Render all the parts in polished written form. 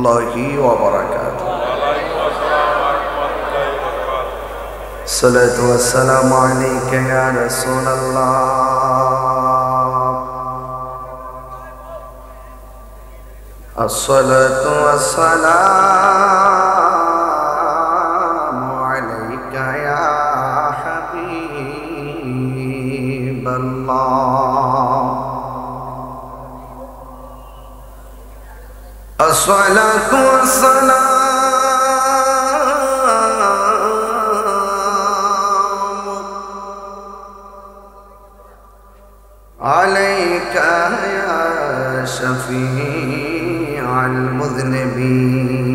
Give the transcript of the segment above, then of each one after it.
वबरकातुहू। सल्लतु वस्सलामु अलैका या रसूलल्लाह। अस्सलातु वस्सलामु अलैका या हबीबल्लाह। अस्सलातु वस्सलामु अलैका या शफीअल मुज़निबीन।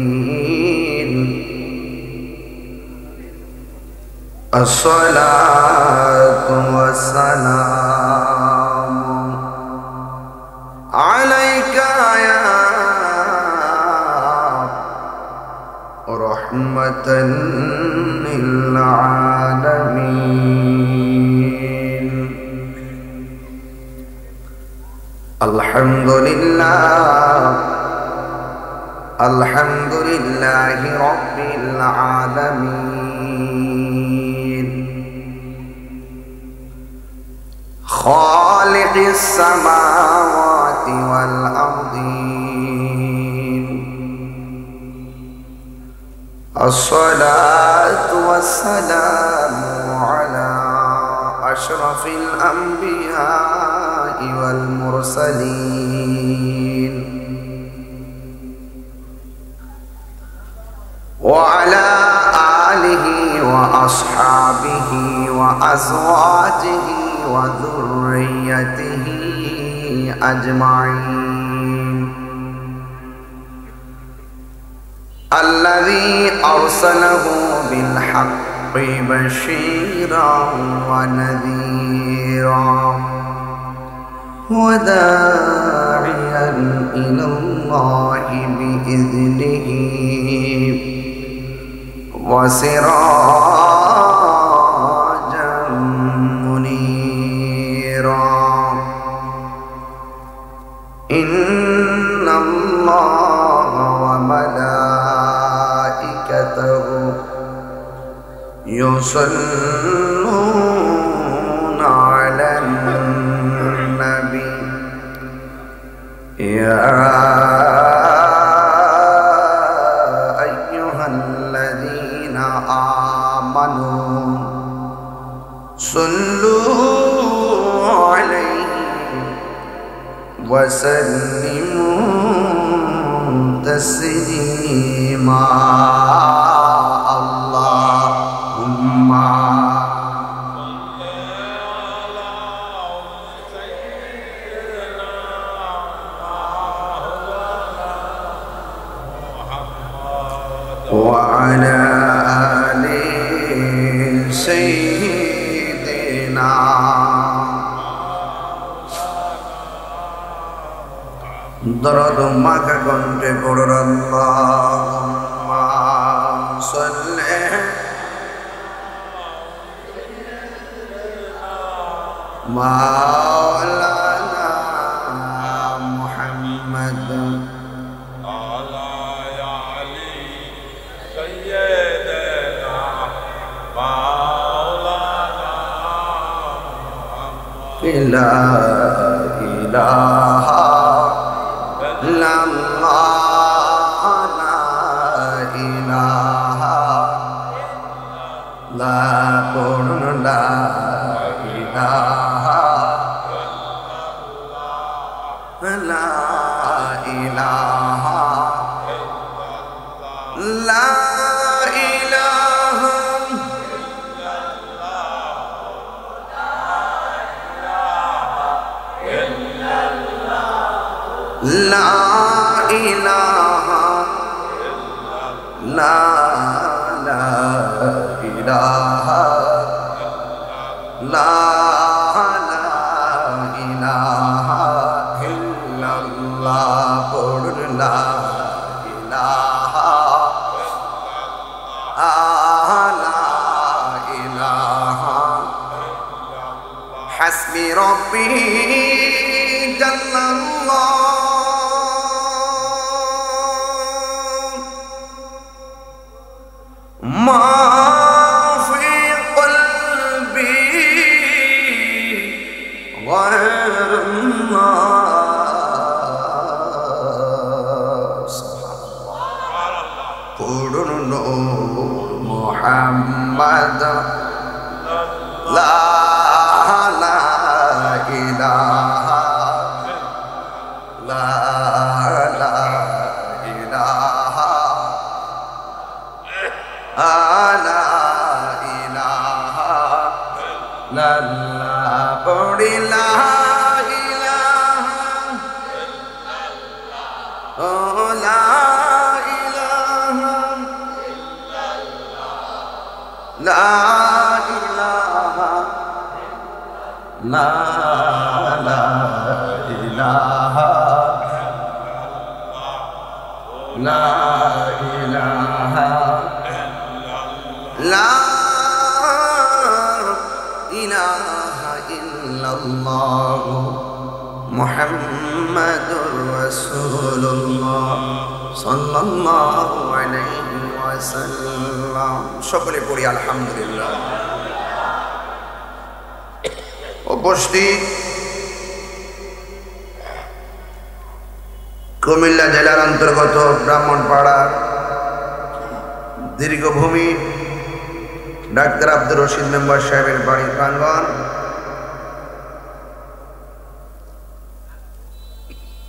अस्सलातु वस्सलामु अलैका या रहमतन लिल आलमीन। अल्हम्दुलिल्लाहि रब्बिल आलमीन। खालिक़िस समावाति वल अर्दीन। अस्सलातु वस्सलामु अला अशरफिल अंबिया'i वल मुरसलीन व अला आलिहि व अस्हाबिहि व अज़वाजिहि व ज़ुर्रिय्यतिहि अजमाइन। अल्लज़ी अरसलहु बिल हक़्क़ि बशीरन व नज़ीरन व दाइयन इलल्लाहि बिइज़निहि व सिराजन मुनीरा। इन्नल्लाह व मलाइकतहु युसल्लूना अलन नबी। या अय्युहल्लज़ीना आमनू सल्लू अलैहि वसल्लिमू तस्लीमा। अल्लाहुम्मा व अला आलि सय्यिदिना। दरद माखा कंठे पढ़ुन अल्लाहुम्मा सल्लि मौलाना मुहम्मद अला आलि सय्यिदना मौलाना मुहम्मद। ला इलाहा इल्लल्लाह ला इलाहा ला पढ़ुन ला इलाहा ला इलाहा ला इलाहा ला इलाहा ला इलाहा ला इलाहा इल्लल्लाह। पढ़ुन ला इलाहा ला इलाहा। हस्बी रब्बी जल्लल्लाह ما في قلبي غير الله পড়ুন নূর মুহাম্মদ লা ইলাহা লা ইলাহা লা ইলাহা লাল্লাহ পড়ি লা ইলাহা ও লা ইলাহা লা ইলাহা লা ইলাহা লা ইলাহা লা ইলাহা ইল্লাল্লাহ মুহাম্মাদুর রাসূলুল্লাহ সাল্লাল্লাহু আলাইহি ওয়াসাল্লাম। সকলে পড়ি আলহামদুলিল্লাহ। উপস্থিত কুমিল্লা জেলার অন্তর্গত ব্রাহ্মণপাড়া দীর্ঘভূমি ডাক্তার আব্দুর রশিদ মেম্বার সাহেবের বাড়ির প্রাঙ্গণ,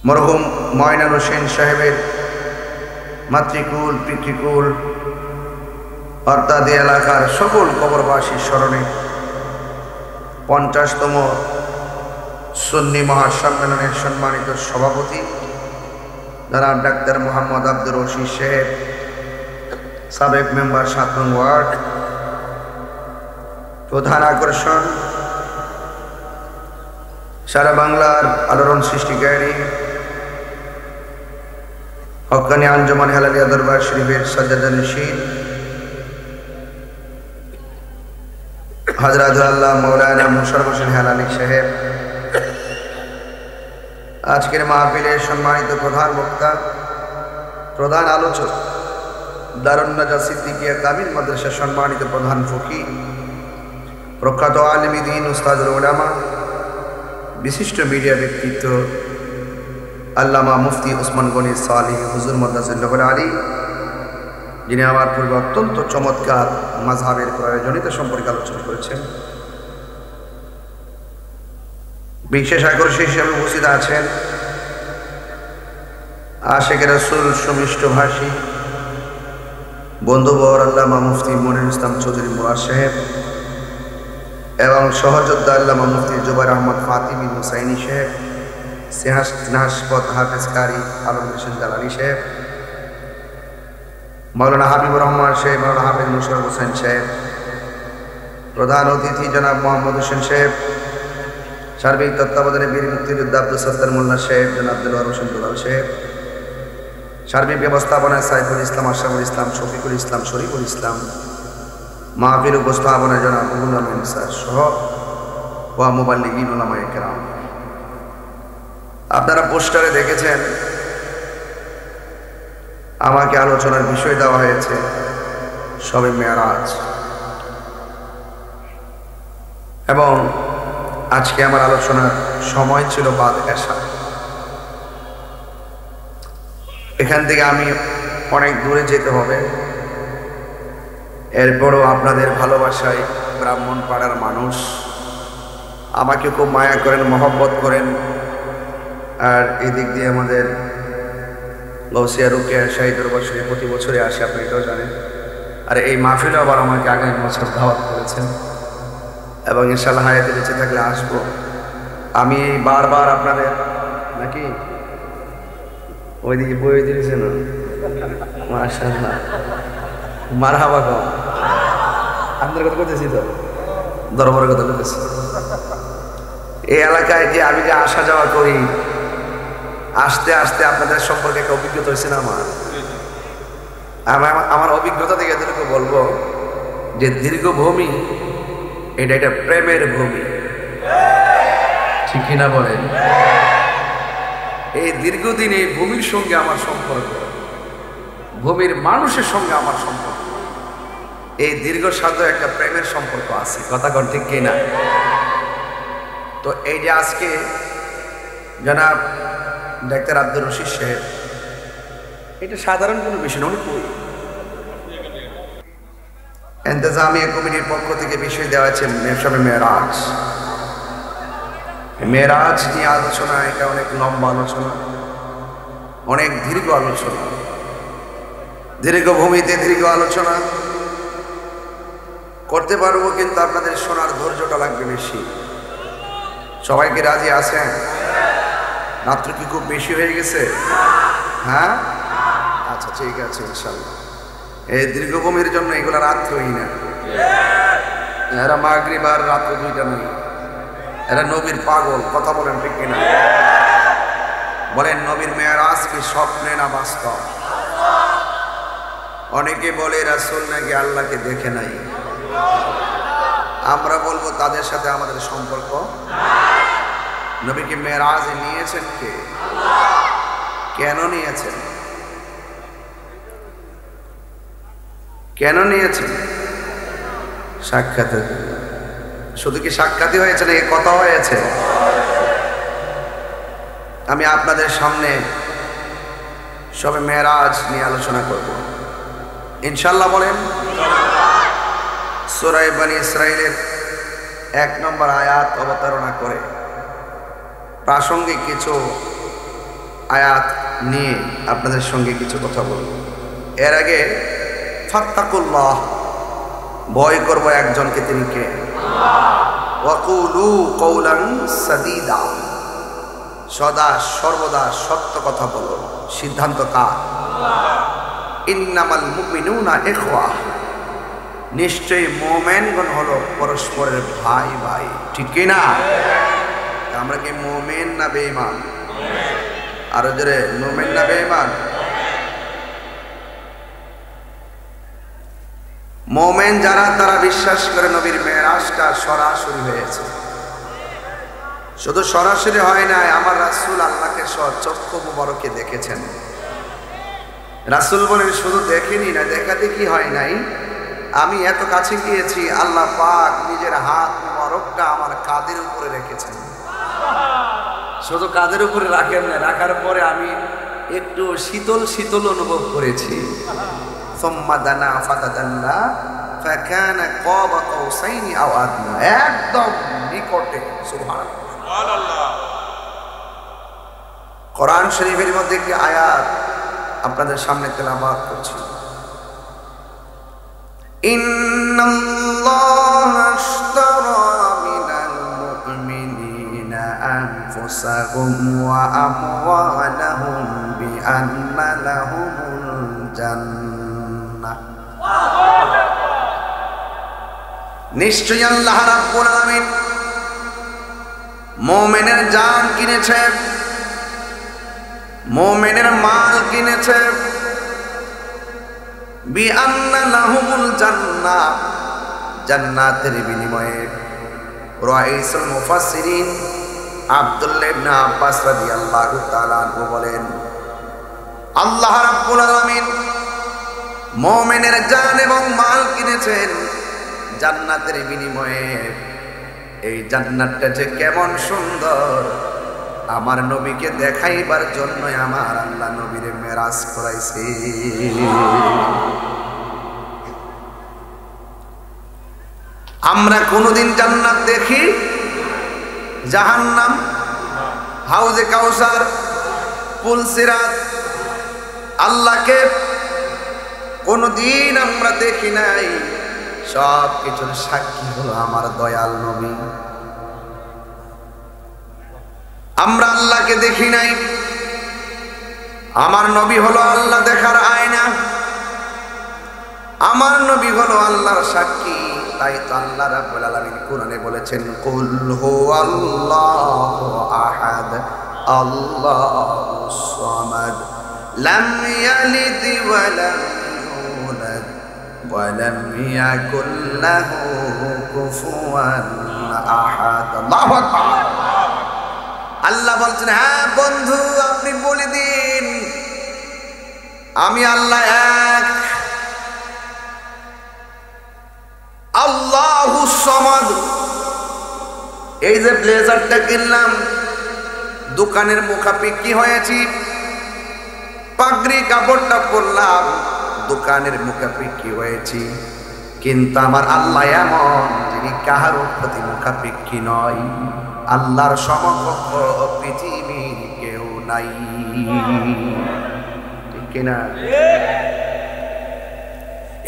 মরহুম ময়নান হোসেন সাহেবের মাতৃকুল পিতৃকুল অর্থাৎ এলাকার সকল কবরবাসীর স্মরণে 50তম সুন্নি মহাসম্মেলনের সম্মানিত সভাপতি জনাব ডাক্তার মোহাম্মদ আব্দুর রশিদ সাহেব, সাবেক মেম্বার 7 নং ওয়ার্ড, প্রধান আকর্ষণ সারা বাংলার আলোড়ন সৃষ্টিকারী হক্কানি আঞ্জুমান হেলালিয়া দরবার শরীফের সাজ্জাদান শীল হযরত আল্লাহ মাওলানা মুশাররফ হোসেন হেলালি সাহেব, আজকের মাহফিলের সম্মানিত প্রধান বক্তা, প্রধান আলোচক, দারুন নাজাত সিদ্দিকিয়া কামিল মাদ্রাসার সম্মানিত প্রধান ফকি, প্রখ্যাত আলেমী দ্বীন উস্তাদুল উলামা, বিশিষ্ট মিডিয়া ব্যক্তিত্ব আল্লামা মুফতি ওসমান গনি সালেহ হুজুর মাদ্রাসাতুল আলী, যিনি আমার পূর্বে অত্যন্ত চমৎকার মাযহাবের প্রয়োজনীয়তা সম্পর্কে আলোচনা করেছেন। বিশেষ আকর্ষণ হিসেবে উপস্থিত আছেন আশিক রাসূল সুমিষ্টভাষী বন্ধুবর আল্লামা মুফতি মনিরুল ইসলাম চৌধুরী মুরাদ সাহেব এবং সহযোদ্ধা আল্লামা মুফতি জুবাইর আহমদ ফাতিমি হুসাইনি সাহেব, স্নেহাস্পদ হাফেজ কারি আলম হোসেন জালালি সাহেব, মাওলানা হাবিবুর রহমান সাহেব, মাওলানা হাফেজ মুশাররফ হোসেন সাহেব, প্রধান অতিথি জনাব মোহাম্মদ হোসেন সাহেব, সার্বিক তত্ত্বাবধানে বীর মুক্তিযোদ্ধা আব্দুল সত্তার মোল্লা সাহেব, জনাব আব্দুল হোসেন দুলাল সাহেব, সার্বিক ব্যবস্থাপনায় সাইফুল ইসলাম, আশরাফুল ইসলাম, শফিকুল ইসলাম, শরীফুল ইসলাম, মাহফিল উপস্থাপনায় জনাব আবুল আমিন স্যার সহ ওয়া মুবাল্লিগিন উলামায়ে কেরাম। আপনারা পোস্টারে দেখেছেন আমাকে আলোচনার বিষয় দেওয়া হয়েছে শবে মেরাজ, এবং আজকে আমার আলোচনার সময় ছিল বাদ এশা। এখান থেকে আমি অনেক দূরে যেতে হবে, এরপরও আপনাদের ভালোবাসায় ব্রাহ্মণপাড়ার মানুষ আমাকে খুব মায়া করেন, মহব্বত করেন। আর এদিক দিয়ে আমাদের গৌসিয়া রুকিয়া শাহী দরবার শরীফ প্রতি বছরে আসে, আপনি এটাও জানেন। আর এই মাহফিলও আবার আমাকে আগামী বছর দাওয়াত করেছেন এবং ইনশাআল্লাহ হায়াতে বেঁচে থাকলে আসবো। আমি বারবার আপনাদের নাকি ওইদিকে বই দিয়েছে না, মাশাআল্লাহ, মারহাবা কম। আপনার কথা বলতেছি তো, দরবারের কথা বলতেছি। এই এলাকায় যে আমি যে আসা যাওয়া করি, আস্তে আস্তে আপনাদের সম্পর্কে একটা অভিজ্ঞতা হয়েছে না আমার অভিজ্ঞতা থেকে এদেরকে বলবো যে দীর্ঘভূমি এটা একটা প্রেমের ভূমি, ঠিক কিনা বলেন? এই দীর্ঘদিন এই ভূমির সঙ্গে আমার সম্পর্ক, ভূমির মানুষের সঙ্গে আমার সম্পর্ক। এই দীর্ঘ সাধ্য একটা প্রেমের সম্পর্ক আছে, কথা কোন ঠিক কিনা? তো এই যে আজকে জনাব ডাক্তার আব্দুর রশিদ সাহেব, এটা সাধারণ কোনো বিষয় নয়, ইন্তজামিয়া কমিটির পক্ষ থেকে বিষয় দেওয়া আছে মেশাবে মেরাজ। মেরাজ নিয়ে আলোচনা, এটা অনেক লম্বা আলোচনা, অনেক দীর্ঘ আলোচনা, দীর্ঘ ভূমিতে দীর্ঘ আলোচনা করতে পারবো, কিন্তু আপনাদের শোনার ধৈর্যটা লাগবে বেশি। সবাই কি রাজি আছেন? রাত্র কি খুব বেশি হয়ে গেছে? হ্যাঁ, আচ্ছা ঠিক আছে, ইনশাল্লাহ। এই দীর্ঘভূমির জন্য এগুলা রাত্রই না, এরা মাগরিব আর রাত্র দুইটা নেই, এরা নবীর পাগল, কথা বলেন ঠিক কিনা? বলেন নবীর মেরাজ কি স্বপ্নে না বাস্তব? অনেকে বলে রাসূল নাকি আল্লাহকে দেখে নাই, আমরা বলবো তাদের সাথে আমাদের সম্পর্ক। নবীকে মেরাজে নিয়েছেন কে? কেন নিয়েছেন? কেন নিয়েছেন? সাক্ষাতের। শুধু কি সাক্ষাৎই হয়েছে না, এই কথা হয়েছে? আমি আপনাদের সামনে সবে মেরাজ নিয়ে আলোচনা করব ইনশাআল্লাহ। বলেন সূরা বনী ইসরাঈলের 1 নম্বর আয়াত অবতারণা করে প্রাসঙ্গিক কিছু আয়াত নিয়ে আপনাদের সঙ্গে কিছু কথা বলব। এর আগে ফাত্তাকুল্লাহ, ভয় করব একজনকে, তিনি কে? ওয়াকুলু কওলান সাদীদা, সদা সর্বদা সত্য কথা বলো। সিদ্ধান্ত কার? ইন্নামাল মুমিনুনা ইখওয়া, নিশ্চয়ই মুমিনগণ হলো পরস্পরের ভাই ভাই, ঠিক কি না? আমরা কি মুমিন না বেঈমান? আরো জোরে, মুমিন না বেঈমান? মুমিন যারা, তারা বিশ্বাস করে নবীর মেরাজটা সরাসরি হয়েছে। শুধু সরাসরি হয় নাই, আমার রাসূল আল্লাহকে চক্ষু মুবারকে দেখেছেন। রাসূল বলেন শুধু দেখেনি না, দেখাদেখি হয় নাই, আমি এত কাছে গিয়েছি, আল্লাহ পাক নিজের হাত মুবারকটা আমার কাঁধের উপরে রেখেছেন। শুধু কাঁধের উপরে রাখেন না, রাখার পরে আমি একটু শীতল শীতল অনুভব করেছি। সুম্মা দানা ফাতাদাল্লা ফাকানা কাবা কাউসাইনি আও আদনা, একদম নিকটে। সুবহানাল্লাহ। কোরআন শরীফের মধ্যে একটি আয়াত আপনাদের সামনে তেলাওয়াত করছি। ইন্নাল্লাহা আশতারা মিনাল মুমিনিনা আনফুসাহুম ওয়া আমওয়ালাহুম বিআন্না লাহুমুল জান্নাহ। নিশ্চয়ই আল্লাহ রাব্বুল আলামিন মুমিনের জান কিনেছে, মুমিনের মাল কিনেছে, বিআন্না লাহুমুল জান্নাহ, জান্নাতের বিনিময়ে। রাইসুল মুফাসসিরিন আব্দুল্লাহ ইবনে আব্বাস রাদিয়াল্লাহু তাআলা আনহু বলেন, আল্লাহ রাব্বুল আলামিন মুমিনের জান এবং মাল কিনেছেন জান্নাতের বিনিময়ে। এই জান্নাতটা যে কেমন সুন্দর, আমার নবীকে দেখাইবার জন্য আমার আল্লাহ নবীরে মেরাজ করাইছে। আমরা কোনদিন জান্নাত দেখি? জাহান্নাম, হাউজে কাউসার, পুলসিরাত, আল্লাহকে কোনদিন আমরা দেখি নাই। সব কিছুর সাক্ষী হলো আমার দয়াল নবী। আমরা আল্লাহকে দেখি নাই, আমার নবী হলো আল্লাহ দেখার আয়না, আমার নবী হলো আল্লাহর সাক্ষী। তাই তো আল্লাহ রাব্বুল আলামিন কোরআনে বলেছেন, কুল হুয়াল্লাহু আহাদ আল্লাহুস সামাদ লাম ইয়ালিদ ওয়া লাম ইউলাদ ওয়া লাম ইয়াকুল লাহু কুফুয়ান আহাদ। আল্লাহু আকবার। আল্লাহ বলছেন, হ্যাঁ বন্ধু, আপনি বলে দিন আমি আল্লাহ এক, আল্লাহুস সামাদ। এই যে ব্লেজারটা কিনলাম, দোকানের মুখাপেক্ষি হয়েছি, পাগড়ি কাপড়টা পরলাম, দোকানের মুখাপেক্ষি হয়েছি, কিন্তু আমার আল্লাহ এমন যিনি কাহারও প্রতি মুখাপেক্ষি নয়। আল্লাহর সমকক্ষ পৃথিবীর কেউ নাই, ঠিক কিনা?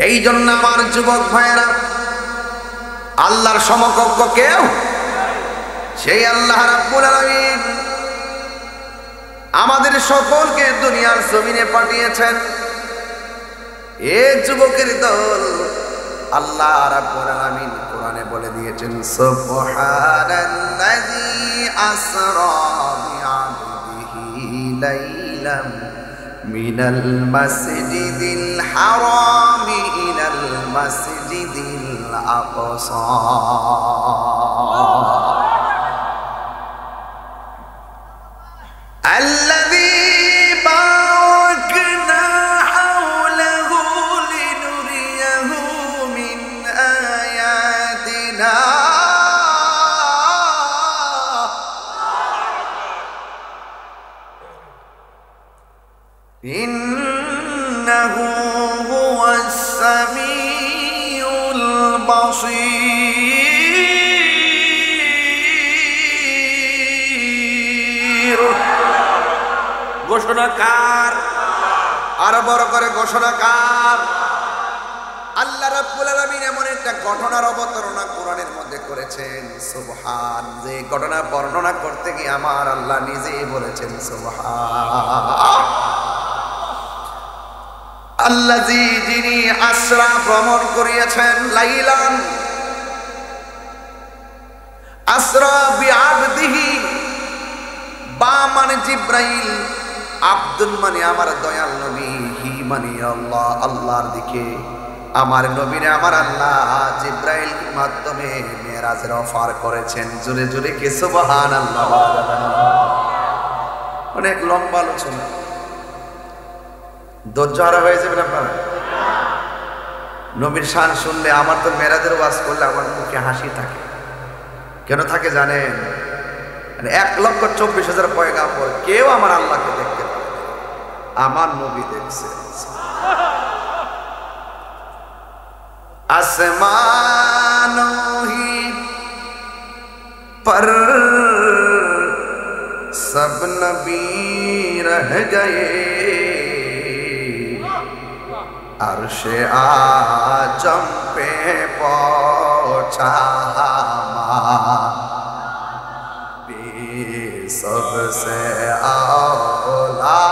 এই জন্য আমার যুবক ভাইয়েরা, আল্লাহর সমকক্ষ কেউ, সেই আল্লাহ রাব্বুল আলামিন আমাদের সকলকে দুনিয়ার জমিনে পাঠিয়েছেন। এ যুবকের দল, আল্লাহ রাব্বুল আলামিন কোরআনে বলে দিয়েছেন, সুবহানাল্লাযী আসরা বিআবদিহি লাইলাম মিনাল মাসজিদিল হারামি ইলাল মাসজিদিল আকসা। الذي باركنا حوله لنريه من آياتنا إنه هو السميع البصير। ঘোষণাকার, আরো বড় করে ঘোষণাকার। আল্লাহ রাব্বুল আলামিন এমন একটা ঘটনার অবতারণা কোরআনের মধ্যে করেছেন, সুবহান। যে ঘটনা বর্ণনা করতে গিয়ে আমার আল্লাহ নিজেই বলেছেন সুবহান। আল্লাযী, যিনি আসরা ভ্রমণ করিয়েছেন, লাইলান আসরা বিআবদিহি, বা মানে জিব্রাইল, আব্দুল মানে আমার দয়াল নবী, হি মানে আল্লাহ, আল্লাহর দিকে আমার নবীরে আমার আল্লাহ জিব্রাইল মাধ্যমে মেরাজের অফার করেছেন। জোরে জোরে কে সুবহানাল্লাহ। অনেক লম্বা আলোচনা, ধৈর্য হয়ে যাবেন আপনারা। নবীর শান শুনলে আমার তো মেরাজের ওয়াজ করলে আমার মুখে হাসি থাকে। কেন থাকে জানেন? 1,24,000 পয়গাম্বর কেউ আমার আল্লাহকে দেখতে পারে, আমার নবী দেখছে। আসমানোं ही पर सब नबी रह गए, अर्शे आजम पे पहुंचा सबसे औला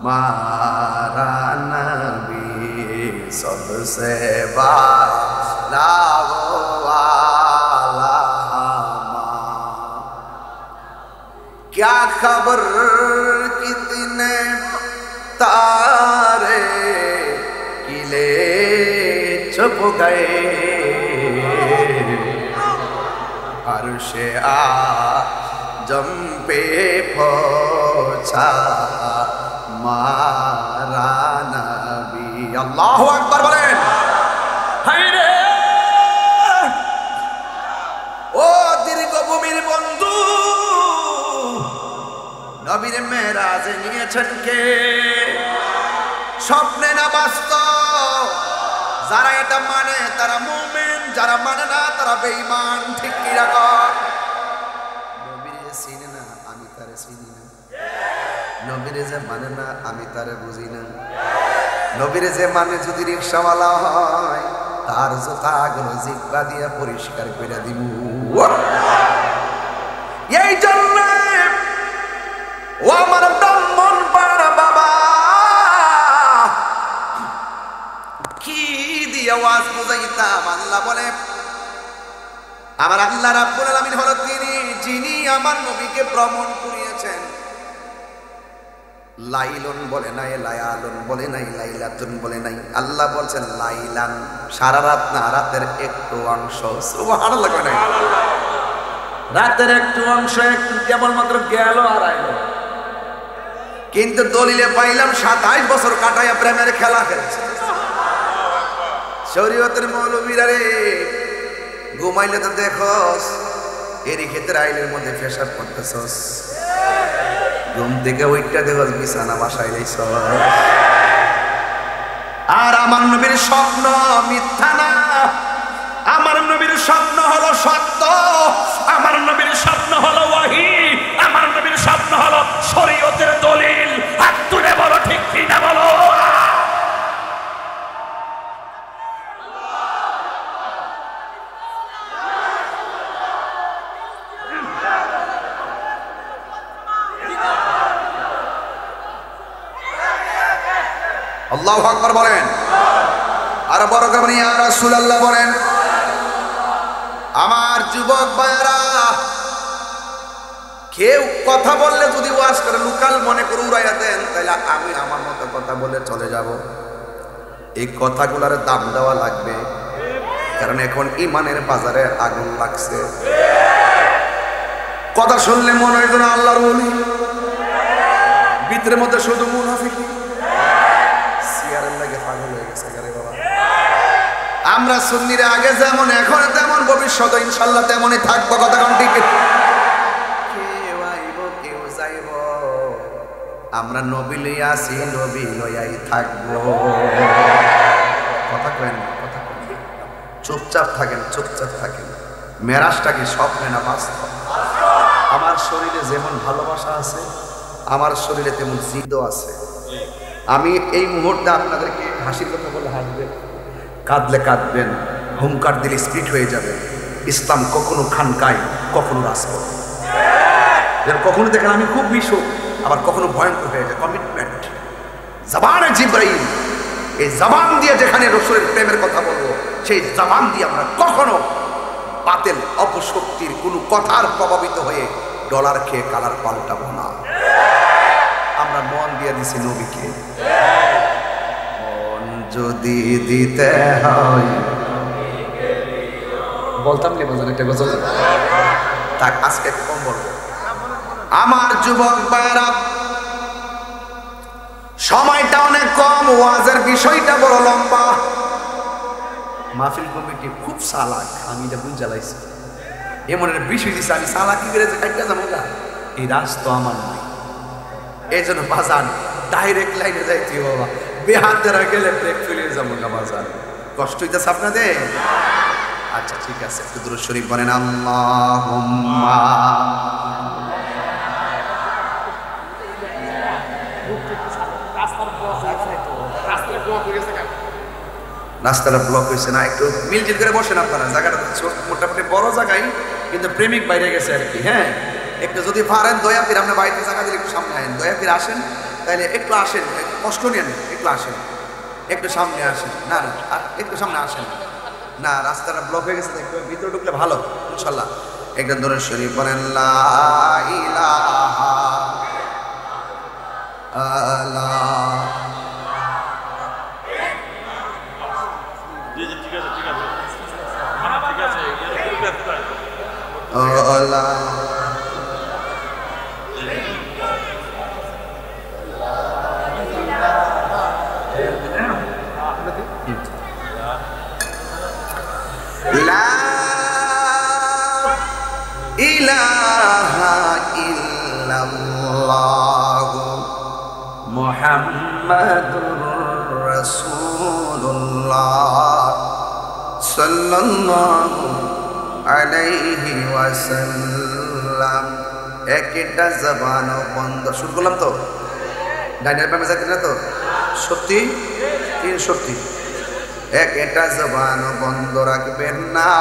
मारा नबी, सबसे वाला वाला। क्या खबर कितने तारे किले छुप गए, अर्शे आजम पे पहुंचा मारा नबी। अल्लाहु আকবার বলেন। হায়রে ও দীর্ঘভূমির বন্ধু, নবীর মেরাজে নিয়েছেন কে? স্বপ্নে না বাস্তব? যারা এটা মানে তারা মুমিন, যারা মানে না তারা বেঈমান। ঠিক কি রকম? নবীরে চিনে না, আমি তারে চিনি না। নবীরে যে মানে না, আমি তারে বুঝি না। নবীরে যে মানে যদি রিকশাওয়ালা হয়, তার জুতাগুলো জিহ্বা দিয়ে পরিষ্কার করে দিব। এই জন্য ও আমার ব্রাহ্মণ পাড়া বাবা, কি দিয়ে ওয়াজ বুঝাইতাম? আল্লাহ বলে, আমার আল্লাহ রাব্বুল আলামিন হলো তিনি যিনি আমার নবীকে ভ্রমণ করিয়েছেন। লাইলুন বলে নাই, লায়ালুন বলে নাই, লাইলাতুন বলে নাই। আল্লাহ বলছেন লাইলান, সারা রাত না, রাতের একটু অংশ। সুবহানাল্লাহ। রাতের একটু অংশ, একটু কেবলমাত্র গেল আর আইল। কিন্তু দলিলে পাইলাম 27 বছর কাটাইয়া প্রেমের খেলা খেলেছে। শরীয়তের মৌলবীরা রে, ঘুমাইলে তো দেখোস এরই ক্ষেত্রে আইলের মধ্যে পেশাব করতেছস, ঘুম থেকে ওইটা দেখোস বিছানা বাসায় রইছ। আর আমার নবীর স্বপ্ন মিথ্যা না, আমার নবীর স্বপ্ন হলো সত্য, আমার নবীর স্বপ্ন হলো ওয়াহী, আমার নবীর স্বপ্ন হলো শরীয়তের দলিল। হাত তুলে বলো ঠিক কিনা বলো। আল্লাহু আকবার বলেন, আর বড় করে বলেন ইয়া রাসূলুল্লাহ বলেন। আমার যুবক ভাইরা, কেউ কথা বললে যদি ওয়াজ করে লোকাল মনে করে উড়াইয়া দেন, তাহলে আমি আমার মতো কথা বলে চলে যাব। এই কথাগুলোর দাম দেওয়া লাগবে, কারণ এখন ইমানের বাজারে আগুন লাগছে। কথা শুনলে মনে হয় যেন আল্লাহর ওলি, ভিতরের মধ্যে শুধু মুনাফিকি। সিয়ারের লাগে পাগল হয়ে গেছে রে বাবা। আমরা সুন্নিরা আগে যেমন এখন তেমন, ভবিষ্যতে ইনশাআল্লাহ তেমনই থাকবো। কথা কোন ঠিক? কেউ আইব কেউ যাইব, আমরা নবী লইয়া আছি, নবী লইয়াই থাকবো। কথা কেন? কথা কেন? চুপচাপ থাকেন, চুপচাপ থাকেন। মেরাজটা কি স্বপ্নে না বাস্তব? আমার শরীরে যেমন ভালোবাসা আছে, আমার শরীরে তেমন জিদও আছে। আমি এই মুহূর্তে আপনাদেরকে হাসির কথা বলে হাসবেন, কাঁদলে কাঁদবেন, হুঙ্কার দিলে স্পিড হয়ে যাবে। ইসলাম কখনো খানকায়, কখনো রাজপথ। যেন কখনো দেখেন আমি খুব মিশুক, আবার কখনো ভয়ঙ্কর হয়ে যায়। কমিটমেন্ট, জবানে জিব্রাইল, এই জবান দিয়ে যেখানে রসুলের প্রেমের কথা বলবো, সেই জবান দিয়ে আমরা কখনো বাতিল অপশক্তির কোনো কথার প্রভাবিত হয়ে ডলার খেয়ে কালার পাল্টাবো না। আমরা মন দিয়ে দিছি নবীকে। মন যদি দিতে হয়, বলতাম নি বাজার একটা গজল, থাক আজকে কম বলবো। আমার যুবক ভাইরা, সময়টা অনেক কম, ওয়াজের বিষয়টা বড় লম্বা। মাহফিল কমিটি খুব চালাক, আমি এটা বুঝ জ্বালাইছি। এমনের বিষয় দিচ্ছে, আমি চালাকি বেড়েছে কাটটা যাবো গা, এই রাস্তা আমার নয়। এই জন্য বাজান ডাইরেক্ট লাইনে যাইতে বাবা, বেহাত দ্বারা গেলে ব্রেক ফেলে যাবো গা বাজান। কষ্ট হইতেছে আপনাদের? আচ্ছা ঠিক আছে, একটু দুরূদ শরীফ বলেন। আল্লাহুম্মা রাস্তাটা ব্লক হয়েছে না, একটু মিলজিল করে বসেন আপনারা। জায়গাটা মোটামুটি বড় জায়গায়, কিন্তু প্রেমিক বাইরে গেছে আর কি। হ্যাঁ, একটু যদি পারেন দয়া ফিরে আপনার বাড়িতে জায়গা দিলে একটু সামনে আসেন, দয়া ফিরে আসেন, তাহলে একটু আসেন, একটু কষ্ট নিয়ে নেন, একটু আসেন, একটু সামনে আসেন। না না, একটু সামনে আসেন না, রাস্তাটা ব্লক হয়ে গেছে, একটু ভিতরে ঢুকলে ভালো ইনশাল্লাহ। একদম দূরে শরীফ বলেন লা ইলাহা ইল্লাল্লাহ। লা ইলাহা ইল্লাল্লাহ মুহাম্মাদুর রাসূলুল্লাহ সাল্লাল্লাহু আলাইহি ওয়াসাল্লাম। একটা জবান বন্ধ, শুরু করলাম তো, ডাইনার প্রেমে যাইতে না তো, সত্যি তিন সত্যি। একটা জবান বন্ধ রাখবেন না,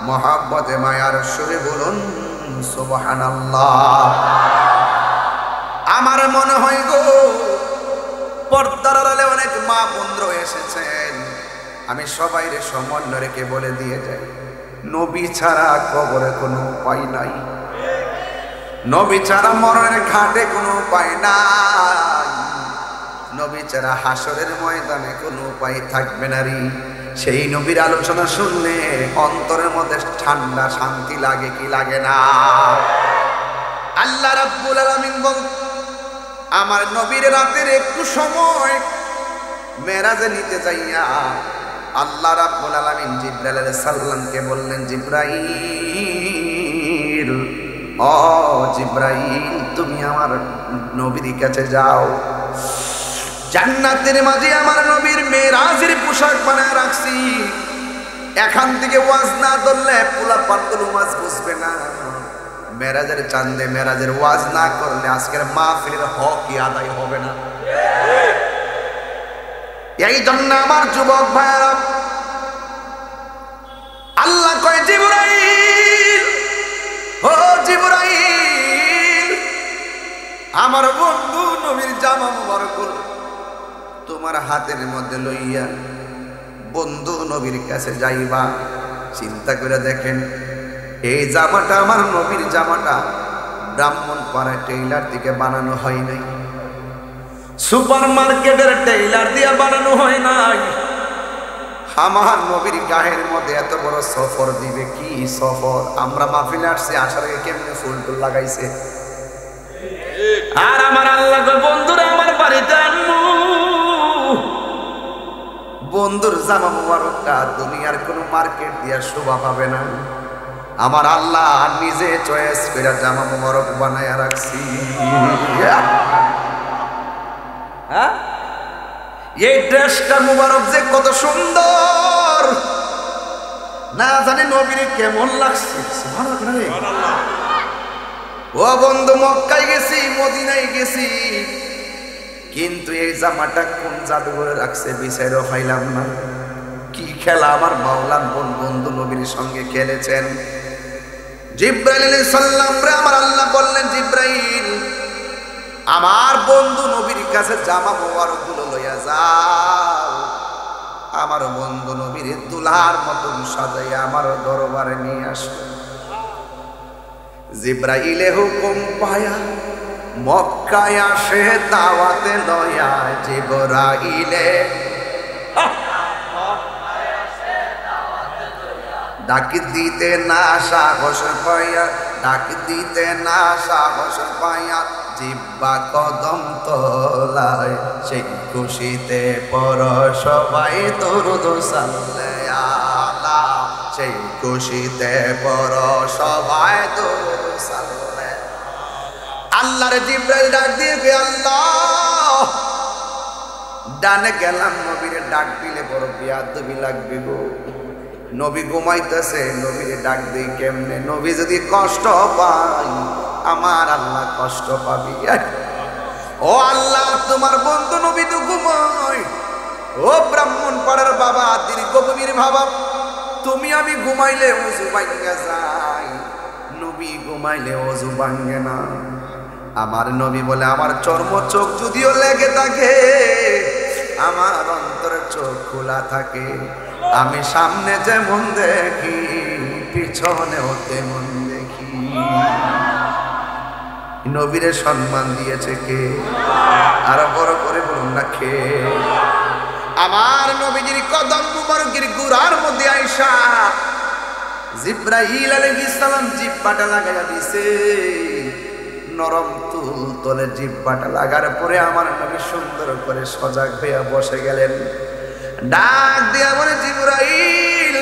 মহাব্বতে মায়ার সুরে বলুন সুবহানাল্লাহ। আমার মনে হয় গো, পর্দার আড়ালে অনেক মা বন্ধু এসেছেন, আমি সবাইরে সমন্বয় রেখে বলে দিয়ে যাই, নবী ছাড়া কবরে কোনো উপায় নাই, নবী ছাড়া মরণের ঘাটে কোনো উপায় নাই, নবী ছাড়া হাসরের ময়দানে কোনো উপায় থাকবে না রে। সেই নবীর আলোচনা শুনলে অন্তরের মধ্যে ঠান্ডা শান্তি লাগে কি লাগে না? আল্লাহ রাব্বুল আলামিন বল, আমার নবীর রাতের একটু সময় মেরাজে নিতে যাইয়া আল্লাহ রাব্বুল আলামিন জিবরাইল আলাইহিস সালামকে বললেন, জিবরাইল, ও জিবরাইল, তুমি আমার নবীর কাছে যাও। জান্নাতের মাঝে আমার নবীর মেরাজের পোশাক বানায় রাখছি। এখান থেকে ওয়াজ না ধরলে পোলা পাতগুলো ওয়াজ বুঝবে না। মেরাজের চাঁদে মেরাজের ওয়াজ না করলে আজকের মাহফিলের হকই আদায় হবে না। এই জন্য আমার যুবক ভাইরা, আল্লাহ কয়, জিবরাইল, ও জিবরাইল, আমার বন্ধু নবীর জামা মুবারক তোমার হাতের মধ্যে লইয়া বন্ধু নবীর কাছে যাইবা। চিন্তা করে দেখেন, এই জামাটা আমার নবীর জামাটা ব্রাহ্মণপাড়ায় টেইলার থেকে বানানো হয় নাই, সুপার মার্কেটের টেইলার দিয়ে বানানো হয় নাই। আমার নবীর গায়ের মধ্যে এত বড় সফর দিবে, কি সফর! আমরা মাহফিলে আসছি, আসার আগে কেমনে ফুল টুল লাগাইছে। আর আমার আল্লাহ কয়, বন্ধুরা আমার বাড়িতে আনমু। বন্ধুর জামা মুবারকটা দুনিয়ার কোন মার্কেট দিয়া শোভা পাবে না। আমার আল্লাহ নিজে চয়েস করে জামা মুবারক বানায়া রাখছি। হ্যাঁ, এই ড্রেসটা মুবারক যে কত সুন্দর, না জানি নবীর কেমন লাগছে। সুবহানাল্লাহ। ও বন্ধু, মক্কায় গেছি, মদিনায় গেছি, কিন্তু এই জামাটা কোন জাদুঘরে রাখছে বিচারও পাইলাম না। কি খেলা আমার মাওলানা বন্ধু নবীর সঙ্গে খেলেছেন। জিবরাইল আলাইহিস সালাম রে আমার আল্লাহ বললেন, জিবরাইল, আমার বন্ধু নবীর কাছে জামা মোবারক গুলো লইয়া যাও। আমার বন্ধু নবীর দুলার মতন সাজাইয়া আমার দরবারে নিয়ে আসো। জিবরাইলে হুকুম পায়া মক্কায় আসে দাওয়াতে লয়া। জিবরাইলে ডাক দিতে না সাহস পাইয়া, ডাক দিতে না সাহস পাইয়া, জিব্বা কদম তোলায়, সেই খুশিতে পর সবাই দরুদ সাল্লাল্লাহ, সেই খুশিতে পর সবাই দরুদ সাল্লাল্লাহ। আল্লাহর জিবরাইল ডাক দিয়ে, আল্লাহ, ডানে গেলাম, নবীর ডাক দিলে বড় বিয়াদবি লাগবে গো। নবী ঘুমাইতেছে, নবীর ডাক দিই কেমনে? নবী যদি কষ্ট পাই, আমার আল্লাহ কষ্ট পাবি। ও আল্লাহ, তোমার বন্ধু নবী তো ঘুমাই। ও ব্রাহ্মণ পাড়ার বাবা, দীর্ঘ গভীর ভাবা, তুমি আমি ঘুমাইলে ওযু ভাঙ্গে যায়, নবী ঘুমাইলে ওযু ভাঙ্গে না। আমার নবী বলে, আমার চর্ম চোখ যদিও লেগে থাকে, আমার অন্তরের চোখ খোলা থাকে। আমি সামনে যেমন দেখি, পিছনেও তেমন দেখি। নবীরে সম্মান দিয়েছে কে? আরো বড় করে বলুন না, কে? আমার নবীজির কদম মুবারকের গুড়ার মধ্যে আয়েশা জিবরাইল আলাইহিস সালাম জিহ্বাটা লাগাইয়া দিছে। নরম তুল তলে জিহ্বাটা লাগার পরে আমার নবী সুন্দর করে সজাগ হইয়া বসে গেলেন। ডাক দিয়া বলে, জিবরাইল,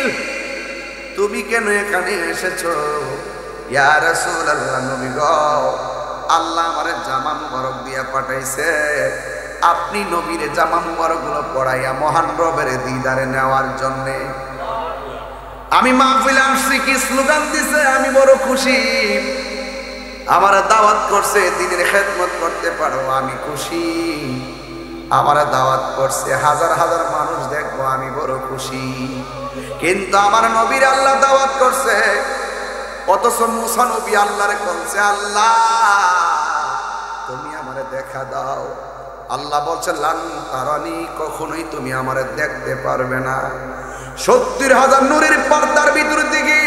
তুমি কেন এখানে এসেছো? ইয়া রাসূলুল্লাহ, নবী গো, আল্লাহ আমারে জামা মুবারক দিয়া পাঠাইছে, আপনি নবীর জামা মুবারক গুলো পড়াইয়া মহান রবের দিদারে নেওয়ার জন্য। আমি মাহফিলে আসছি, কি স্লোগান দিছে, আমি বড় খুশি। আমার দাওয়াত করছে, দিনের খেদমত করতে পারো, আমি খুশি। আমার দাওয়াত করছে, হাজার হাজার মানুষ দেখবো, আমি বড় খুশি। কিন্তু আমার নবীর আল্লাহ দাওয়াত করছে, অথচ মুসা নবী আল্লাহরে বলছে, আল্লাহ তুমি আমারে দেখা দাও। আল্লাহ বলছে, লান তারানি, কখনোই তুমি আমারে দেখতে পারবে না। ৭০,০০০ নূরের পর্দার ভিতর দিকে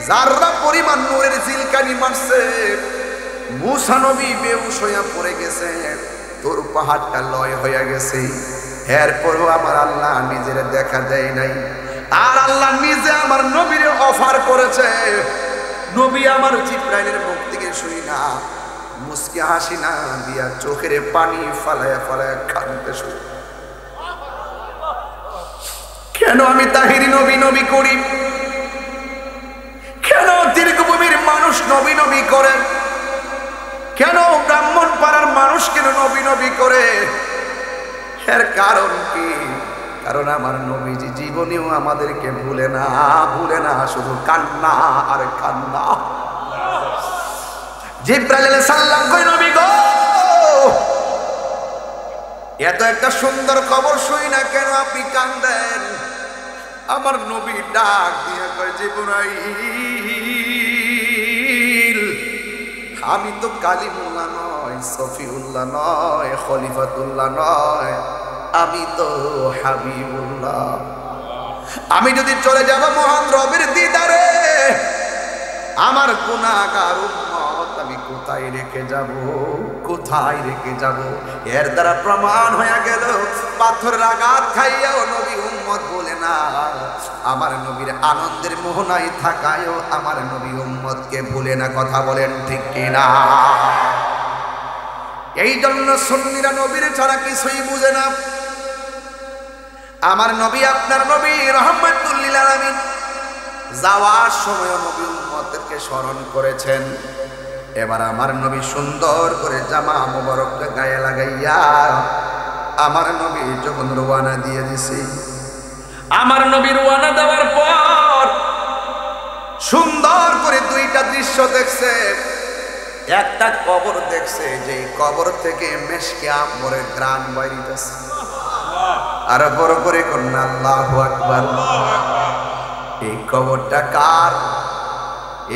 যাররা পরিমাণ নূরের জিলকানি মারছে, মুসা নবী বেহুশ হইয়া পড়ে গেছে, তোর পাহাড়টা লয় হইয়া গেছে। এরপরও আমার আল্লাহ নিজের দেখা দেয় নাই। আর আল্লাহ নিজে আমার নবীর অফার করেছে। নবী আমার জিবরাইলের মুখ থেকে শুনি না, মুস্কি হাসি না দিয়া চোখের পানি ফালায়া ফালায়া কাঁদতে শুরু। কেন আমি তাহিরি নবী নবী করি? কেন দীর্ঘভূমির মানুষ নবী নবী করে? কেন ব্রাহ্মণ পাড়ার মানুষ কেন নবী নবী করে? এর কারণ কি? কারণ আমার নবীজি জীবনেও আমাদেরকে ভুলে না, শুধু কান্না আর কান্না। জিবরাইল আলাইহিস সালাম কই, নবী গো, এত একটা সুন্দর খবর শুই না, কেন আপনি কান্দেন? আমার নবী ডাক দিয়ে কয়, জিবরাইল, আমি তো কালিমুল্লাহ নয়, সফিউল্লাহ নয়, খলিফাতুল্লাহ নয়, আমি তো হাবিবুল্লাহ। আমি যদি চলে যাব মহান রবের দিদারে, আমার গুনাহগার উম্মত আমি কোথায় রেখে যাব? কোথায় রেখে যাব? এর দ্বারা প্রমাণ হয়ে গেল, পাথরের আঘাত খাইয়াও নবী উম্মত বলে না। আমার নবীর আনন্দের মোহনায় থাকায়ও আমার নবী উম্মতকে ভুলে না। কথা বলেন ঠিক কিনা? এই জন্য সুন্নিরা নবীর ছাড়া কিছুই বুঝে না। আমার নবী, আপনার নবী রাহমাতুল লিল আলামিন, যাওয়ার সময় নবী উম্মতকে স্মরণ করেছেন। এবার আমার নবী সুন্দর করে জামা মোবারকটা গায়ে লাগাইয়া আমার নবী যখন রওনা দিয়ে দিছে, আমার নবী রওনা দেওয়ার পর সুন্দর করে দুইটা দৃশ্য দেখছে। একটা কবর দেখছে, যে কবর থেকে মেশকে আম্বরের গ্রান বাইরিতেছে। আর বড় করে কন্যা আল্লাহু আকবার। এই কবরটা কার?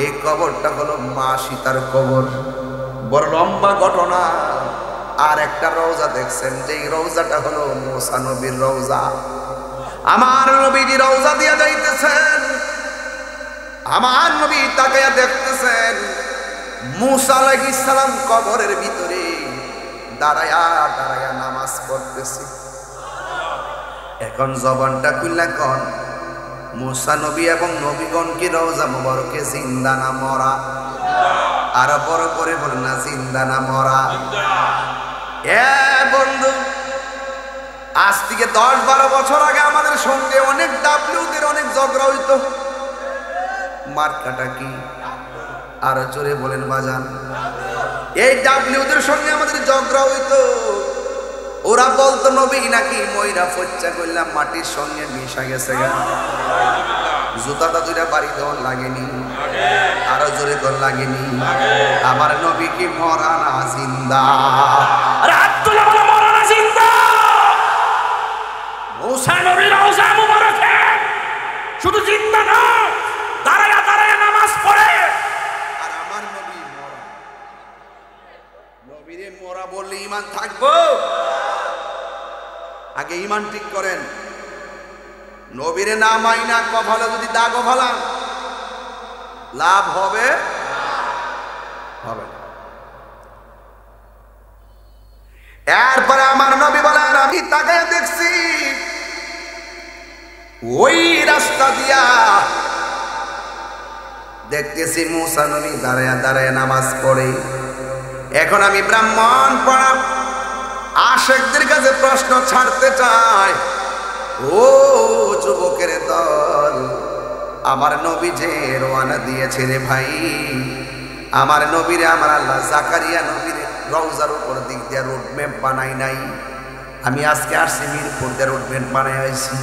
এই কবরটা হলো মা সীতার কবর। বড় লম্বা ঘটনা। আর একটা রওজা দেখছেন, যে রওজাটা হলো মুসা নবীর রওজা। আমার নবীজি রওজা দিয়ে যাইতেছেন, আমার নবী তাকায়া দেখতেছেন মুসা আলাইহিস সালাম কবরের ভিতরে দাঁড়ায়া দাঁড়ায়া নামাজ পড়তেছে। এখন জবানটা খুললা কোন, মুসা নবী এবং নবীগণ কি রওজা মুবারকে জিন্দা না মরা? আর বড় করে বল না, জিন্দা না মরা? এ বন্ধু, আজ থেকে 10-12 বছর আগে আমাদের সঙ্গে অনেক ডাব্লিউদের অনেক ঝগড়া হইতো। মার্কাটা কি? আর জোরে বলেন বাজান। এই ডাব্লিউদের সঙ্গে আমাদের ঝগড়া হইতো। ওরা বলতো নবী নাকি ময়রা ফচ্চা করলাম মাটির সঙ্গে মিশা গেছে। জুতাটা দুইটা বাড়ি দেওয়ার লাগেনি? আরো জোরে কর লাগেনি? আমার নবী কি মরা না জিন্দা? মুসা নবী রওজা মুবারকে শুধু জিন্দা না, দাঁড়ায়া দাঁড়ায়া নামাজ পড়ে। আর আমার নবী মরা। নবীরে মরা বললে ঈমান থাকবো? আগে ঈমান ঠিক করেন। নবীরে না মাইনা কপালে যদি দাগ ফেলান, লাভ হবে? হবে না। এরপরে আমার নবী বলেন, আমি তাকায় দেখছি ওই রাস্তা দিয়া দেখতেছি মুসা নবী দাঁড়ায় দাঁড়ায় নামাজ পড়ে। এখন আমি ব্রাহ্মণ পড়া আশেকদের কাছে প্রশ্ন ছাড়তে চাই। ও যুবকের দল, আমার নবী যে রওনা দিয়েছে রে ভাই, আমার নবীরে আমার আল্লাহ জাকারিয়া নবীর রওজার উপর দিক দিয়ে রোড ম্যাপ বানাই নাই। আমি আজকে আসছি মিরপুর দিয়ে রোড ম্যাপ বানাই আইছি।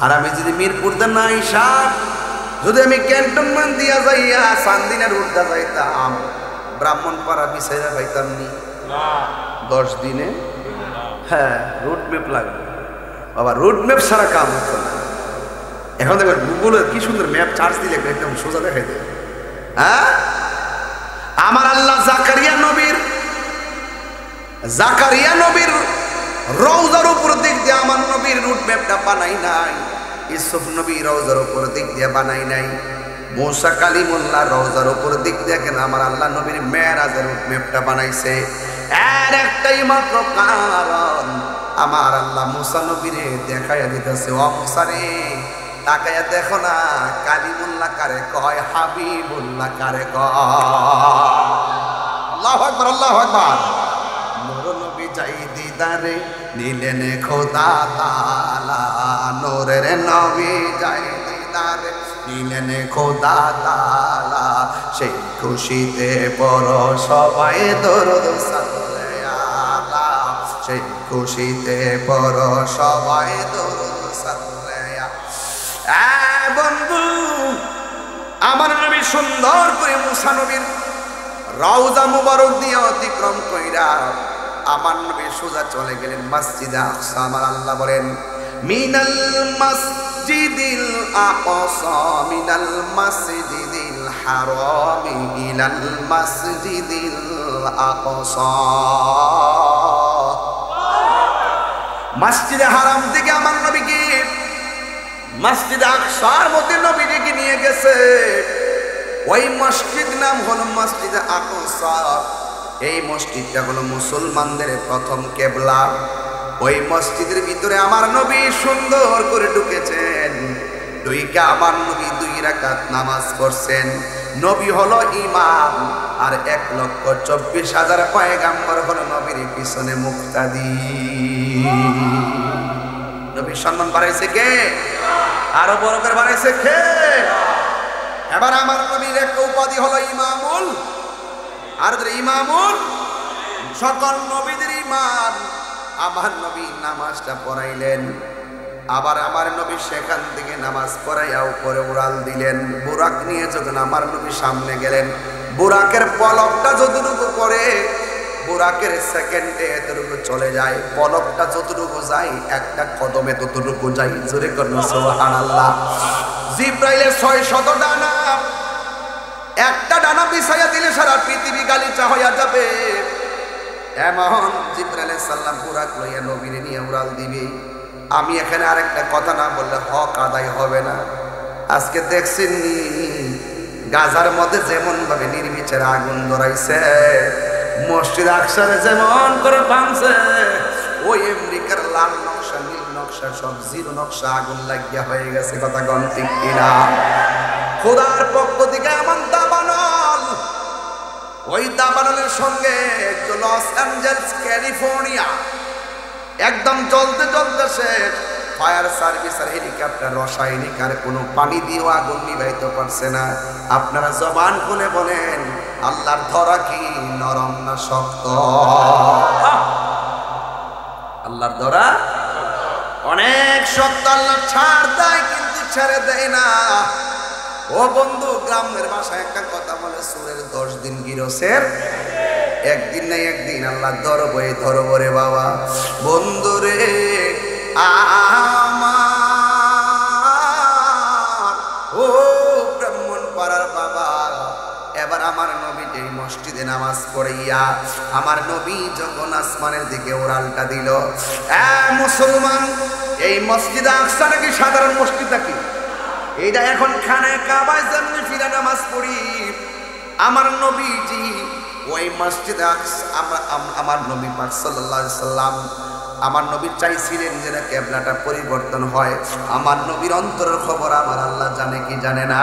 আর আমি যদি মিরপুর দিয়ে না আইসা, যদি আমি ক্যান্টনমেন্ট দিয়া যাইয়া চান্দিনা রোড দিয়ে যাইতাম, ব্রাহ্মণপাড়া বিছাইয়া পাইতাম নি 10 দিনে? হ্যাঁ, রুট ম্যাপ লাগবে বাবা। রুট ম্যাপ ছাড়া কাম হতো না। এখন দেখবেন গুগলে কি সুন্দর ম্যাপ চার্জ দিলে একদম সোজা দেখাই দেয়। হ্যাঁ, আমার আল্লাহ জাকারিয়া নবীর রওজার উপর দিক দিয়ে আমার নবীর রুট ম্যাপটা বানাই নাই। ইউসুফ নবী রওজার উপর দিক দিয়ে বানাই নাই। মুসা কালিমুল্লাহ রওজার উপর দিক দিয়ে কেন আমার আল্লাহ নবীর মেরাজের রুট ম্যাপটা বানাইছে? এর একটাই মাত্র কারণ, আমার আল্লাহ মুসা নবীরে দেখাইয়া দিতেছে, ও মুসা রে তাকাইয়া দেখো না, কালিমুল্লাহ কারে কয়, হাবিবুল্লাহ কারে কয়। আল্লাহু আকবার, আল্লাহু আকবার। নূর নবী যাই দিদা দিদারে নিলেন খোদা তাআলা নূরের নবী যাই দিদারে নিলেন খোদা তাআলা সেই খুশিতে পড়ো সবাই দরুদ সাল্লাল্লাহু আলা সেই খুশিতে পড়ো সবাই দরুদ সাল্লাল্লাহু বন্ধু আমার নবী সুন্দর করে মুসা নবীর রওজা মুবারক দিয়ে অতিক্রম কইরা আমার নবী সোজা চলে গেলেন মসজিদে আকসা আমার আল্লাহ বলেন মিনাল মসজিদিল আকসা মিনাল মসজিদিল হারাম ইলাল মসজিদিল আকসা মসজিদে হারাম থেকে আমার নবীকে মসজিদে আকসার মধ্যে নবীকে নিয়ে গেছে ওই মসজিদ নাম হলো মসজিদে আকসা এই মসজিদটা হলো মুসলমানদের প্রথম কিবলা ওই মসজিদের ভিতরে আমার নবী সুন্দর করে ঢুকেছেন দুইটা আমার নবী 2 রাকাত নামাজ পড়ছেন নবী হলো ইমাম আর 1,24,000 পয়গম্বর হলো নবীর পিছনে মুক্তাদি নবীর সম্মান বাড়াইছে কে আরো বড় করে বাড়াইছে কে এবার আমার নবীর একটা উপাধি হলো ইমামুল আর ইমামুল সকল নবীদের ইমাম আমার নবী নামাজটা পড়াইলেন আবার আমার নবী সেখান থেকে নামাজ পড়াইয়া উপরে উড়াল দিলেন বুরাক নিয়ে যখন আমার নবী সামনে গেলেন বুরাকের পলকটা যতটুকু পড়ে বুরাকের সেকেন্ডে এতটুকু চলে যায় পলকটা যতটুকু যায় একটা কদমে ততটুকু যায় জোরে করুন সুবহানাল্লাহ জিব্রাইলের 600 ডানা একটা ডানা বিছাইয়া দিলে সারা পৃথিবী গালিচা হইয়া যাবে এমন জিব্রাইল আলাইহিস সালাম বুরাক লইয়া নবীরে নিয়ে উড়াল দিবে আমি এখানে আরেকটা কথা না বললে হক আদায় হবে না আজকে দেখছেন গাজার মধ্যে যেমন ভাবে নির্বিচারে আগুন ধরাইছে মসজিদ আকসারে যেমন করে ভাঙছে ওই আমেরিকার লাল নকশা নীল নকশা সব জিরো নকশা আগুন লাগিয়া হয়ে গেছে কথা গণ ঠিক কিনা খোদার পক্ষ থেকে এমন দাবানল ওই দাবানলের সঙ্গে লস অ্যাঞ্জেলস ক্যালিফোর্নিয়া একদম চলতে চলতেছে ফায়ার সার্ভিস আর হেলিকপ্টার রাসায়নিক আর কোনো পানি দিয়েও আগুন নিভাইতে পারছে না আপনারা জবান খুলে বলেন আল্লাহর ধরা কি নরম না শক্ত আল্লাহর ধরা অনেক শক্ত আল্লাহ ছাড় দেয় কিন্তু ছেড়ে দেয় না ও বন্ধু গ্রামের ভাষায় একটা কথা বলে সুরের 10 দিন গিরসের একদিন না একদিন আল্লাহ ধরবো রে বাবা বন্ধু রে আমার ও ব্রাহ্মণ পাড়ার বাবা এবার আমার নবী এই মসজিদে নামাজ পড়াইয়া আমার নবী যখন আসমানের দিকে উড়ালটা দিল মুসলমান এই মসজিদ আকসা নাকি সাধারণ মসজিদ নাকি এইটা এখন খানায় কাবায় যেমনি ফিরা নামাজ পড়ি আমার নবীজি ওই মসজিদে আকসা আমার নবী পাক সাল্লাল্লাহু আলাইহি সাল্লাম আমার নবী চাইছিলেন যে না কিবলাটা পরিবর্তন হয় আমার নবীর অন্তরের খবর আমার আল্লাহ জানে কি জানে না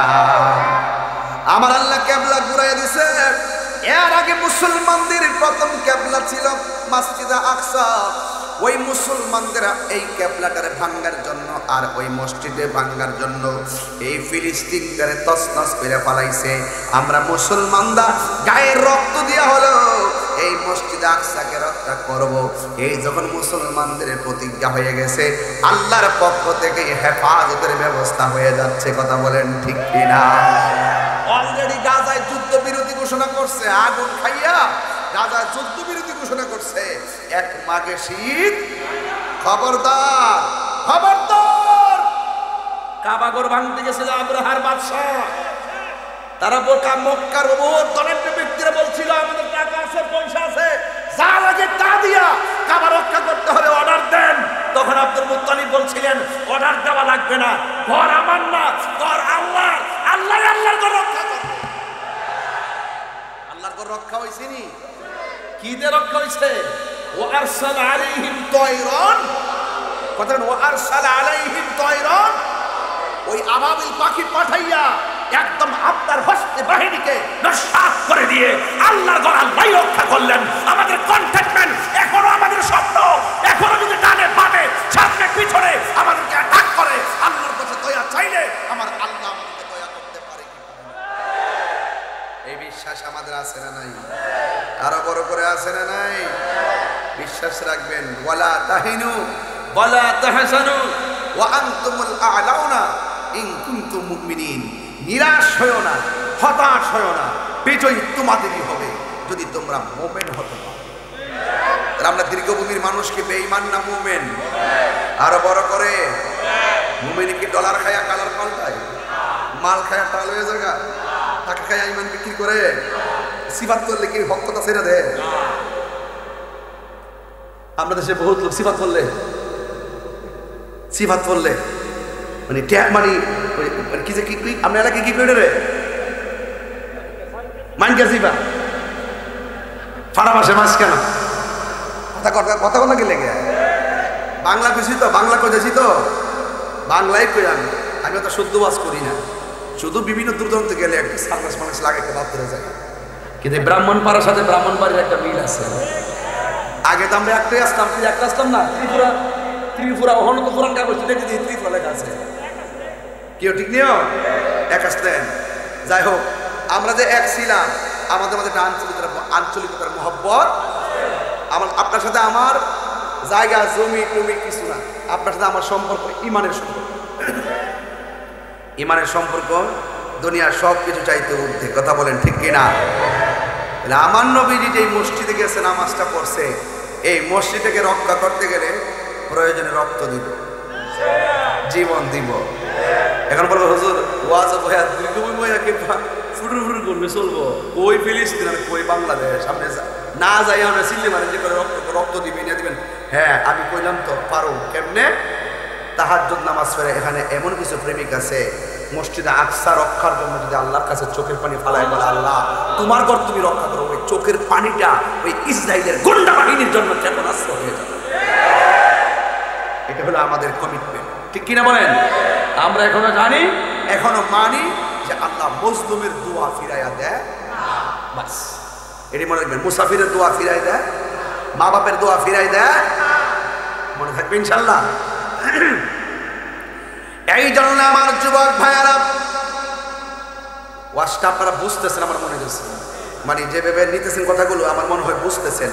আমার আল্লাহ কিবলা ঘুরাইয়া দিয়েছে এর আগে মুসলমানদের প্রথম কিবলা ছিল মসজিদে আকসা ওই মুসলমানদের এই কিবলাটারে ভাঙার জন্য আর ওই মসজিদে ভাঙার জন্য এই ফিলিস্তিনটারে তছনছ করে ফেলাইছে আমরা মুসলমানরা গায়ের রক্ত দিয়া হলো এই মসজিদে আকসাকে রক্ষা করব এই যখন মুসলমানদের প্রতিজ্ঞা হয়ে গেছে আল্লাহর পক্ষ থেকে হেফাজতের ব্যবস্থা হয়ে যাচ্ছে কথা বলেন ঠিক কিনা অলরেডি গাজায় যুদ্ধবিরতি ঘোষণা করছে আগুন খাইয়া গাজা যুদ্ধবিরতি ঘোষণা করছে 1 মাঘে শীত খবরদার খবরদার কাবাগর ভাঙতে গেছিল আব্রাহার বাদশা তারা মক্কার অনেক ব্যক্তিরা বলছিল আমাদের টাকা আছে পয়সা আছে যা লাগে তা দিয়া কাবা রক্ষা করতে হবে অর্ডার দেন তখন আব্দুল মুত্তালিব বলছিলেন অর্ডার দেওয়া লাগবে না ঘর আমার না ঘর আল্লাহ আল্লাহ আল্লাহর ঘর রক্ষা করবে আল্লাহর ঘর রক্ষা হইছে নি কি দিয়ে রক্ষা হইছে ও আরসাল আলাইহিম তায়রান কথা ও আরসাল আলাইহিম তায়রান ওই আবাবিল পাখি পাঠাইয়া একদম আপনার হস্তে বাহিনীকে নস্যাৎ করে দিয়ে আল্লাহর গলার লাই রক্ষা করলেন। আমাদের কন্টেনমেন্ট এখনো, আমাদের স্বপ্ন এখনো যদি ডানে বামে সামনে পিছনে আমাদেরকে অ্যাটাক করে, আল্লাহর কাছে দয়া চাইলে আমার আল্লাহ আমাদেরকে দয়া করতে পারে। এই বিশ্বাস আমাদের আছে না নাই? আরো বড় করে আছে না নাই? বিশ্বাস রাখবেন, ওয়ালা তাহিনু ওয়ালা তাহজানু ওয়া আনতুমুল আ'লাউনা ইন কুনতুম মুমিনিন। নিরাশ হয়ো না, হতাশ হয়ো না, বিজয়ী তোমাদেরই হবে যদি তোমরা মুমিন হতে পারো। আমরা দীর্ঘভূমির মানুষকে বেঈমান না মুমিন? আরো বড় করে, মুমিন কি ডলার খায়া কালার পাল্টায়? মাল খায়া টাল হয়ে জায়গা? টাকা খায়া ইমান বিক্রি করে? সিফাত করলে কি হক কথা ছেড়ে দেয়? আমরা দেশে বহুত লোক সিফাত করলে মানে কি যে কি আমরা এলাকায় কি করে রে মাইনকা জিবা ফাড়া মাসে মাছ কেন কথা কথা গেলে গে বাংলা কইছি তো, বাংলা কইছি তো, বাংলাই কই আমি তো শুদ্ধ বাস করি না, শুধু বিভিন্ন দূরদূরান্ত গেলে একটা সার্কাস মানুষ লাগে, একটা ভাব ধরে যায়। কিন্তু ব্রাহ্মণ পাড়ার সাথে ব্রাহ্মণ বাড়ির একটা মিল আছে। আগে তো আমরা একটাই আসতাম, একটা আসতাম না, ত্রিপুরা ওখানে তো পুরান কাগজ দেখে দিই, ত্রিপুরা লেখা আছে, কেউ ঠিক নিও এক আসতেন। যাই হোক, আমরা যে এক ছিলাম, আমাদের মধ্যে একটা আঞ্চলিকতার মহব্বত। আপনার সাথে আমার জায়গা জমি টমি কিছু না, আপনার সাথে আমার সম্পর্ক ইমানের সম্পর্ক। ইমানের সম্পর্ক দুনিয়ার সব কিছু চাইতে ঊর্ধ্বে। কথা বলেন ঠিক কিনা? আমার নবীজি যে মসজিদে গেছে, নামাজটা পড়ছে, এই মসজিদকে রক্ষা করতে গেলে প্রয়োজনে রক্ত দিব, জীবন দিব। এখন বলবো হুজুর ওয়াজ বয়া দীর্ঘভূমি বয়া কি ফুটুর ফুটুর করবে চলবো? কই ফিলিস্তিন আর কই বাংলাদেশ, সামনে না যাই আমরা চিল্লি মারেন যে করে রক্ত দিবেন না দিবেন। হ্যাঁ আমি কইলাম তো পারো কেমনে? তাহাজ্জুদ নামাজ পড়ে এখানে এমন কিছু প্রেমিক আছে, মসজিদে আকসা রক্ষার জন্য যদি আল্লাহর কাছে চোখের পানি ফালায়, বলে আল্লাহ তোমার ঘর তুমি রক্ষা করো, ওই চোখের পানিটা ওই ইসরায়েলের গুন্ডা বাহিনীর জন্য ক্ষেপণাস্ত্র হয়ে যাবে। এটা হলো আমাদের কমিটমেন্ট, ঠিক কিনা বলেন? আমরা এখনো জানি, এখনো মানি যে আল্লাহ মজলুমের দোয়া ফিরাইয়া দেয়, বাস এটি মনে রাখবেন। মুসাফিরের দোয়া ফিরাই দেয়, মা বাপের দোয়া ফিরাই দেয়, মনে থাকবে ইনশাল্লাহ। এই জন্য আমার যুবক ভাইয়ারা, ওয়াজটা আপনারা বুঝতেছেন আমার মনে হয়েছে, মানে যেভাবে নিতেছেন কথাগুলো আমার মনে হয় বুঝতেছেন।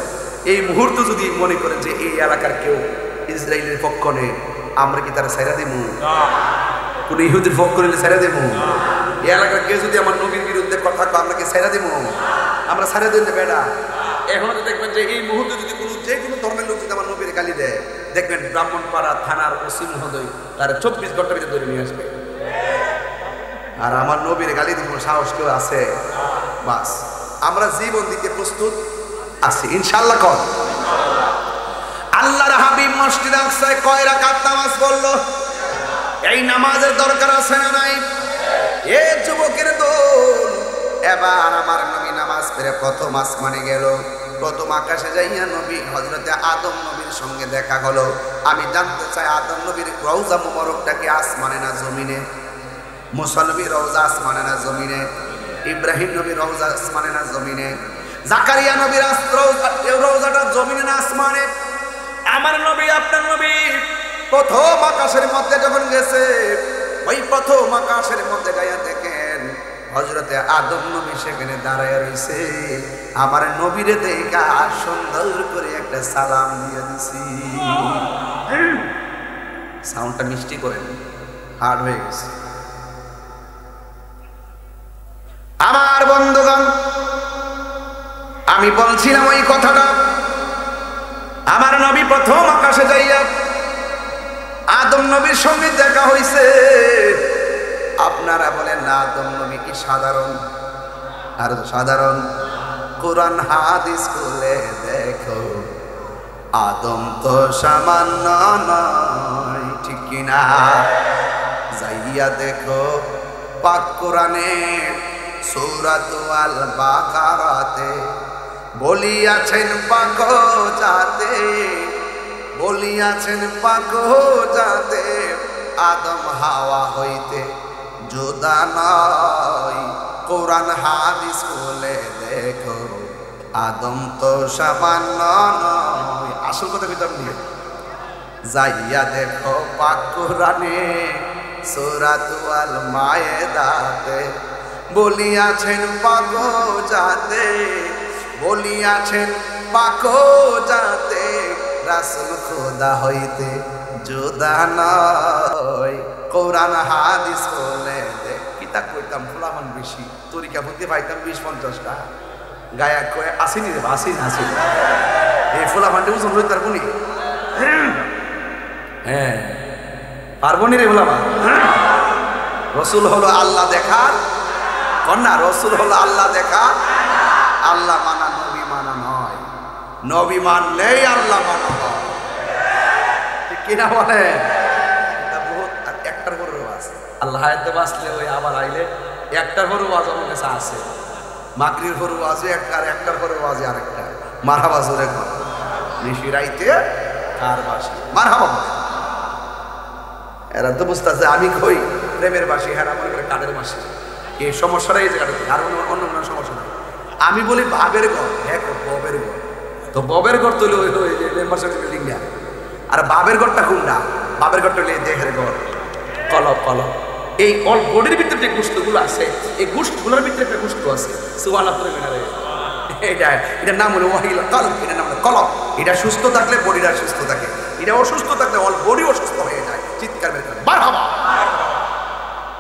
এই মুহূর্তে যদি মনে করেন যে এই এলাকার কেউ ইসরায়েলের পক্ষ নেই, আমরা কি তারা ছাইরা দেবো? কোন ইহুদির পক্ষ নিলে ছাইরা দেবো? এই এলাকার কেউ যদি আমার নবীর বিরুদ্ধে কথা কয়, আমরা কি ছাইরা দেবো? আমরা ছাইরা দিতে বেড়া। এখনো তো দেখবেন যে এই মুহূর্তে যদি যে কোনো ধর্মের লোক যদি আমার নবীর গালি দেয়, দেখবেন ব্রাহ্মণপাড়া থানার ওসি মহোদয় তারা 24 ঘন্টার ভিতরে ধরে নিয়ে আসবে। আর আমার নবীর গালি দিব সাহস কেউ আছে? বাস আমরা জীবন দিতে প্রস্তুত আছি ইনশাআল্লাহ। কর আল্লাহর হাবিব মসজিদে আকসায় কয় রাকাত নামাজ পড়লো? এই নামাজের দরকার আছে না নাই? এ যুবকের দল, এবার আমার নবী নামাজ পড়ে প্রথম আসমানে গেল। প্রথম আকাশে যাইয়া নবী হযরতে আদম নবীর সঙ্গে দেখা হলো। আমি জানতে চাই আদম নবীর রওজা মুবারকটা কি আসমানে না জমিনে? মুসা নবীর রওজা আসমানে না জমিনে? ইব্রাহিম নবীর রওজা আসমানে না জমিনে? জাকারিয়া নবীর রওজাটা জমিনে না আসমানে? আমার নবী আপনার নবী প্রথম আকাশের মধ্যে যখন গেছে, ওই প্রথম আকাশের মধ্যে গায়া দেখেন হযরতে আদম নবী সেখানে দাঁড়ায় রয়েছে। আমার নবীরে দেখা সুন্দর করে একটা সালাম দিয়ে দিছি। সাউন্ডটা মিষ্টি করেন, হার্ড হয়ে গেছে। আমার বন্ধুগণ, আমি বলছিলাম ওই কথাটা, আমার নবী প্রথম আকাশে যাইয়া আদম নবীর সঙ্গে দেখা হইছে। আপনারা বলেন না আদম নবী কি সাধারণ? আর সাধারণ? কোরআন হাদিস খুলে দেখো, আদম তো সামান্য নয়, ঠিক কিনা? যাইয়া দেখো পাক কোরআনে সূরাত আল বাকারাতে বলিয়াছেন পাক জাতে, বলিয়াছেন পাক জাতে আদম হাওয়া হইতে জুদা নয়। কোরআন হাদিস খুলে দেখো, আদম তো সামান্য নয়। আসল কথা ভিতর নিয়ে যাইয়া দেখো পাক কোরআনে সূরাতুল আল মায়েদাতে বলিয়াছেন পাক জাতে, বলিয়াছেন পাক জাতে রাসূল খোদা হইতে জুদা নয়। কোরআন হাদিস খুলে দেখ। কিতাব কইতাম ফুলামান বেশি, তরিকা বুদ্ধি পাইতাম 20-50টা গায়া কয়ে আসিনি রে, আসিনি আসিনি এই ফুলামানটা উজুন হইতে পারবো নি? হ্যাঁ পারবো নি রে ফুলামান। রসুল হলো আল্লাহ দেখার কন্যা, রসুল হলো আল্লাহ দেখা। আল্লাহ মানা নবী মানা নয়, নবী মানলেই আল্লাহ মানা হয়। ঠিক কিনা বলে? একটার করে আছে আল্লাহ হায়াতে বাঁচলে ওই আবার আইলে একটার করে ওয়াজ আমার কাছে আছে, মাকরির করে ওয়াজে একটা, আর একটার করে ওয়াজে আরেকটা। মারহাবা জোরে কর, নিশি রাইতে কার বাসি মারহাবা। এরা তো বুঝতেছে আমি কই প্রেমের বাসি, হ্যাঁ মনে করে কাদের বাসি। এই সমস্যাটা এই জায়গাটাতে, আর অন্য কোনো সমস্যা নাই। আমি বলি বাবের ঘর, হ্যাঁ ববের ঘর, তো ববের ঘর তুলে ওই যে মেম্বারশিপ বিল্ডিং না, আর বাবের ঘরটা কোনটা? বাবের ঘরটা হলে দেহের ঘর, কলব কলব। এই অল বডির ভিতরে যে গোশতগুলো আছে, এই গোশতগুলোর ভিতরে একটা গোশত আছে সুবহানাল্লাহ পড়ে মেনে রে। এটার নাম হলো ওয়াহিল কলব, এটার নাম হলো কলব। এটা সুস্থ থাকলে বডিটা সুস্থ থাকে, এটা অসুস্থ থাকলে অল বডি অসুস্থ হয়ে যায়। চিৎকার বের করে মারহাবা।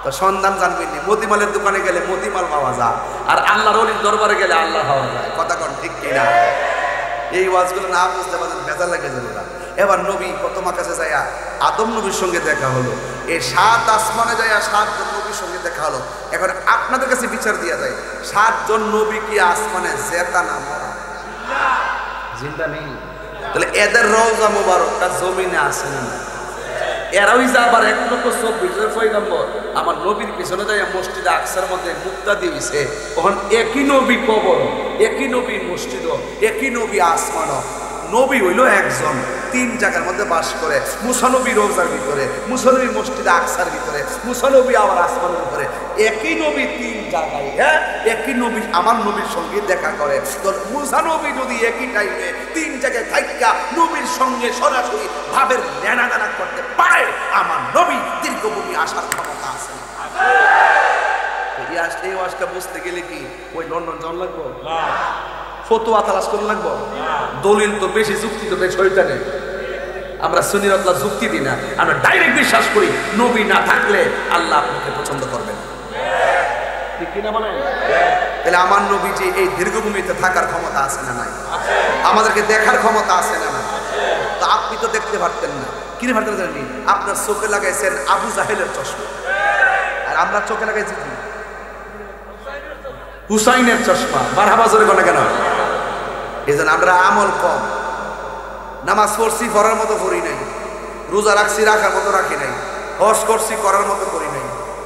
তো সন্ধান জানবেন নি, মতিমালের দোকানে গেলে মতিমাল পাওয়া যায়, আর আল্লাহর ওলির দরবারে গেলে আল্লাহ পাওয়া যায়। কথা কোন ঠিক কিনা? এই ওয়াজগুলো না বুঝতে পারেন ভেজাল লাগে যাবে না। এবার নবী প্রথম কাছে যাইয়া আদম নবীর সঙ্গে দেখা হলো, এই 7 আসমানে যাইয়া 7 জন নবীর সঙ্গে দেখা হলো। এখন আপনাদের কাছে বিচার দিয়া যায়, 7 জন নবী কি আসমানে জেতা না মরা? জিন্দা নেই। তাহলে এদের রওজা মোবারকটা জমিনে আছে না? এরাও যা আবার 1,24,000 পয়গম্বর আমার নবীর পিছনে যাইয়া মসজিদে আকসার মধ্যে মুক্তা দিয়েছে। তখন একই নবী কবর, একই নবী মসজিদ, একই নবী আসমান। নবী হইল একজন, 3 জায়গার মধ্যে বাস করে। মুসা নবী রওজার ভিতরে, মুসা নবী মসজিদে আকসার ভিতরে, মুসা নবী আবার আসমানের উপরে। একই নবী 3 জায়গায়, হ্যাঁ একই নবী আমার নবীর সঙ্গে দেখা করে। তো মুসা নবী যদি একই টাইমে 3 জায়গায় থাইকা নবীর সঙ্গে সরাসরি ভাবের লেনাদেনা করতে পারে, আমার নবী দীর্ঘভূমি আসার ক্ষমতা আছে। এই ওয়াজটা বুঝতে গেলে কি ওই লন্ডন যাওয়া লাগবো? ফতোয়া তালাশ করে লাগবো? দলিল তো বেশি, যুক্তি তো বেশি শয়তানের। আমরা সুন্নিয়তলা যুক্তি দিই না, আমরা ডাইরেক্ট বিশ্বাস করি নবী না থাকলে আল্লাহ আপনাকে পছন্দ করবেন। ঠিক কিনা বলেন? তাহলে আমার নবী যে এই দীর্ঘভূমিতে থাকার ক্ষমতা আছে না নাই? আমাদেরকে দেখার ক্ষমতা আছে না নাই? তো আপনি তো দেখতে পারতেন না, কিনে পারতেন জানি? আপনার চোখে লাগাইছেন আবু জাহেলের চশমা, আর আমরা চোখে লাগাইছি কি? হুসাইনের চশমা। মারহাবা জোরে কোন কেন? এই জন্য আমরা আমল কম, নামাজ পড়ছি পড়ার মতো পড়ি নাই, রোজা রাখছি রাখার মতো রাখি নাই, হজ করছি করার মতো করি নাই,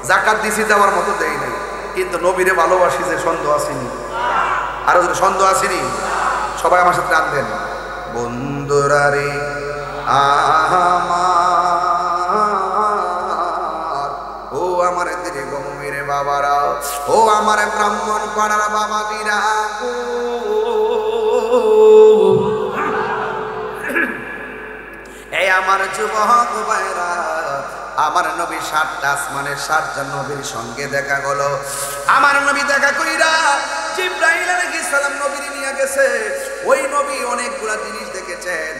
জাকাত দিছি দেওয়ার মতো দেই নাই। কিন্তু নবীরে ভালোবাসি যে সন্দেহ আসেনি? আরো যদি সন্দেহ আসেনি? সবাই আমার সাথে আনবেন। বন্ধুরা রে আমার, ও আমার দীর্ঘভূমির বাবারা, ও আমার ব্রাহ্মণ পাড়ার বাবা বীরা, এই আমার যুবক ভাইরা, আমার নবী 7টা আসমানের 7 জন নবীর সঙ্গে দেখা গেল। আমার নবী দেখা কইরা জিবরাইল আলাইহিস সালাম নবীর নিয়ে গেছে। ওই নবী অনেকগুলা জিনিস দেখেছেন।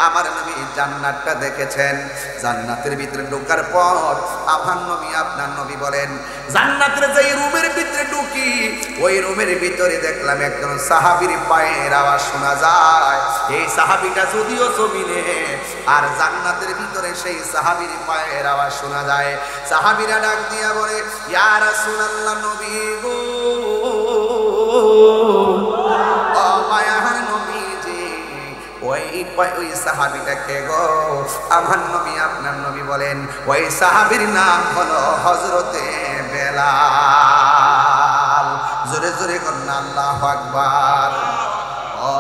আমার নবী জান্নাতটা দেখেছেন। জান্নাতের ভিতরে ঢোকার পর আমার নবী আপনার নবী বলেন, জান্নাতের যেই রুমের ভিতরে ঢুকি, ওই রুমের ভিতরে দেখলাম একজন সাহাবীর পায়ের আওয়াজ শোনা যায়। এই সাহাবীটা যদিও জমিনে, আর জান্নাতের ভিতরে সেই সাহাবীর পায়ের আওয়াজ শোনা যায়। সাহাবীরা ডাক দিয়া বলে, ইয়া রাসূলুল্লাহ, নবী গো, ও মায়ার নবীজি, ওই সাহাবীটা কে গো? আমার নবী আপনার নবী বলেন, ওই সাহাবীর নাম হলো হযরতে বেলাল। জোরে জোরে করুন আল্লাহু আকবার। ও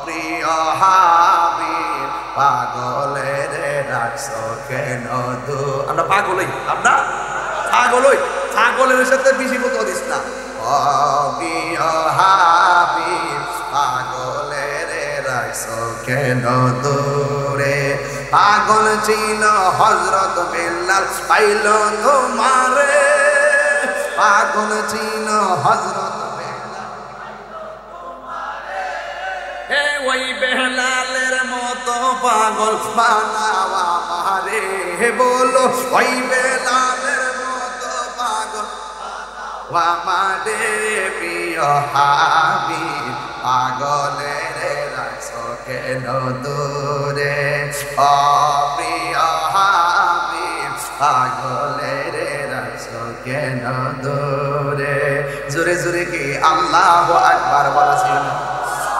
প্রিয় হাবিব, পাগলের ডাকছো কেন? আমরা পাগলই, আমরা পাগলই। ছাগলের সাথে বেশি মতো দিস না। ও প্রিয় হাবিব পাগলের রাখছো কেন দূরে, পাগল ছিল হযরত বেলাল পাইল তোমারে, পাগল ছিল হযরত বেলাল হে ওই বেলালের মতো পাগল বানাওয়া আমারে, বলো ওই বেলালের মতো পাগল বানাওয়া আমারে প্রিয় হাবিব পাগলের রাখছো কেন দূরে, ও প্রিয় হাবিব পাগলের রাখছো কেন দূরে। জোরে জোরে কি আল্লাহু আকবার বলেছেন।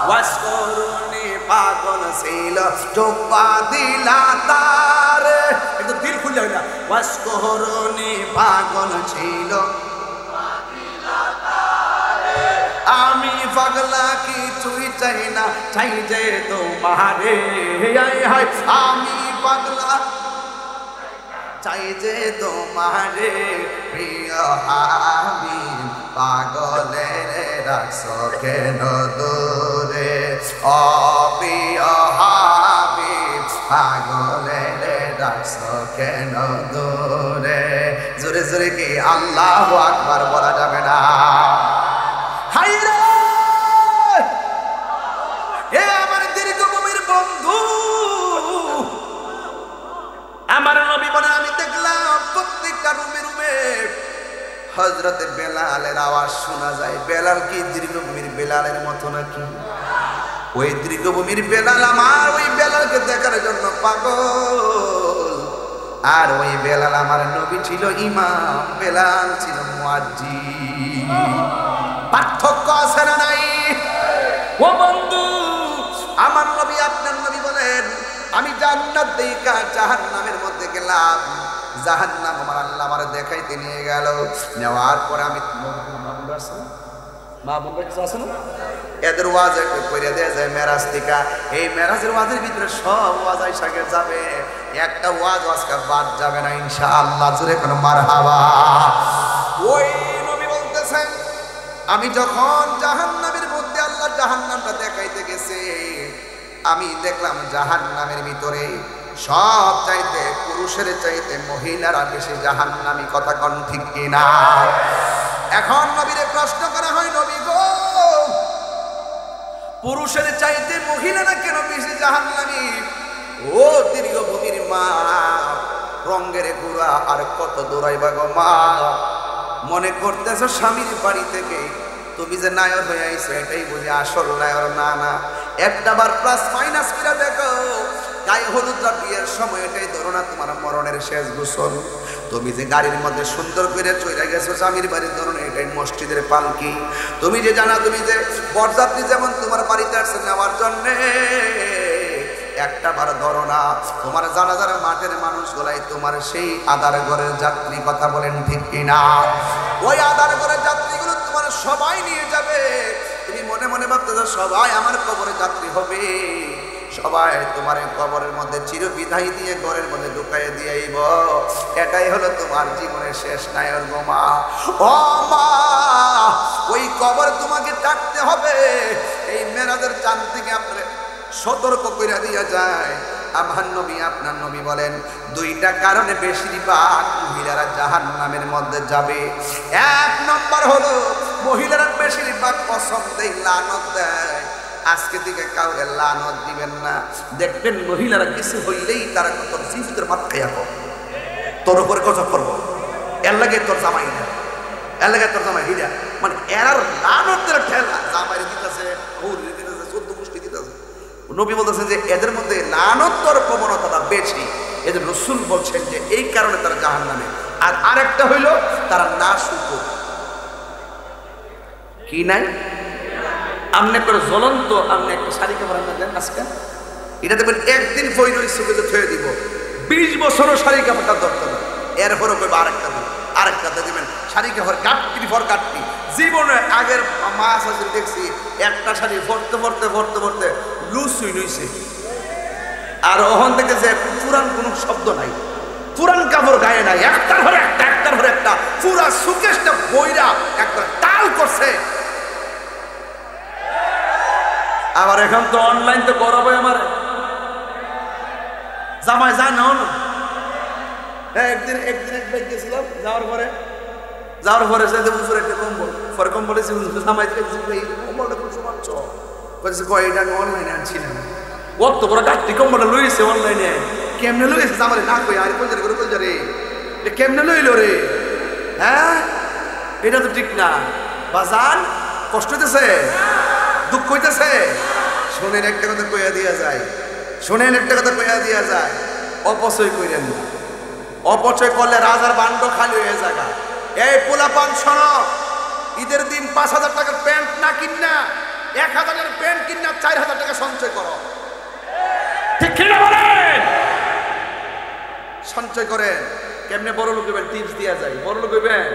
ওয়াসকরুনি পাগল ছিল চোপা দিলা তার, একটু দিল খুলে হইলা। ওয়াসকরুনি পাগল ছিল আমি পাগলা কিছুই চাই না, চাই যে তোমারে, আমি পাগলা চাই যে তোমারে প্রিয় হাবিব পাগলের রাখছো কেন দূরে, ও প্রিয় হাবিব পাগলের রাখছো কেন দূরে। জোরে জোরে কি আল্লাহু আকবার বলা যাবে না? আমার নবী বলে আমি দেখলাম প্রত্যেকটা রুমে রুমে হযরতে বেলালের আওয়াজ শোনা যায়। বেলাল কি দীর্ঘভূমির বেলালের মতো নাকি? ওই দীর্ঘভূমির বেলাল আমার ওই বেলালকে দেখার জন্য পাগল। আর ওই বেলাল আমার নবী ছিল ইমাম, বেলাল ছিল মুয়াজ্জিন। পার্থক্য আছে না নাই? ও বন্ধু আমার নবী আপনার নবী বলেন আমি জান্নাত দেখা জাহান্নামের মধ্যে গেলাম, জাহান্নাম আমার আল্লাহ আমার দেখাইতে নিয়ে গেল। নেওয়ার পরে আমি মা বোনরা কিছু আছে না এদের ওয়াজ একটু করে দেয়া যায় মেরাজ থেকে। এই মেরাজের ওয়াজের ভিতরে সব ওয়াজ আইসাকে যাবে, একটা ওয়াজ আজকে বাদ যাবে না ইনশাআল্লাহ। জোরে কোনো মারহাবা। ওই নবী বলতেছেন আমি যখন জাহান্নামের মধ্যে আল্লাহ জাহান্নামটা দেখাইতে গেছে, আমি দেখলাম জাহান্নামের ভিতরে সব চাইতে পুরুষের চাইতে মহিলারা বেশি জাহান্নামী। কথা কোন ঠিক কিনা? এখন নবীরে প্রশ্ন করা হয় নবী গো পুরুষের চাইতে মহিলারা কেন বেশি জাহান্নামী? ও দীর্ঘভূমির মা রঙ্গের গুড়া আর কত দৌড়াইবা গো মা, মনে করতেছো স্বামীর বাড়ি থেকে তুমি যে নায়র হয়ে আইছো এটাই বুঝি আসল নায়র? না না, একটা বার প্লাস মাইনাস করে দেখো। গায়ে হলুদরা বিয়ের সময় এটাই ধরো না তোমার মরণের শেষ গোসল। তুমি যে গাড়ির মধ্যে সুন্দর করে চলে গেছো স্বামীর বাড়ির ধরো না এটাই মসজিদের পালকি। তুমি যে জানা তুমি যে বরযাত্রী যেমন তোমার বাড়িতে আসছে নেওয়ার জন্য, একটা বার ধরো না তোমার জানাজার মাঠের মানুষগুলাই তোমার সেই আদার ঘরের যাত্রী। কথা বলেন ঠিক কিনা? ওই আদার ঘরের যাত্রীগুলো তোমার সবাই নিয়ে যাবে। তুমি মনে মনে ভাবতেছো সবাই আমার কবরে যাত্রী হবে, সবাই তোমার কবরের মধ্যে চির বিদায় দিয়ে ঘরের মধ্যে ঢুকাই দিয়েইব। এটাই হলো তোমার জীবনের শেষ নায়র গো মা। ও মা ওই কবর তোমাকে ডাকতে হবে। এই মেরাজের চাঁদ থেকে আপনার সতর্ক করে দিয়া যায়। আমার নবী আপনার নবী বলেন দুইটা কারণে বেশিরভাগ মহিলারা জাহান্নামের মধ্যে যাবে। এক নম্বর হলো মহিলারা বেশিরভাগ কসম দেয়, লানত দেয়। আজকে দিকে কাউকে লানত দিবেন না, দেখবেন মহিলারা কিছু হইলেই তারা তোর জিফতের ভাত খাইয়া তোর উপরে গজব করবো, এর লাগে তোর জামাই না, এর লাগে তোর জামাই হিরা, মানে এরার লানতের ঠেলা জামাই দিতেছে, হৌরি দিতেছে, 14 মুষ্টি দিতেছে। নবী বলতেছেন যে এদের মধ্যে লানতের প্রবণতাটা বেশি। এদের রাসূল বলছেন যে এই কারণে তারা জাহান্নামে। আর আরেকটা হইল তারা নাশুকর। কি নাই? আমনে করে জ্বলন্ত আমনে একটা শাড়ি কাপড় আনতে দেন আজকে, এটা দেখবেন একদিন ফইনই সুবিধা থয়ে দিব, 20 বছরও শাড়ি কাপড়টা ধরতে হবে। এরপরও কইব আরেকটা দিন, আরেকটা দিবেন। শাড়ি কাপড় কাটতি ফর কাটতি। জীবনে আগের মাস আছে দেখছি একটা শাড়ি ভরতে ভরতে ভরতে ভরতে লুজ হইছে। আর ওখান থেকে যে পুরান কোনো শব্দ নাই, পুরান কাপড় গায়ে নাই, একটার পরে একটা একটার পর একটা পুরা সুকেশটা বইরা একবার টাল করছে। আবার এখন তো অনলাইন তো গরবে আমার জামাই যায় না হ্যাঁ, একদিন এক ব্যাগ গেছিলাম, যাওয়ার পরে সে বুঝুর একটা কম্বল, পরে কম্বল এসে জামাই এই কম্বলটা খুব সমাচ্ছ বলেছে, কয় এটা আমি অনলাইনে আনছিলাম। অত বড় ডাক্তি কম্বলটা লইছে অনলাইনে, কেমনে লইছে আমার না কই আর কই করে কই রে, এটা কেমনে লইল রে? হ্যাঁ, এটা তো ঠিক না বাজান, কষ্ট হইতেছে, দুঃখ হইতেছে। শোনেন একটা কথা কইয়া দিয়া যায়, অপচয় কইরেন না। অপচয় করলে রাজার বান্ড খালি হয়ে যাবে। এই পোলাপান শোনো, ঈদের দিন 5,000 টাকার প্যান্ট না কিনা 1,000 প্যান্ট কিনা 4,000 টাকা সঞ্চয় করো। ঠিক কিনা বলেন? সঞ্চয় করেন। কেমনে বড় লোক হইবেন টিপস দিয়া যায়। বড় লোক হইবেন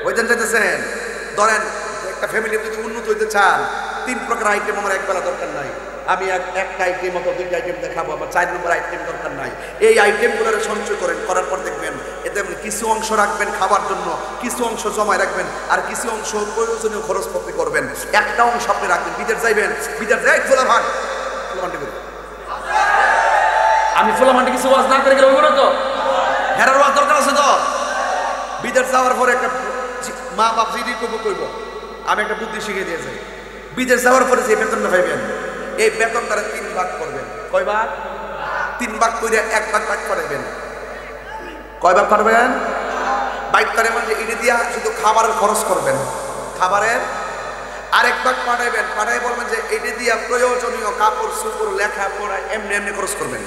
ওইদিন চাইতেছেন, ধরেন একটা ফ্যামিলি যদি উন্নত হইতে চান 3 প্রকার আইটেম আমার একবেলা দরকার নাই। আমি একটা আইটেম অথবা 2টা আইটেম দেখাবো, আমার 4 নম্বর আইটেম দরকার নাই। এই আইটেমগুলো সঞ্চয় করেন, করার পর দেখবেন এতে কিছু অংশ রাখবেন খাবার জন্য, কিছু অংশ জমায় রাখবেন, আর কিছু অংশ প্রয়োজনীয় খরচপত্র করবেন। একটা অংশ আপনি রাখবেন, বিদেশ যাইবেন, বিদেশ যাই ফোলাভান্ডি করি। আমি ফোলাভান্ডি কিছু ওয়াজ না করে গেলে ওইগুলো তো হেরার ওয়াজ দরকার আছে তো। বিদেশ যাওয়ার পরে একটা মা বাপ যদি কইব, আমি একটা বুদ্ধি শিখিয়ে দিয়ে যাই। বিদেশ যাওয়ার পরে যে বেতনটা পাইবেন, এই বেতন তারা 3 ভাগ করবেন। কয় ভাগ? 3 ভাগ করে 1 ভাগ ভাগ করাবেন। কয় ভাগ করবেন? বাইক তারে মানে ইডি দিয়া শুধু খাবারের খরচ করবেন, খাবারের আরেক ভাগ পাঠাইবেন, পাঠাই বলবেন যে ইডি দিয়া প্রয়োজনীয় কাপড় চোপড় লেখাপড়া এমনি খরচ করবেন।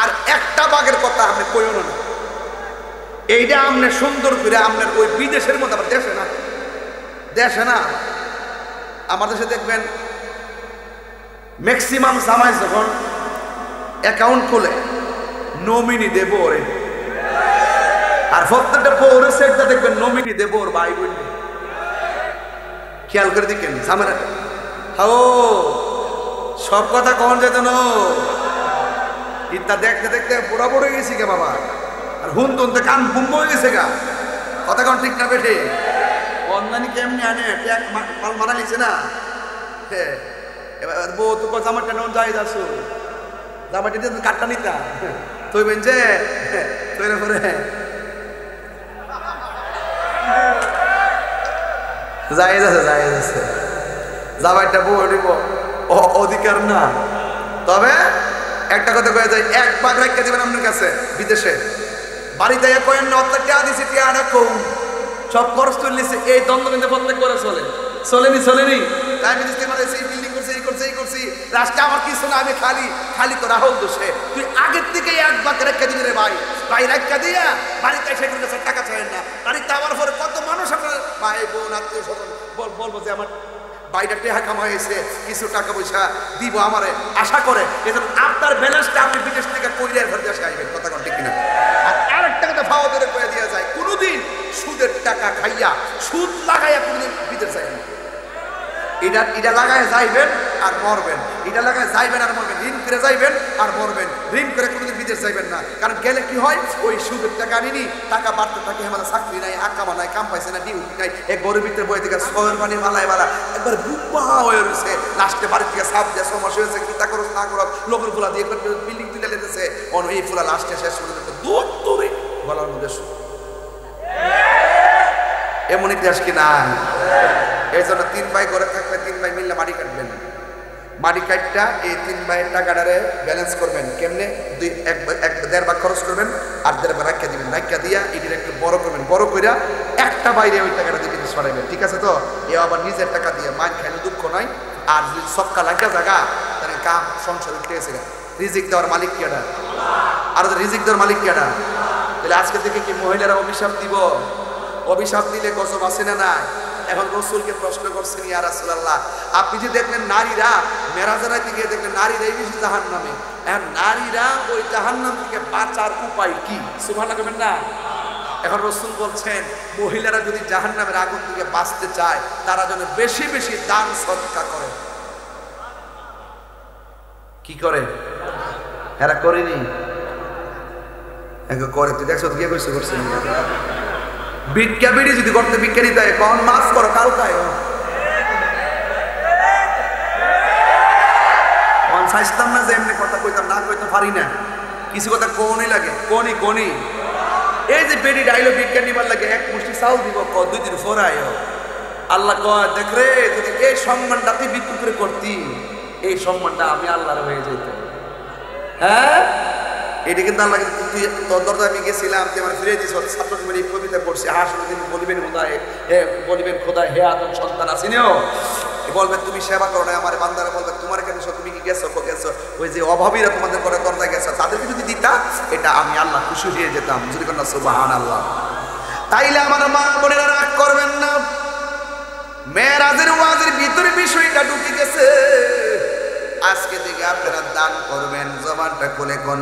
আর একটা ভাগের কথা আপনি কইও না, এইটা আপনি সুন্দর করে আপনার ওই বিদেশের মধ্যে, আবার দেশে না আমার দেশে দেখবেন ম্যাক্সিমাম জামাই যখন অ্যাকাউন্ট খোলে নমিনি দেব ওরে, আর প্রত্যেকটা পৌরে সেটটা দেখবেন নমিনি দেব ওর ভাই বোন। খেয়াল করে দেখেন জামাই হাও সব কথা কখন যেত না, ইত্যা দেখতে দেখতে বুড়া বুড়ো গেছি গে বাবা, আর হুন তুনতে কান বুম্ব হয়ে গেছে গা। কথা কখন ঠিক না বেঠে? অনলাইনে কেমনি আনে ট্যাগ মাল মারা লিছে না। হ্যাঁ, এবার বউ তো জামাটা নেন যাই যাচ্ছো, জামাটি দিয়ে কাটটা নিতা তুই বেঞ্চে তৈরি করে যাই যাচ্ছে জামাইটা বউ নিব অধিকার না। তবে একটা কথা কয়ে যায়, 1 ভাগ রাখতে দিবেন আপনার কাছে। বিদেশে বাড়িতে কয়েন না, অত টিয়া দিছি, টিয়া রাখো, সব খরচ তুললিছে। এই দ্বন্দ্ব কিন্তু প্রত্যেক করে চলেনি। তাই আমি দিতে পারে সেই বিল্ডিং করছে, এই করছি, রাস্তা আমার কিছু না, আমি খালি তো রাহুল দোষে। তুই আগের থেকে 1 ভাগ রেখে দিবি রে ভাই রেখা দিয়া বাড়িতে এসে কাছে টাকা চাই না। বাড়িতে আবার পরে কত মানুষ আপনার ভাই বোন আত্মীয় স্বজন বলবো যে আমার বাইরে টেহা কামাইছে, কিছু টাকা পয়সা দিব আমারে আশা করে। এজন্য আপনার ব্যালেন্সটা আপনি বিদেশ থেকে কইরে ঘর দেশে আসবেন। কথা কোন ঠিক কিনা? আর আরেকটা কথা ফাওয়া ধরে কয়ে দেওয়া যায়, কোনোদিন সুদের টাকা খাইয়া সুদ লাগাইয়া কোনোদিন বিদেশ যাইবেন। এটা লাগায় যাইবেন আর মরবেন, এটা লাগায় যাইবেন আর মরবেন, ঋণ করে যাইবেন আর মরবেন। ঋণ করে কোনোদিন বিদেশ যাইবেন না, কারণ গেলে কি হয়, ওই সুদের টাকা আনিনি, টাকা বাড়তে থাকে, আমাদের চাকরি নাই, আকামা নাই, কাম পাইছে না, ডিউটি নাই, এক গরিব ভিতরে বই থেকে শহর পানি মালায় একবার বুপা হয়ে রয়েছে। লাস্টে বাড়ি থেকে সাপ দিয়ে 6 মাস হয়েছে, কি তা করো না করো, লোকের ফুলা দিয়ে বিল্ডিং তুলে লেগেছে, এই ফুলা লাস্টে শেষ করে দিতে দূরে গলার মধ্যে। এমন ইতিহাস কি নাই? এই জন্য 3 ভাই ঘরে থাকলে 3 ভাই মিললে মাটি কাটবেন। মাটি কাটটা এই 3 ভাইয়ের টাকাটারে ব্যালেন্স করবেন। কেমনে? 1.5 ভাগ খরচ করবেন আর 1.5 ভাগ রাখিয়া দিবেন। রাখিয়া দিয়া এটির একটু বড় করবেন, বড় কইরা একটা বাইরে ওই টাকাটা দিয়ে বিদেশ পাঠাবেন। ঠিক আছে তো? এ আবার নিজের টাকা দিয়ে মাইন খাইলে দুঃখ নাই। আর যদি সবকা লাগিয়া জায়গা তাহলে কাম সংসার উঠে গেছে। রিজিক দেওয়ার মালিক কেডা? আর রিজিক দেওয়ার মালিক কেডা? তাহলে আজকে থেকে কি মহিলারা অভিশাপ দিব? অভিশাপ দিলে গজব আছে না না? এখন রসুলকে প্রশ্ন করছেন, ইয়া রাসূলুল্লাহ, আপনি যে দেখলেন নারীরা মেরাজের দিকে দেখলেন নারীরাই বেশি জাহান্নামে, এখন নারীরা ওই জাহান্নাম থেকে বাঁচার উপায় কি? সুবহানাল্লাহ বলবেন না? এখন রসুল বলছেন, মহিলারা যদি জাহান্নামের আগুন থেকে বাঁচতে চায় তারা যেন বেশি বেশি দান সদকা করে। কি করে? এরা করেনি? করে তুই দেখছো গিয়ে করছে ভিক্ষা বিড়ি যদি করতে ভিক্ষা নিতে হয় কখন মাফ করো কালকায় চাইতাম না যে এমনি কথা কইতাম না কইতে পারি না কিছু কথা কোনই লাগে কোনি এই যে বেডি ডাইলো ভিক্ষা নিবার লাগে এক মুষ্টি চাউল দিব দুই দিন ফোরায় আল্লাহ কয় দেখ রে যদি এই সম্মানটা তুই বিক্রি করে করতি এই সম্মানটা আমি আল্লাহর হয়ে যেত হ্যাঁ এটা কিন্তু আল্লাহ তুই তোর দরজা আমি গেছিলাম তুই আমার ফিরে দিস ছাত্র জীবনে কবিতা পড়ছে হাসদিন বলিবেন খোদায় হে আদম সন্তান আসিনিও বলবে তুমি সেবা করো না আমার বান্দারা বলবে তোমার কেন তুমি কি গেছো ওই যে অভাবীরা তোমাদের ঘরে দরজা গেছো তাদেরকে যদি দিতা এটা আমি আল্লাহ খুশি হয়ে যেতাম যদি না সুবহানাল্লাহ তাইলে আমার মা বোনেরা রাগ করবেন না মেরাজের ওয়াজের ভিতরে বিষয়টা ঢুকে গেছে আজকে থেকে আপনারা দান করবেন জবানটা খুলে কোন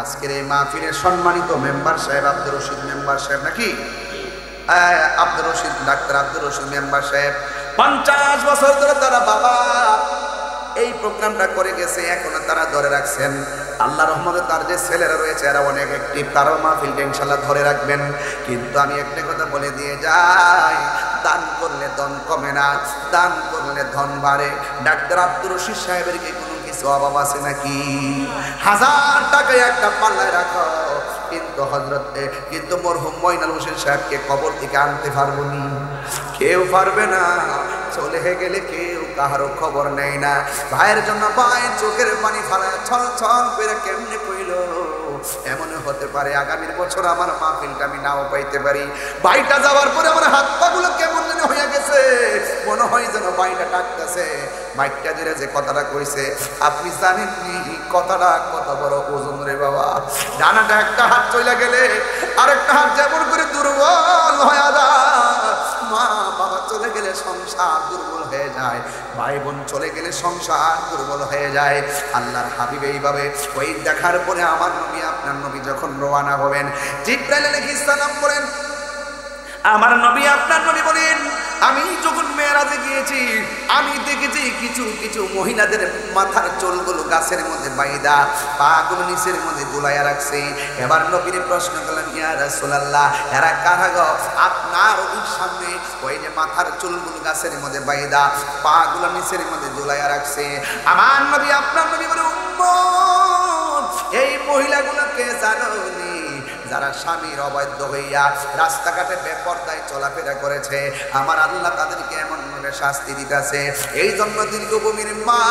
আজকের এই মাহফিলের সম্মানিত মেম্বার সাহেব আব্দুর রশিদ মেম্বার সাহেব নাকি আব্দুর রশিদ ডাক্তার আব্দুর রশিদ মেম্বার সাহেব 50 বছর ধরে তারা বাবা এই প্রোগ্রামটা করে গেছে এখনো তারা ধরে রাখছেন আল্লাহ রহমতে তার যে ছেলেরা রয়েছে এরা অনেক অ্যাক্টিভ তারাও মাহফিলটা ইনশাআল্লাহ ধরে রাখবেন কিন্তু আমি একটা কথা বলে দিয়ে যাই দান করলে ধন কমে না দান করলে ধন বাড়ে ডাক্তার আব্দুর রশিদ সাহেবের কি কোনো কিছু অভাব আছে নাকি 1000 টাকায় একটা পাল্লায় রাখো কিন্তু মরহুম মইনুল হোসেন সাহেবকে কবর থেকে আনতে পারবো নি কেউ পারবে না চলে গেলে কেউ কাহারও খবর নেয় না ভাইয়ের জন্য ভাই চোখের পানি ফালায় ছল ছল করে কেমনে কইল এমন হতে পারে আগামী বছর আমার মাহফিলটা আমি নাও পাইতে পারি ভাইটা যাওয়ার পরে আমার হাত পাগুলো কেমন যেন হয়ে গেছে মনে হয় যেন ভাইটা ডাকতেছে মাইকটা ধরে যে কথাটা কইছে আপনি জানেননি কথাটা কত বড় ওজন রে বাবা ডানাটা একটা হাত চলে গেলে আরেকটা হাত যেমন করে দুর্বল হয়ে যায় মা বাবা চলে গেলে সংসার দুর্বল হয়ে যায় ভাই বোন চলে গেলে সংসার দুর্বল হয়ে যায় আল্লাহর হাবিব এইভাবে ওই দেখার পরে আমার নবী আপনার নবী যখন রওনা হবেন জিবরাইল আলাইহিস সালাম বলেন আমার নবী আপনার নবী বলেন আমি যখন মেরাজে গিয়েছি আমি দেখেছি কিছু কিছু মহিলাদের মাথার চুলগুলো গাছের মধ্যে বাইদা পাগুলো নিচের মধ্যে গুলাইয়া রাখছে এবার নবীর প্রশ্ন করলেন ইয়া রাসূলুল্লাহ এরা কারা গো আপনার সামনে ওই যে মাথার চুলগুলো গাছের মধ্যে বাইদা পাগুলো নিচের মধ্যে গুলাইয়া রাখছে আমার নবী আপনার নবী বলে উম্মত এই মহিলাগুলোকে জানোনি যারা স্বামীর অবাধ্য হইয়া রাস্তাঘাটে বেপরদায় চলাফেরা করেছে আমার আল্লাহ তাদেরকে এমন ভাবে শাস্তি দিতেছে এই জন্য দীর্ঘভূমির মা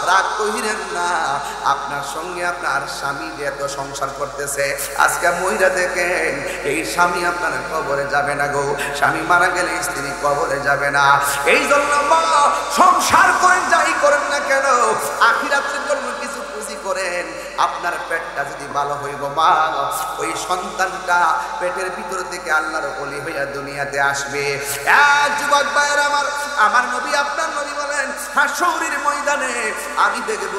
রাগ কহিরেন না আপনার সঙ্গে আপনার স্বামী যে এত সংসার করতেছে আজকে মহিলা দেখেন এই স্বামী আপনার কবরে যাবে না গো স্বামী মারা গেলে স্ত্রী কবরে যাবে না এই জন্য মা সংসার করেন যাই করেন না কেন আখিরাতের জন্য কিছু পুঁজি করেন আপনার পেটটা যদি ভালো হইব মা ওই সন্তানটা পেটের ভিতর থেকে আল্লাহর ওলি হইয়া দুনিয়াতে আসবে যুবক ভাইয়ের আমার নবী আপনার নবী বলেন হাসরের ময়দানে আমি দেখব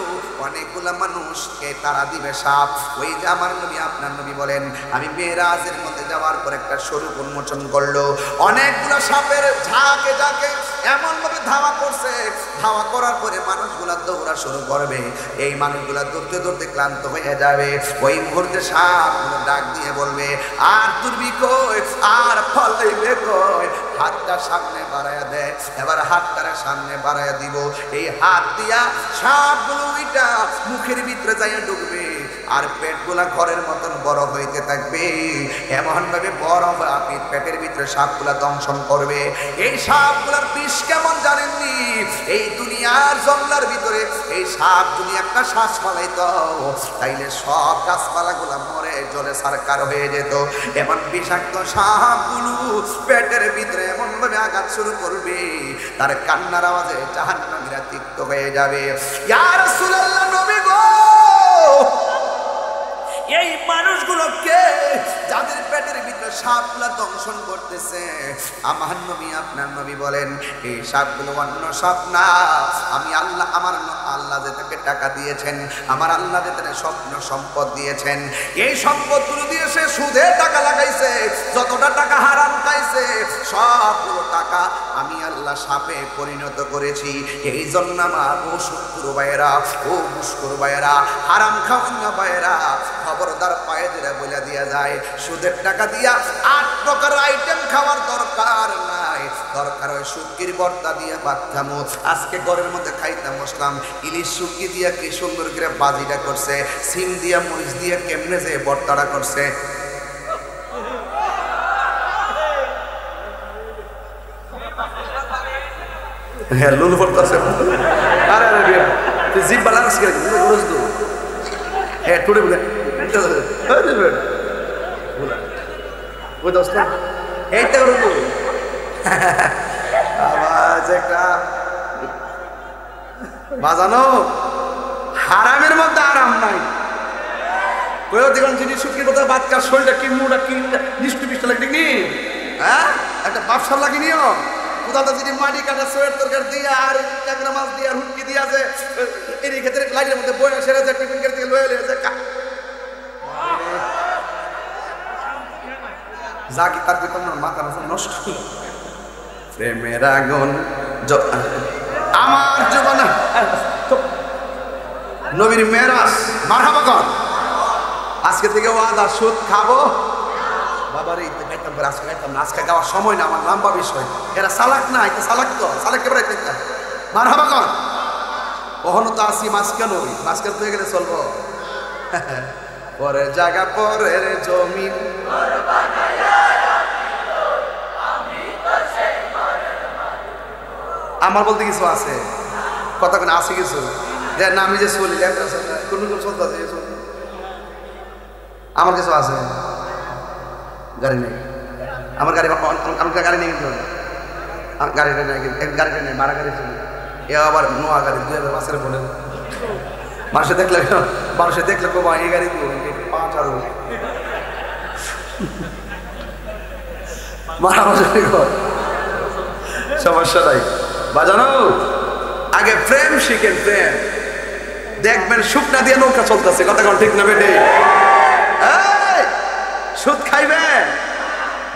অনেকগুলা মানুষকে তারা দিবে সাপ ওই যে আমার নবী আপনার নবী বলেন আমি মেরাজের মধ্যে যাওয়ার পর একটা স্বরূপ উন্মোচন করলো অনেকগুলা সাপের ঝাঁকে ঝাঁকে এমন ভাবে ধাওয়া করছে ধাওয়া করার পরে মানুষগুলা দৌড়া শুরু করবে এই মানুষগুলা দৌড়তে দৌড়তে ক্লান্ত হয়ে যাবে ওই মুহূর্তে সাপগুলো ডাক দিয়ে বলবে আর তুরবি কই আর ফলাইবে কই হাতটা সামনে বাড়ায়া দেয় এবার হাতটারে সামনে বাড়ায়া দিব এই হাত দিয়া সাপগুলো ওইটা মুখের ভিতরে যাইয়া ঢুকবে আর পেটগুলা ঘরের মতন বড় হইতে থাকবে এমন ভাবে বড় আপনি পেটের ভিতরে সাপগুলা দংশন করবে এই সাপগুলার বিষ কেমন জানেননি এই দুনিয়ার জঙ্গলের ভিতরে এই সাপ যদি একটা শ্বাস ফলাইতো তাইলে সব গাছপালাগুলা মরে জলে সারকার হয়ে যেত এমন বিষাক্ত সাপগুলো পেটের ভিতরে এমন ভাবে আঘাত শুরু করবে তার কান্নার আওয়াজে জাহান্নামীরা তিক্ত হয়ে যাবে ইয়া রাসূলুল্লাহ নবী গো এই মানুষগুলোকে যাদের পেটের ভিতরে সাপগুলা দংশন করতেছে আমার নবী আপনার নবী বলেন এই সাপগুলো অন্য সাপ না আমি আল্লাহ আমার আল্লাহ যে তাকে টাকা দিয়েছেন আমার আল্লাহ যে তাকে স্বপ্ন সম্পদ দিয়েছেন এই সম্পদগুলো দিয়ে সে সুদে টাকা লাগাইছে যতটা টাকা হারাম খাইছে সবগুলো টাকা আমি আল্লাহ সাপে পরিণত করেছি এই জন্য আমার ও শুক্র ভাইয়েরা ও মুস্কুর ভাইয়েরা হারাম খাওয়ান না ভাইয়েরা খবরদার পায়ে ধরে বলে দিয়া যায়, সুদের টাকা দিয়া 8 প্রকার আইটেম খাওয়ার দরকার নাই, দরকার হয় শুটকির ভর্তা দিয়ে ভাত খামো। আজকে ঘরের মধ্যে খাইতাম বসলাম, ইলিশ শুটকি দিয়া কি সুন্দর করে বাজিটা করছে, সিম দিয়া মরিচ দিয়ে কেমনে যে ভর্তাটা করছে। হ্যাঁ লুল ভর্তাছে, আরে আরে তুই জিভ বালান্স করে রোজ দো হ্যাঁ টুডে বলে ওই দোস্ত না এইটা রোজ দো আওয়াজ একটা বাজানো। হারামের মধ্যে আরাম নাই। কয়ও দেখুন যিনি শুটকির কথা বাদ কার শরীরটা কি মুড়া কি নিষ্ঠু পিষ্ট লাগে দেখনি, হ্যাঁ একটা বাপসার লাগে নিও কোথাও যদি মাটি কাটা সোয়ের তরকারি দিয়ে আর ট্যাংরা মাছ দিয়ে আর হুটকি দিয়ে আছে এই ক্ষেত্রে লাইটের মধ্যে বয়ে সেরে যায় টিফিন কেটে থেকে লয়ে লয়ে যায় যা কি তার ভিতর মাথা নষ্ট। প্রেমের আগুন আমার জীবনে নবীর মেরাজ মারহাবা কর। আজকে থেকে ওয়াদা সুদ খাবো বাবারে, খাইতাম আজকে খাইতাম না, আজকে গাওয়ার সময় না, আমার লম্বা বিষয়। এরা সালাক না, এটা সালাক তো সালাক কে বেড়াইতে মারহাবা কর। কখনো তো আসি মাঝখান ওই মাঝখান হয়ে গেলে চলবো। পরের জায়গা পরের জমিন আমার বলতে কিছু আছে, কথা কোনো আছে কিছু যে না আমি যে চলি কোন চলতে আছে, আমার কিছু আছে গাড়ি নেই, আমার গাড়ি আমার গাড়ি নেই কিন্তু গাড়িটা নেই, গাড়িটা নেই ভাড়া গাড়ি চলি এ আবার নোয়া গাড়ি 2000 মাসের বলে মানুষে দেখলে কবা এই গাড়ি দিব 5 আর সমস্যা নাই বাজানো। আগে প্রেম শিখেন, প্রেম দেখবেন শুকনা দিয়ে নৌকা চলতেছে, কথা কোন ঠিক না বেটে? সুদ খাইবেন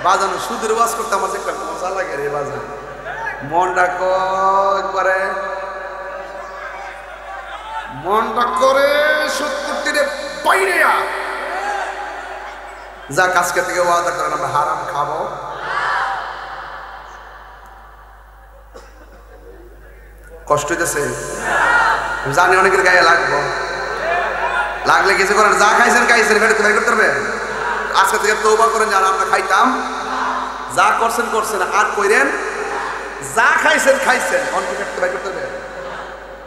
বাজানো, সুদের ওয়াজ করতে আমার একটা মজা লাগে রে বাজান, মনটা করে সুদ করতে বাইরে যা কাজকে থেকে ওয়াদা করেন আমরা হারাম খাবো। কষ্ট হইতেছে জানি, অনেকের গায়ে লাগবো, লাগলে কিছু করেন, যা খাইছেন বের করতে পারবে। আজকে থেকে তওবা করেন, যারা আমরা খাইতাম যা করছেন আর কইরেন, যা খাইছেন বের করতে পারবে।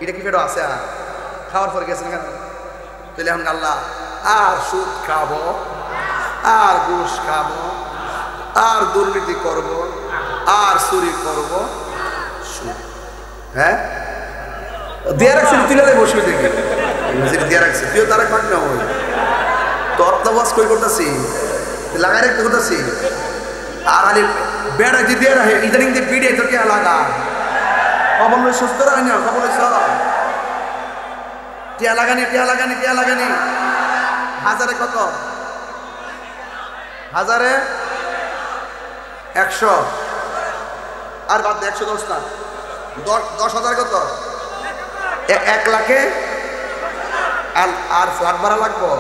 এটা কি পেটও আছে আর খাওয়ার পরে গেছেন কেন? তাহলে এখন আল্লাহ আর সুদ খাবো, আর ঘুষ খাবো, আর দুর্নীতি করব, আর চুরি করব, হ্যাঁ দিয়ে রাখছেন তিনালে বসবে দেখি দিয়ে রাখছে তুইও তারা পাক না ওই তো অত্যাবাস কই করতেছি লাগাই রাখতে করতেছি। আর আলি বেড়া যে দিয়ে রাখে ইদানিং দিয়ে পিড়ে তোকে লাগা খবর সুস্থ রাখে না, খবর টিয়া লাগানি হাজারে কত? হাজারে 100 আর বাদ 110 না 10,000 কত? 1 লাখে আর ফ্ল্যাট ভাড়া লাগবো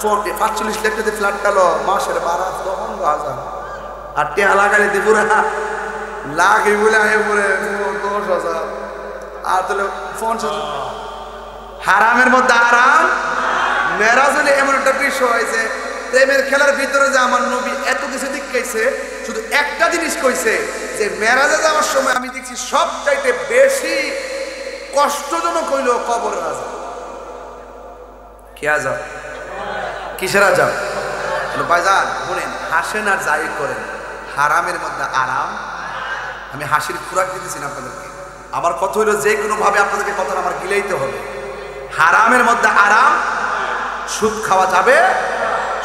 45 লাখ টাকা ফ্ল্যাট পেলো মাসের ভাড়া 15,000 আর টিয়া লাগানি দিয়ে পুরা লাগে বলে পরে 10,000 আর তাহলে 50,000। হারামের মধ্যে আরাম। মেরাজ হলে এমন একটা বিষয় যে প্রেমের খেলার ভিতরে যে আমার নবী এত কিছু দেখাইছে, শুধু একটা জিনিস কইছে যে মেরাজে যাওয়ার সময় আমি দেখছি সবচাইতে বেশি কষ্টজনক হইল কবরের আযাব। কি আযাব? কিসের আযাব? ভাইজান বলেন, হাসেন আর যাই করেন, হারামের মধ্যে আরাম। আমি হাসির খোরাক দিতেছি না আপনাদেরকে, আমার কথা হইলো যে কোনো ভাবে আপনাদেরকে কথা আমার গিলাইতে হবে। হারামের মধ্যে আরাম। সুদ খাওয়া যাবে?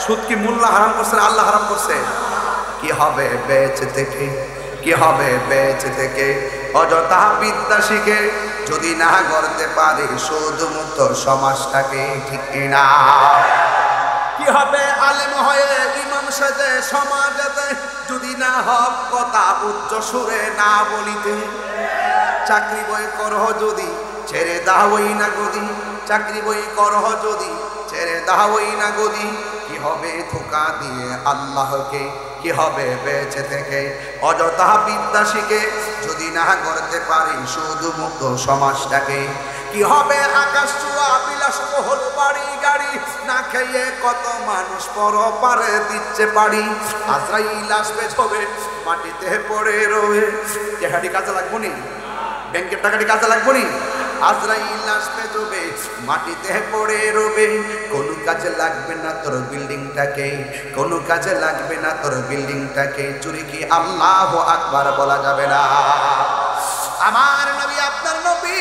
সুদ কি মোল্লা হারাম করছে না আল্লাহ হারাম করছে? কি হবে বেঁচে থেকে, কি হবে বেঁচে থেকে অযথা বিদ্যা শিখে যদি না করতে পারে সুদমুক্ত সমাজটাকে, ঠিক না? কি হবে আলেম হয়ে ইমাম সেজে সমাজেতে যদি না হক কথা উচ্চ সুরে না বলিতে? চাকরি বই করহ যদি ছেড়ে দাওই না গদি, চাকরি বই করহ যদি ছেড়ে দাওই না গদি, কি হবে ধোঁকা দিয়ে আল্লাহকে, কি হবে বেঁচে থেকে অযথা বিদ্যা শিখে যদি না করতে পারি শুধু মুক্ত সমাজটাকে, কি হবে আকাশ ছোঁয়া বিলাসবহুল বাড়ি গাড়ি না খেয়ে কত মানুষ পরপারে দিচ্ছে পাড়ি, আজরাইল আসবে ছবে মাটিতে পড়ে রবে, টাকাটি কাজে লাগবো নি, ব্যাংকের টাকাটি কাজে লাগবো নি, আজরাইল আসবে তবে মাটিতে পড়ে রবে, কোনো কাজে লাগবে না তোর বিল্ডিংটাকে, কোনো কাজে লাগবে না তোর বিল্ডিংটাকে, চুরি কি আল্লাহু আকবার বলা যাবে না। আমার নবী আপনার নবী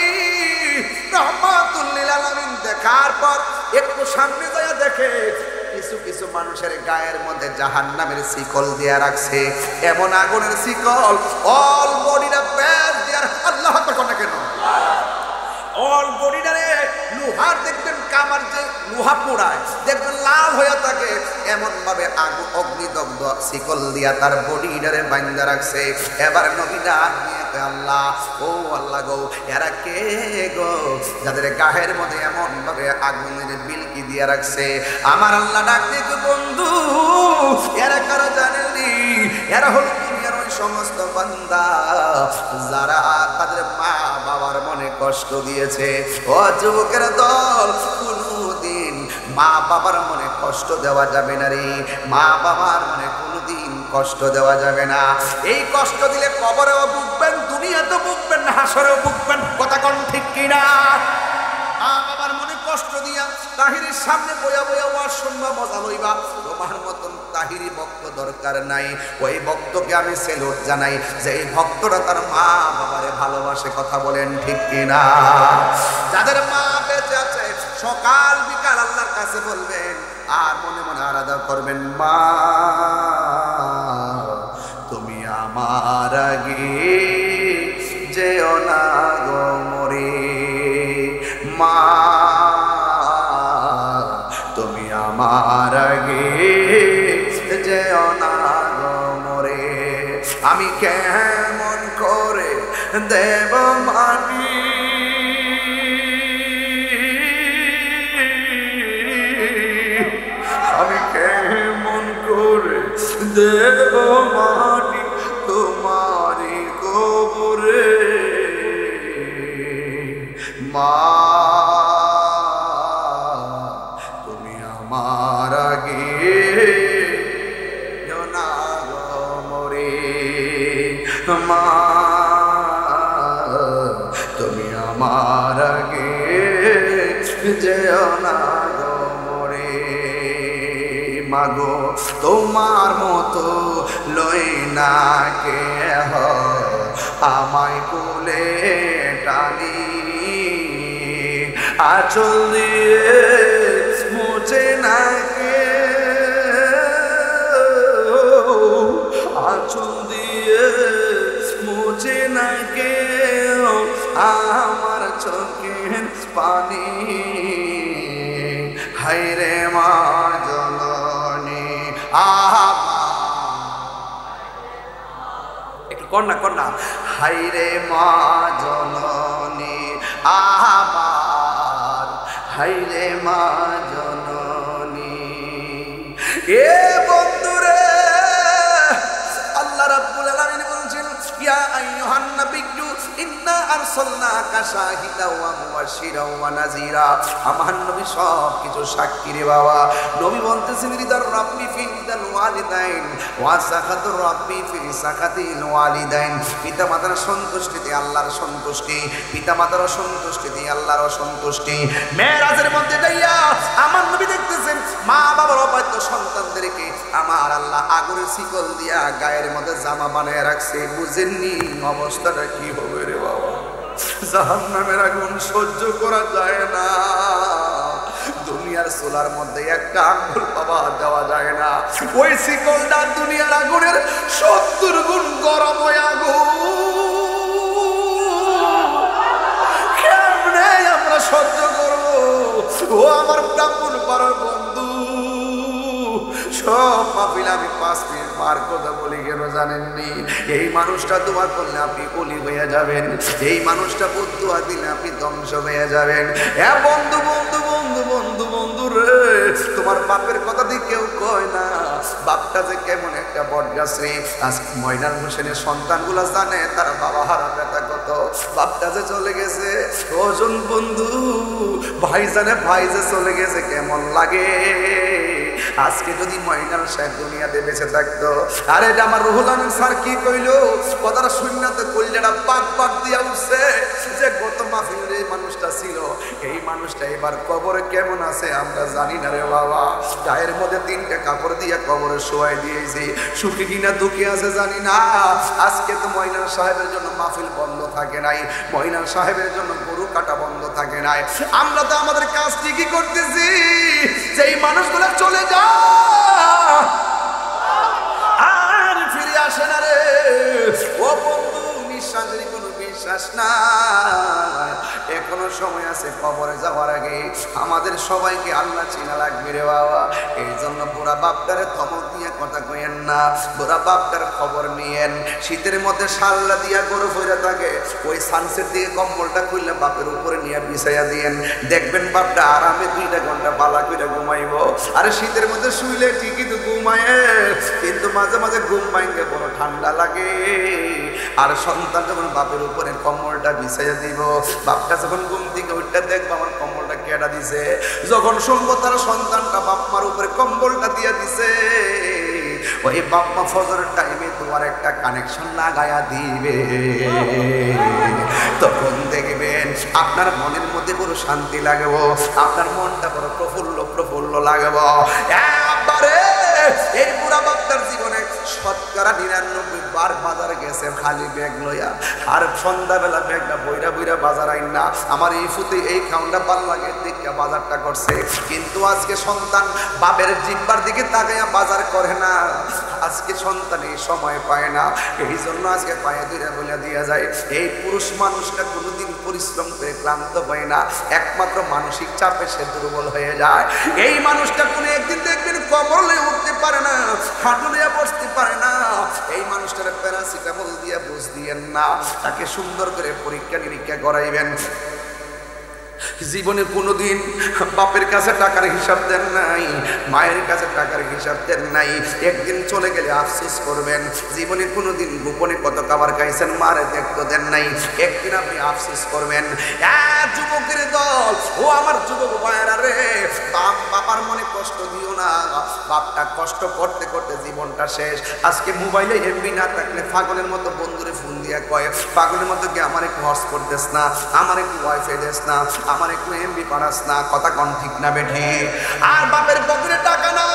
রহমাতুল লিল আলামিন দেখার পর একটু সামনে যায় দেখে কিছু কিছু মানুষের গায়ের মধ্যে জাহান্নামের শিকল দিয়ে রাখছে, এমন আগুনের শিকল অল বডিটা ব্যাস দিয়ে, আল্লাহ আকবার কোন কেন অল বডিটারে লোহার দেখবেন কামার যে লোহা পোড়ায় দেখবেন লাল হয়ে থাকে, এমন ভাবে অগ্নিদগ্ধ শিকল দিয়া তার বডিটারে বাঁধা রাখছে। এবার নবীরা আল্লাহ, ও আল্লাহ গো, এরা কে গো যাদের গায়ের মধ্যে এমন ভাবে আগুনের বিলকি দিয়ে রাখছে? আমার আল্লাহ ডাক দিয়ে বন্ধু, এরা কারা জানেনি? এরা হল দুনিয়ার ওই সমস্ত বান্দা যারা তাদের মা বাবার মনে কষ্ট দিয়েছে। ও যুবকের দল, কোনদিন মা বাবার মনে কষ্ট দেওয়া যাবে না রে, মা বাবার মনে কোনদিন কষ্ট দেওয়া যাবে না। এই কষ্ট দিলে কবরেও ভুগবেন, দুনিয়াতেও ভুগবেন, হাসরেও ভুগবেন, কথা কোন ঠিক কিনা? মা বাবার মনে কষ্ট দিয়া তাহিরির সামনে বয়া বয়া ওয়াজ শুনবা, মজা লইবা, তোমার মতন তাহিরি ভক্ত দরকার নাই। ওই ভক্তকে আমি সেলুট জানাই যে এই ভক্তরা তার মা বাবারে ভালোবাসে, কথা বলেন ঠিক কিনা? যাদের মা বেঁচে আছে সকাল বিকাল আল্লাহর কাছে বলবেন আর মনে মনে আরাধনা করবেন, মা তুমি আমার আগে যেও না গো মরে, মা তুমি আমার আগে যেও না গো মরে, আমি কেমন করে দেব মাটি আমি কেমন করে দেব মাটি তোমারি কবরে, মা তুমি আমার আগে না গো মরে, মা তুমি আমার আগে যেও না গো মরে। মাগো তোমার মতো লই না কেহ আমায় কোলে টানি, আঁচল দিয়ে মুছে না কে, আঁচল দিয়ে মুছে না কে আমার চোখের পানি, হায়রে মা জননী। একটু কন্যা কন্যা, হায়রে মা জননী আমার, হায়রে মা জননী। এ বন্ধুরে, আল্লাহ রাব্বুল আলামিন বলছেন, ইয়া আইয়ুহান নাবিয়্যু ইন্না আরসালনাকা শাহিদাও ওয়া মুবাশশিরাও ওয়া নাযীরা। আমার নবী সব কিছু সাক্ষী রে বাবা। নবী বলতেছেন, রিদার রাব্বি ফি রিদাল ওয়ালিদাইন ওয়া সাখাতুর রাব্বি ফি সাখাতিল ওয়ালিদাইন। পিতা মাতার সন্তুষ্টিতে আল্লাহর সন্তুষ্টি, পিতা মাতার অসন্তুষ্টিতে আল্লাহর অসন্তুষ্টি। মেরাজের মধ্যে যাইয়া আমার নবী দেখতেছেন মা বাবার অবাধ্য সন্তানদেরকে আমার আল্লাহ আগুনের শিকল দিয়া গায়ের মধ্যে জামা বানায় রাখছে। বুঝেননি অবস্থাটা কি হবে রে বাবা? জাহান্নামের আগুন সহ্য করা যায় না। দুনিয়ার চুলার মধ্যে একটা আঙ্গুল বাবা দেওয়া যায় না, ওই শিকলটা দুনিয়ার আগুনের 70 গুণ গরম হয়ে আগুন। কেমনে আমরা সহ্য করবো? ও আমার ব্রাহ্মণ পাড়ার বন্ধু, সব মাহফিল আমি 5 মিনিট পার কথা বলি কেন জানেননি? এই মানুষটা দোয়া করলে আপনি ওলি হয়ে যাবেন, এই মানুষটা বদুয়া দিলে আপনি ধ্বংস হয়ে যাবেন। বন্ধু বন্ধু বন্ধু বন্ধু বন্ধু রে, তোমার বাপের কথা দিয়ে কেউ কয় না বাপটা যে কেমন একটা বটগাছ রে। আজকে ময়নাল হোসেনের সন্তানগুলো জানে তার বাবা হারা ব্যথা কত। বাপটা যে চলে গেছে, ওজন বন্ধু ভাই জানে ভাই যে চলে গেছে কেমন লাগে। আজকে যদি ময়নাল সাহেব দুনিয়াতে বেঁচে থাকতো, আরে আমার রুহুল আমিন স্যার কি কইলো, কথাটা শুননাতে কইলেটা পাক পাক দিয়া উঠছে যে গত মাহফিলের এই মানুষটা ছিল, এই মানুষটা এবার কবরে কেমন আছে আমরা জানি না রে বাবা। গায়ের মধ্যে 3টা কাপড় দিয়ে কবরে শোয়াই দিয়েছি, সুখী কিনা দুঃখী আছে জানি না। আজকে তো ময়নাল সাহেবের জন্য মাহফিল বন্ধ থাকে নাই, ময়নাল সাহেবের জন্য গরু কাটা বন্ধ থাকে নাই। আমরা তো আমাদের কাজ ঠিকই করতেছি, যে এই মানুষগুলো চলে যায় আর ফিরে আসে না রে। ও বন্ধু, নিঃশ্বাসের কোনো বিশ্বাস না, এখনো সময় আছে কবরে যাওয়ার আগে আমাদের সবাইকে আল্লাহ চিনা লাগবে রে বাবা। এই জন্য বুড়া বাপটারে ধমক দিয়ে কথা কইেন না, বুড়া বাপটার খবর নিয়েন। শীতের মধ্যে শাল্লা দিয়া গরু ফইরা থাকে, ওই সানসেট দিয়ে কম্বলটা খুললে বাপের উপরে নিয়ে বিছাইয়া দিয়েন, দেখবেন বাপটা আরামে 2টা ঘন্টা পালা কইরা ঘুমাইব। আরে শীতের মধ্যে শুইলে ঠিকই তো ঘুমায়, কিন্তু মাঝে মাঝে ঘুম ভাঙে বড় ঠান্ডা লাগে। আর সন্তান যখন বাপের উপরে কম্বলটা বিছাইয়া দিব, বাপটা যখন ঘুম থেকে উঠতে দেখবো আমার কম্বলটা কেডা দিছে, যখন শুনবো তার সন্তানটা বাপমার উপরে কম্বলটা দিয়ে দিছে, ওই বাপমা ফজরের টাইমে তোমার একটা কানেকশন লাগায়া দিবে। তখন দেখবেন আপনার মনের মধ্যে বড় শান্তি লাগবো, আপনার মনটা বড় প্রফুল্ল প্রফুল্ল লাগবো। একবারে এই বুড়া বাপটার জীবনে 99 বার বাজার গেছে খালি ব্যাগ লইয়া, আর সন্ধ্যাবেলা ব্যাগটা বইরা বইরা বাজার আইন না। আমার এই ফুতে এই খাউন্ডা ভাল লাগে দেখে বাজারটা করছে, কিন্তু আজকে সন্তান বাপের জিব্বার দিকে তাকাইয়া বাজার করে না। আজকে সন্তান এই সময় পায় না, এই জন্য আজকে পায়ে দুইরা বলে দিয়া যায়। এই পুরুষ মানুষটা কোনোদিন পরিশ্রম করে ক্লান্ত হয় না, একমাত্র মানসিক চাপে সে দুর্বল হয়ে যায়। এই মানুষটা কোনো একদিন দেখবেন কবরে উঠতে পারে না, হাঁটু নিয়ে বসতে পারে না। এই মানুষটার প্যারাসিটামল দিয়ে বুঝ দিয়েন না, তাকে সুন্দর করে পরীক্ষা নিরীক্ষা করাইবেন। জীবনে কোনোদিন বাপের কাছে টাকার হিসাব দেন নাই, মায়ের কাছে টাকার হিসাব দেন নাই, একদিন চলে গেলে আফসোস করবেন। জীবনে কোনোদিন গোপনে কত খাবার খাইছেন মারে দেখতে দেন নাই, একদিন আপনি আফসোস করবেন। যুবকের দল, ও আমার যুবক ভাইয়েরা রে, বাবার মনে কষ্ট দিও না। বাপটা কষ্ট করতে করতে জীবনটা শেষ। আজকে মোবাইলে এমবি না থাকলে পাগলের মতো বন্ধুরে ফোন দিয়ে কয়, পাগলের মতো কি আমার একটু হটস্পট দেস না, আমার একটু ওয়াইফাই দেস না, আমার একটু এমবি পাঠাস না। কথা কন ঠিক না বেঠি? আর বাপের পকেটে টাকা না,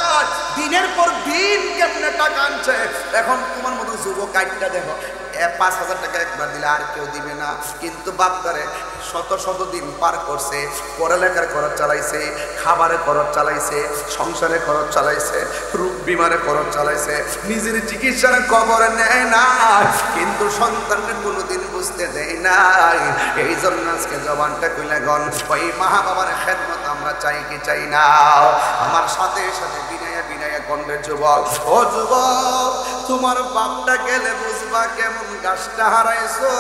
দিনের পর দিন কেমনে টাকা আনছে। এখন তোমার মতো যুবক আইটা দেখো, 5,000 টাকা একবার দিলে আর কেউ দিবে না, কিন্তু বাপটারে শত শত দিন পার করছে, পড়ালেখার খরচ চালাইছে, খাবারের খরচ চালাইছে, সংসারের খরচ চালাইছে, রোগ বিমারে খরচ চালাইছে, নিজের চিকিৎসার খবর নেয় না, কিন্তু সন্তানকে কোনোদিন বুঝতে দেয় নাই। এই জন্য আজকে জবানটা কইলে গন, ওই মা বাবার খেদমত আমরা চাই কি চাই না? আমার সাথে সাথে বিনয়া বিনয়া কন্ডের যুবক, ও যুবক, তোমার বাপটা গেলে বুঝবা কেমন গাছটা হারাইছো।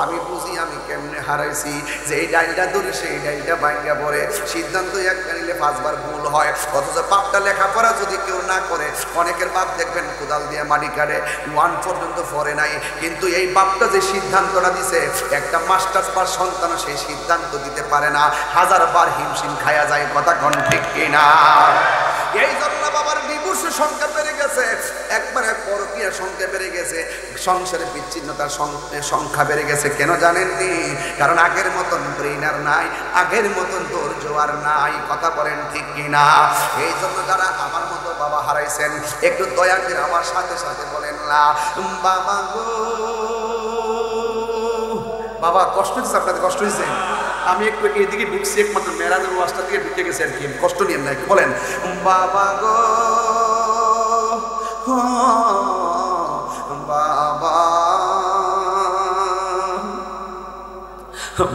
আমি বুঝি আমি কেমনে হারাইছি, যে এই ডাইলটা ধরে সেই ডাইলটা ভাঙ্গা পড়ে। সিদ্ধান্ত একটা নিলে 5 বার ভুল হয়, অথচ বাপটা লেখাপড়া যদি কেউ না করে, অনেকের বাপ দেখবেন কোদাল দিয়ে মাটি কাটে, 1 পর্যন্ত পড়ে নাই, কিন্তু এই বাপটা যে সিদ্ধান্তটা দিছে, একটা মাস্টার্স পাস সন্তান সেই সিদ্ধান্ত দিতে পারে না, 1000 বার হিমশিম খায়া যায়। কথা কোন ঠিক কিনা? এই জন্য বাবার ডিভোর্সের সংখ্যা বেড়ে গেছে, একবারে পরকীয়ার সংখ্যা বেড়ে গেছে, সংসারে বিচ্ছিন্নতার সংখ্যা বেড়ে গেছে। কেন জানেননি? কারণ আগের মতন ব্রেইন আর নাই, আগের মতন ধৈর্য আর নাই। কথা বলেন ঠিক কিনা? এই জন্য যারা আমার মতো বাবা হারাইছেন, একটু দয়া করে আমার সাথে সাথে বলেন না, বাবা গো। বাবা কষ্ট হচ্ছে, আপনাদের কষ্ট হয়েছে? আমি একটু এদিকে ঢুকছি, একমাত্র মেরাজের ওয়াজটা দিয়ে ঢুকে গেছে আর কি, কষ্ট নিয়েন না, একটু বলেন বাবা গো, বাবা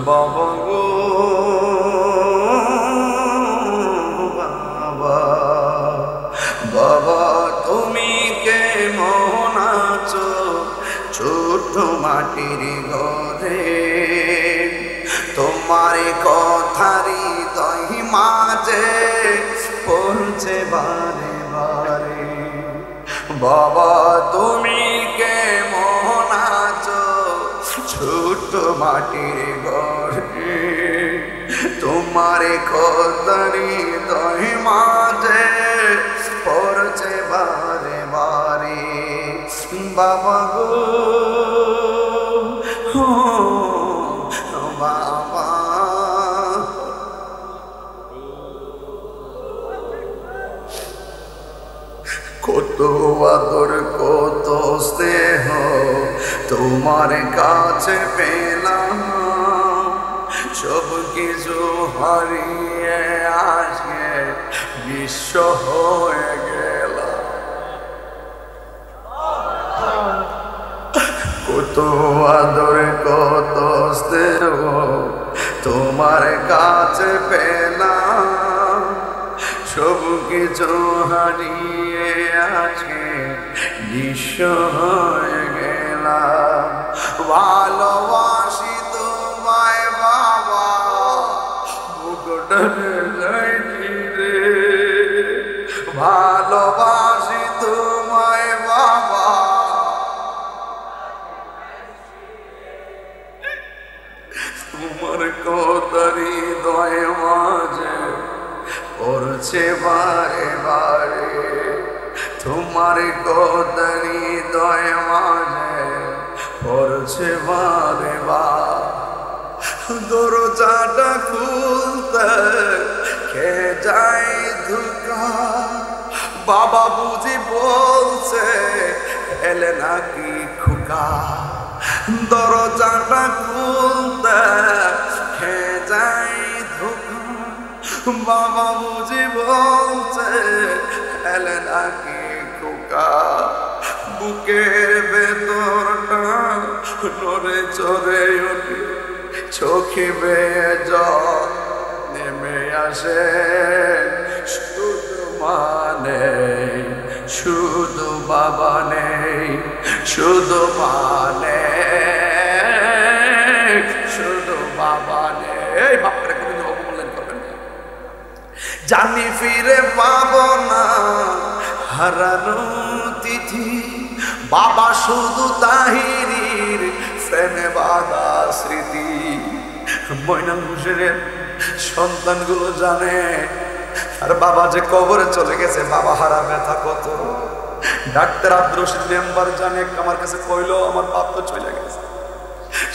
বাবা গো, বাবা। মাটির ঘরে তোমার কথারি দহি মাঝে পড়ছে বারে বারে বাবা তুমি কেমন আছো ছোট মাটির ঘরে তোমার কথারি দহি মাঝে পড়ছে বারে বারে বাবা গো বাবা কত আদর কত স্নেহ তোমার কাছে পেলাম সব কিছু হারিয়ে আজকে বিশ্ব হয়ে গেলাম কত আদর কত স্নেহ তোমার কাছে পেলাম সব কিছু হারিয়ে আছে নিঃস্ব হয়ে গেলাম ভালোবাসি তোমায় বাবা বুকটানে যাইনি রে ভালোবাসি তোমায় বাবা তোমার কথারি হৃদয় মাঝে পড়ছে বারে বারে তোমার কথারি হৃদয় মাঝে পড়ছে বারে বার দরজাটা খুলতে কে যায় ধোঁকা বাবা বুঝি বলছে এলে নাকি খোকা দরজাটা খুলতে কে যায় ধোঁকা বাবা বুঝি বলছে এলে নাকি খোকা বুকের ভেতরটা নড়ে চড়ে ওঠে চোখে বেয়ে জল নেমে আসে শুধু মানে শুধু বাবা নেই শুধু মানে শুধু বাবা নেই বাপরে কোনদিন অবমূল্যায়ন করবেন না জানি ফিরে পাবো না হারানো তিথি বাবা শুধু তাহিরির প্রেমে বাঁধা স্মৃতি ময়নাল হোসেনের সন্তানগুলো জানে আর বাবা যে কবরে চলে গেছে বাবা হারা ব্যথা কত ডাক্তার আব্দুর রশিদ মেম্বার জানে আমার কাছে কইলো আমার বাপ তো চলে গেছে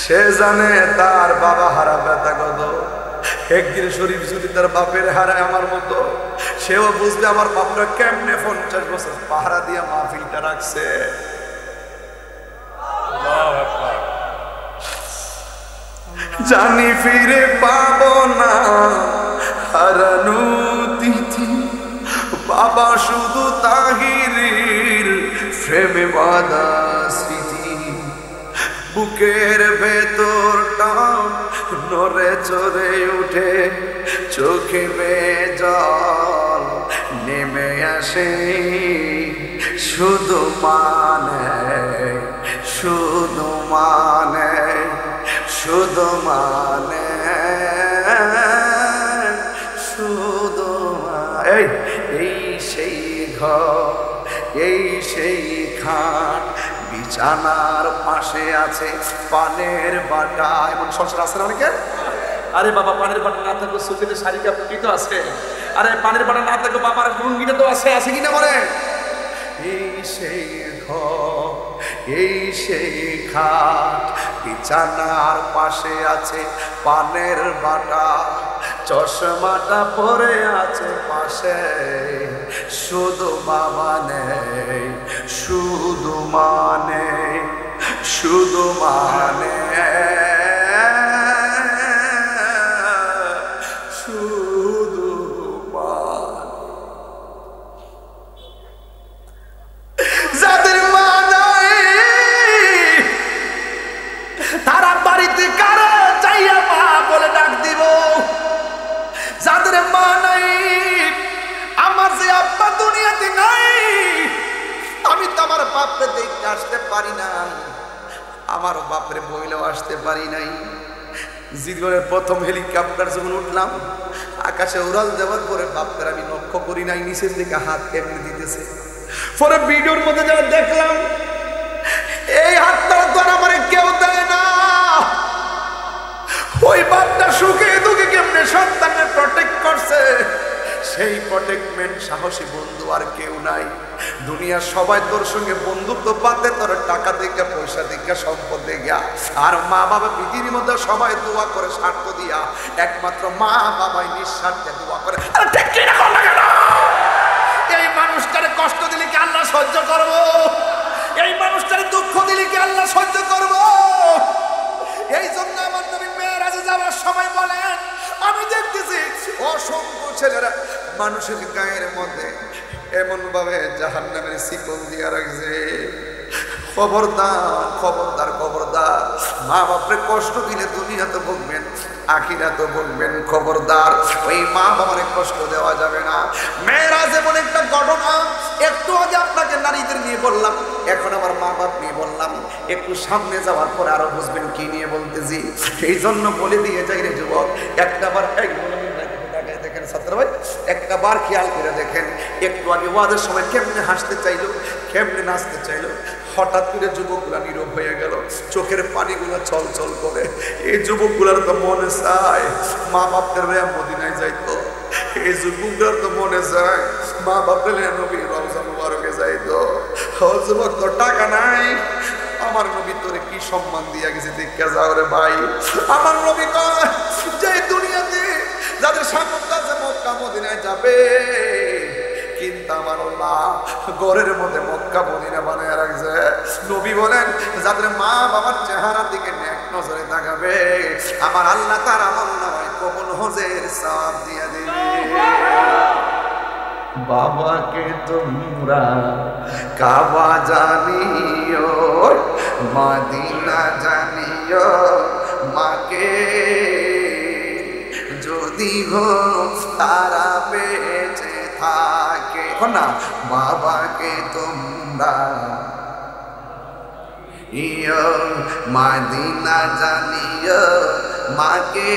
সে জানে তার বাবা হারা ব্যথা কত একদিন শরীফ যদি তার বাপের হারায় আমার মতো সেও বুঝবে আমার বাপরা কেমনে 50 বছর পাহারা দিয়ে মাহফিলটা রাখছে জানি ফিরে পাবো না হারানো তিথি বাবা শুধু তাহিরির প্রেমে বাঁধা স্মৃতি বুকের ভেতরটা নড়ে চড়ে উঠে চোখে বেয়ে জল নেমে আসে শুধু মানে শুধু মানে শুধু মানে শুধু এই সেই ঘর এই সেই খাট বিছানার পাশে আছে পানের বাটা এমন সংসার আছে না অনেকের আরে বাবা পানের বাটা না থাকলে সুতিতে শাড়ি কাপড় তো আছে আরে পানের বাটা না থাকলে বাবার লুঙ্গিটা তো আছে আছে কিনা বলে এই সেই ঘর এই সেই খাট বিছানার পাশে আছে পানের বাটা চশমাটা পরে আছে পাশে শুধু বাবা নেই শুধু মানে শুধু মানে শুধু মানে যাদের মা নাই তারা বাড়িতে কারা চাইয়া মা বলে ডাক দিব যাদের মা নাই আমার যে আব্বা দুনিয়াতে নাই আমি তো আমার বাপকে দেখতে আসতে পারি না আমার বাপরে বইলেও আসতে পারি নাই। জীবনের প্রথম হেলিকপ্টার যখন উঠলাম, আকাশে উড়াল দেওয়ার পরে বাপের আমি লক্ষ্য করি নাই নিচের দিকে হাত কেমনে দিতেছে। পরে ভিডিওর মধ্যে যারা দেখলাম, এই হাতটা তো আমার কেউ দেয় না। ওই বাপটা সুখে দুঃখে কেমনে সন্তানের প্রটেক্ট করছে, সেই প্রটেক্টমেন্ট সাহসী বন্ধু আর কেউ নাই। দুনিয়ার সবাই তোর সঙ্গে বন্ধুত্ব পাতে, তোর টাকা দেখা, পয়সা দেখা, সম্পদ দেখা, আর মা বাবা পৃথিবীর মধ্যে সবাই দোয়া করে স্বার্থ দিয়া, একমাত্র মা বাবাই নিঃস্বার্থে দোয়া করে। ঠিক কি না লাগে না? এই মানুষটারে কষ্ট দিলে কি আল্লাহ সহ্য করবো? এই মানুষটারে দুঃখ দিলে কি আল্লাহ সহ্য করবো? এই জন্য আমার নবী মেরাজে যাওয়ার সময় বলেন, আমি দেখতেছি অসংখ্য ছেলেরা মানুষের গায়ের মধ্যে এমন ভাবে জাহান্নামের শিকল দিয়া রাখছে। খবরদার খবরদার খবরদার, মা বাপরে কষ্ট দিলে দুনিয়াতে ভুগবেন, আখিরাতে ভুগবেন। খবরদার, ওই মা বাবারে কষ্ট দেওয়া যাবে না। মেরাজে বলে একটা ঘটনা, একটু আগে আপনাকে নারীদের নিয়ে বললাম, এখন আমার মা বাপ নিয়ে বললাম। একটু সামনে যাওয়ার পরে আরো বুঝবেন কি নিয়ে বলতেছি। এই জন্য বলে দিয়ে যাই রে যুবক, একটা বার দেখেন ছাত্র ভাই, একটা বার খেয়াল করে দেখেন, একটু আগে ওয়াজের সময় কেমনে হাসতে চাইলো, কেমনে নাচতে চাইলো, হঠাৎ করে যুবকগুলা নীরব হয়ে গেল, চোখের পানিগুলো চল চল করে। এই যুবকগুলার তো মনে চায় মা বাপদের মদিনায় যাইতো। এই যুবকগুলার তো মনে চায় মা বাপের নবী রওজা মুবারকে যাইতো। যুবক তো টাকা নাই, আমার নবী তোরে কি সম্মান দিয়া গেছে দেখা যাও রে ভাই। আমার নবী কয় যে দুনিয়াতে যাদের সামর্থ্য আছে মক্কা মদিনায় যাবে, কিন্তু আমার আল্লাহ ঘরের মধ্যে মক্কা মদিনা বানায় রাখছে। নবী বলেন যাদের মা বাবার চেহারার দিকে নেক নজরে তাকাবে, আমার আল্লাহ তার আমল নামায় কবুল হজের সওয়াব দিয়ে দিবে। বাবাকে তোমরা কাবা জানিও, মদিনা জানিও, মাকে যদি গো তারা বেঁচে থাকে না। বাবাকে তোমরা ইয়ো মদিনা জানিও, মাকে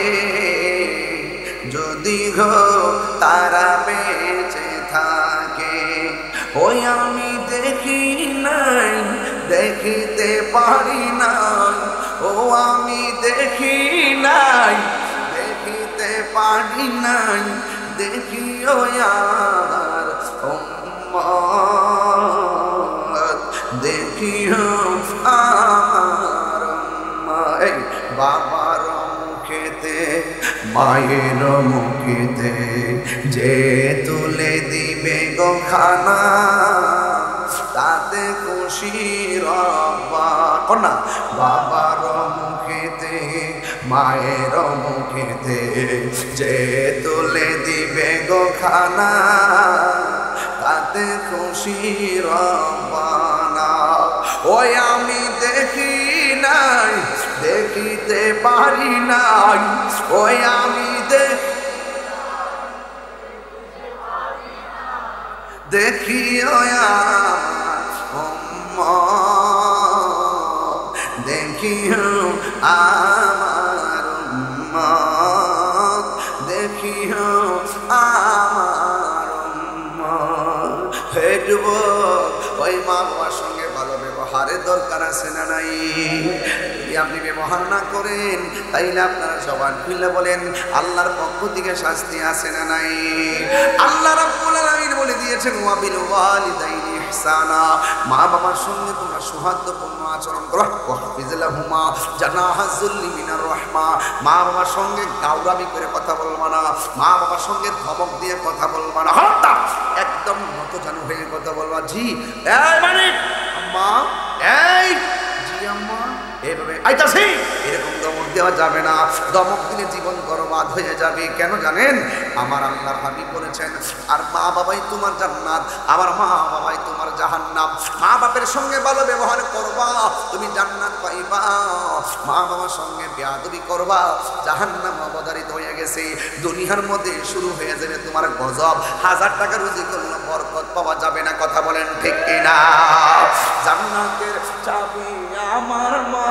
যদি গো তারা বেঁচে থাকে। ওই আমি দেখি নাই, দেখিতে পারি নাই, ও আমি দেখি নাই, দেখিতে পারি নাই, দেখিও আর উম্মত, দেখিও আর উম্মত। বাবার মুখেতে মায়ের মুখেতে যে তুলে দিবে গো খানা, তাতে খুশি রব্বা কন্যা। বাবার মুখেতে মায়ের মুখেতে যে তুলে দিবে গো খানা, তাতে খুশি রব্বানা। ওই আমি দেখি নাই, দেখিতে পারি নাই, ওই আমি দেখিও দেখিও আমার দেখিও আমার হেঁটব। ওই মা বাবার সঙ্গে ভালো ব্যবহারের দরকার আছে না নাই? যদি আপনি ব্যবহার না করেন তাইলে আপনারা জবান খুলে বলেন আল্লাহর পক্ষ থেকে শাস্তি আছে না নাই? আল্লাহ রাব্বুল আলামিন বলে দিয়েছেন ওয়া বিল ওয়ালিদাইনি ইহসানা, মা বাবার সঙ্গে তোমরা সৌহার্দ্যপূর্ণ আচরণ করো। ওয়াহফিজলাহুমা জানাহা যুল্লি মিনার রাহমা, মা বাবার সঙ্গে গাউরামি করে কথা বলবা না, মা বাবার সঙ্গে ধমক দিয়ে কথা বলবা না, একদম নতজানু হয়ে কথা বলবা। জি এই মানে আম্মা, এই জি আম্মা, এইভাবে আইতাছি এরকম দমক দেওয়া যাবে না। দমক দিলে জীবন বরবাদ হয়ে যাবে। কেন জানেন? আমার আল্লাহর হাবিব বলেছেন আর মা বাবাই তোমার জান্নাত, আমার মা বাবাই তোমার জাহান্নাম। মা বাবার সঙ্গে ভালো ব্যবহার করবা, তুমি জান্নাত পাইবা। মা বাবার সঙ্গে বেয়াদবি করবা, জাহান্নাম অবধারিত হয়ে গেছে। দুনিয়ার মধ্যে শুরু হয়ে যাবে তোমার গজব। 1000 টাকা রুজি করলে বরকত পাওয়া যাবে না। কথা বলেন ঠিক কিনা? জান্নাতের চাবি আমার মা,